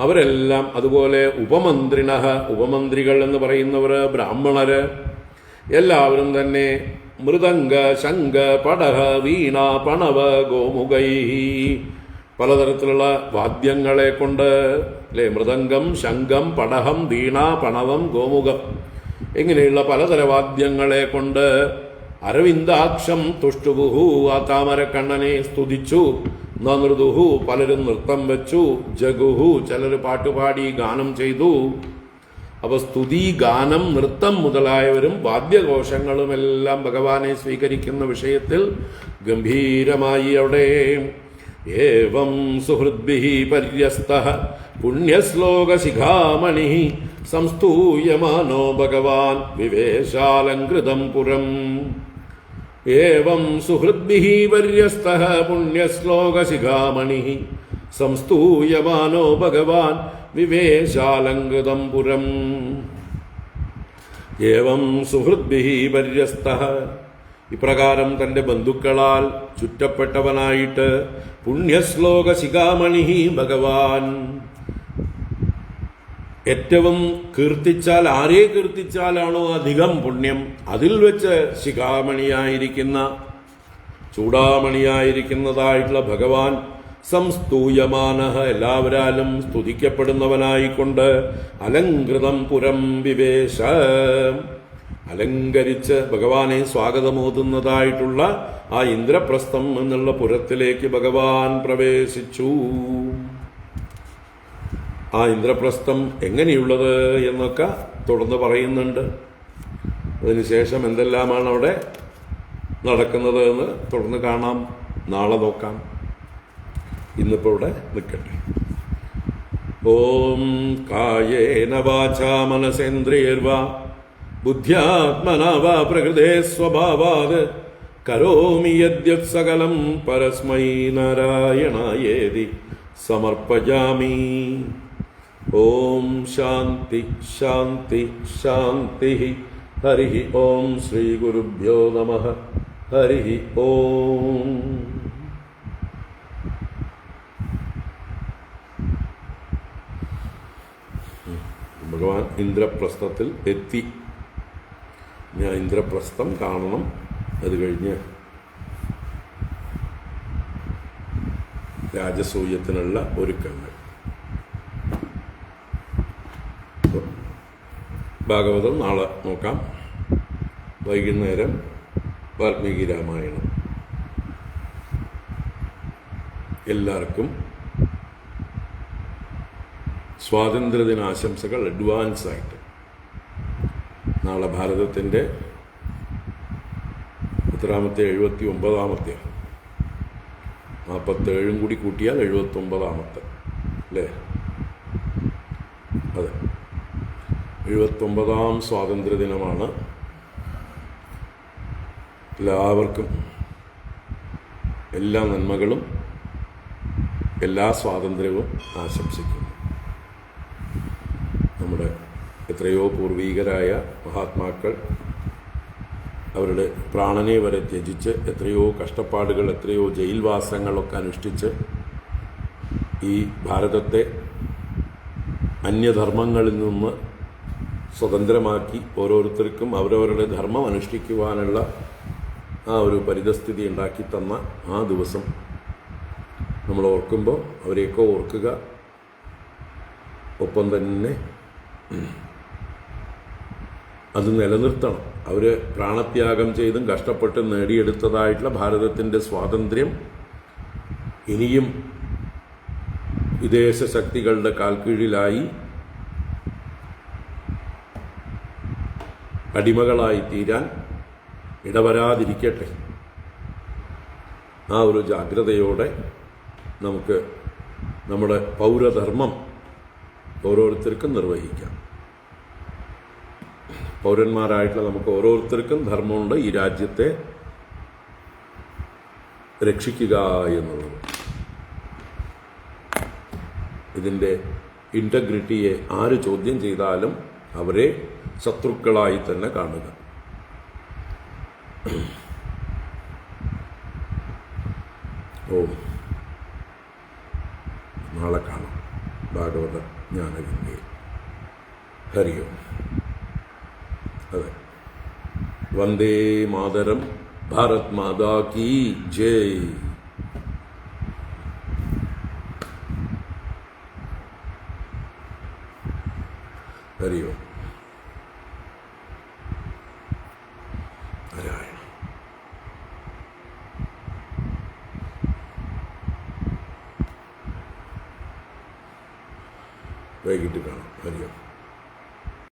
അവരെല്ലാം. അതുപോലെ ഉപമന്ത്രിണഃ, ഉപമന്ത്രികൾ എന്ന് പറയുന്നവര് ബ്രാഹ്മണര്, എല്ലാവരും തന്നെ മൃദംഗ ശംഖ പടഹ വീണ പണവ ഗോമുഖൈഃ, പലതരത്തിലുള്ള വാദ്യങ്ങളെ കൊണ്ട് അല്ലെ, മൃദംഗം, ശംഖം, പടഹം, വീണ, പണവം, ഗോമുഖം, ഇങ്ങനെയുള്ള പലതര വാദ്യങ്ങളെ കൊണ്ട് അരവിന്ദാക്ഷം തുഷ്ടുവുഹു, ആ താമരക്കണ്ണനെ സ്തുതിച്ചു. നൃതുഹു, പലരും നൃത്തം വെച്ചു. ജഗുഹു, ചിലർ പാട്ടുപാടി ഗാനം ചെയ്തു. അപ്പൊ സ്തുതി, ഗാനം, നൃത്തം മുതലായവരും വാദ്യഘോഷങ്ങളുമെല്ലാം ഭഗവാനെ സ്വീകരിക്കുന്ന വിഷയത്തിൽ ഗംഭീരമായി അവിടെ ഏവം സുഹൃദ്ഭിഃ പര്യസ്തഃ പുണ്യശ്ലോകശിഖാമണിഃ സംസ്തൂയമാനോ ഭഗവാൻ വിവേശാലങ്കൃതം പുരം. ഏവം സുഹൃദ്ഭിഃ പര്യസ്തഃ പുണ്യശ്ലോകശിഖാമണിഃ സംസ്തൂയമാനോ ഭഗവാൻ വിവേശാലങ്കൃതം പുരം. ഏവം സുഹൃദ്ഭിഃ പര്യസ്തഃ, ഇപ്രകാരം തന്റെ ബന്ധുക്കളാൽ ചുറ്റപ്പെട്ടവനായിട്ട് പുണ്യശ്ലോക ശിഖാമണി ഭഗവാൻ ഏറ്റവും കീർത്തിച്ചാൽ, ആരെ കീർത്തിച്ചാലാണോ അധികം പുണ്യം, അതിൽ വെച്ച് ശിഖാമണിയായിരിക്കുന്ന, ചൂടാമണിയായിരിക്കുന്നതായിട്ടുള്ള ഭഗവാൻ സംസ്തൂയമാനഃ, എല്ലാവരാലും സ്തുതിക്കപ്പെടുന്നവനായിക്കൊണ്ട് അലങ്കൃതം പുരം വിവേശ, അലങ്കരിച്ച് ഭഗവാനെ സ്വാഗതമോതുന്നതായിട്ടുള്ള ആ ഇന്ദ്രപ്രസ്ഥം എന്നുള്ള പുരത്തിലേക്ക് ഭഗവാൻ പ്രവേശിച്ചു. ആ ഇന്ദ്രപ്രസ്ഥം എങ്ങനെയുള്ളത് എന്നൊക്കെ തുടർന്ന് പറയുന്നുണ്ട്. അതിനുശേഷം എന്തെല്ലാമാണ് അവിടെ നടക്കുന്നത് എന്ന് തുടർന്ന് കാണാം, നാളെ നോക്കാം. ഇന്നിപ്പോൾ ഇവിടെ നിൽക്കട്ടെ. ഓം കായേന വാചാ മനസേന്ദ്രിയർവാ ബുദ്ധ്യാത്മനാ വാ പ്രകൃതേ സ്വഭാവാത് കരോമി യദ്യത് സകലം പരസ്മൈ നാരായണായേതി സമർപ്പയാമി. ഓം ശാന്തി ശാന്തി ശാന്തി. ഹരി ഓം. ശ്രീ ഗുരുഭ്യോ നമഃ. ഹരി ഓം. ഭഗവാൻ ഇന്ദ്രപ്രസ്ഥത്തിൽ എത്തി. ഞാൻ ഇന്ദ്രപ്രസ്ഥം കാണണം. അത് കഴിഞ്ഞ് രാജസൂയത്തിനുള്ള ഒരുക്കങ്ങൾ. ഭാഗവതം നാളെ നോക്കാം. വൈകുന്നേരം വാൽമീകി രാമായണം. എല്ലാവർക്കും സ്വാതന്ത്ര്യദിനാശംസകൾ അഡ്വാൻസ് ആയിട്ട്. നാളെ ഭാരതത്തിൻ്റെ എത്രാമത്തെ? 79ാമത്തെ. 47 കൂടി കൂട്ടിയാൽ 79ാമത്തെ അല്ലേ? അതെ, 79ാം സ്വാതന്ത്ര്യദിനമാണ്. എല്ലാവർക്കും എല്ലാ നന്മകളും എല്ലാ സ്വാതന്ത്ര്യവും ആശംസിക്കുന്നു. നമ്മുടെ എത്രയോ പൂർവീകരായ മഹാത്മാക്കൾ അവരുടെ പ്രാണനെ വരെ ത്യജിച്ച് എത്രയോ കഷ്ടപ്പാടുകൾ, എത്രയോ ജയിൽവാസങ്ങളൊക്കെ അനുഷ്ഠിച്ച് ഈ ഭാരതത്തെ അന്യധർമ്മങ്ങളിൽ നിന്ന് സ്വതന്ത്രമാക്കി ഓരോരുത്തർക്കും അവരവരുടെ ധർമ്മം അനുഷ്ഠിക്കുവാനുള്ള ആ ഒരു പരിതസ്ഥിതി ഉണ്ടാക്കി തന്ന ആ ദിവസം നമ്മൾ ഓർക്കുമ്പോൾ അവരെയൊക്കെ ഓർക്കുക. ഒപ്പം തന്നെ അത് നിലനിർത്തണം. അവർ പ്രാണത്യാഗം ചെയ്തും കഷ്ടപ്പെട്ട് നേടിയെടുത്തതായിട്ടുള്ള ഭാരതത്തിൻ്റെ സ്വാതന്ത്ര്യം ഇനിയും വിദേശ ശക്തികളുടെ കാൽക്കീഴിലായി അടിമകളായി തീരാൻ ഇടവരാതിരിക്കട്ടെ. ആ ഒരു ജാഗ്രതയോടെ നമുക്ക് നമ്മുടെ പൗരധർമ്മം ഓരോരുത്തർക്കും നിർവഹിക്കാം. പൗരന്മാരായിട്ടുള്ള നമുക്ക് ഓരോരുത്തർക്കും ധർമ്മമുണ്ട് ഈ രാജ്യത്തെ രക്ഷിക്കുക എന്നുള്ളത്. ഇതിൻ്റെ ഇൻറ്റഗ്രിറ്റിയെ ആര് ചോദ്യം ചെയ്താലും അവരെ ശത്രുക്കളായി തന്നെ കാണുക. ഓം. നാളെ കാണാം. ഭാഗവത ജ്ഞാനഗംഗയിൽ. ഹരി ഓം. അതെ, വന്ദേ മാതരം. ഭാരത് മാതാ കീ ജയ്. ഹരി ഓം. നാരായണ. വൈകിട്ട് കാണാം.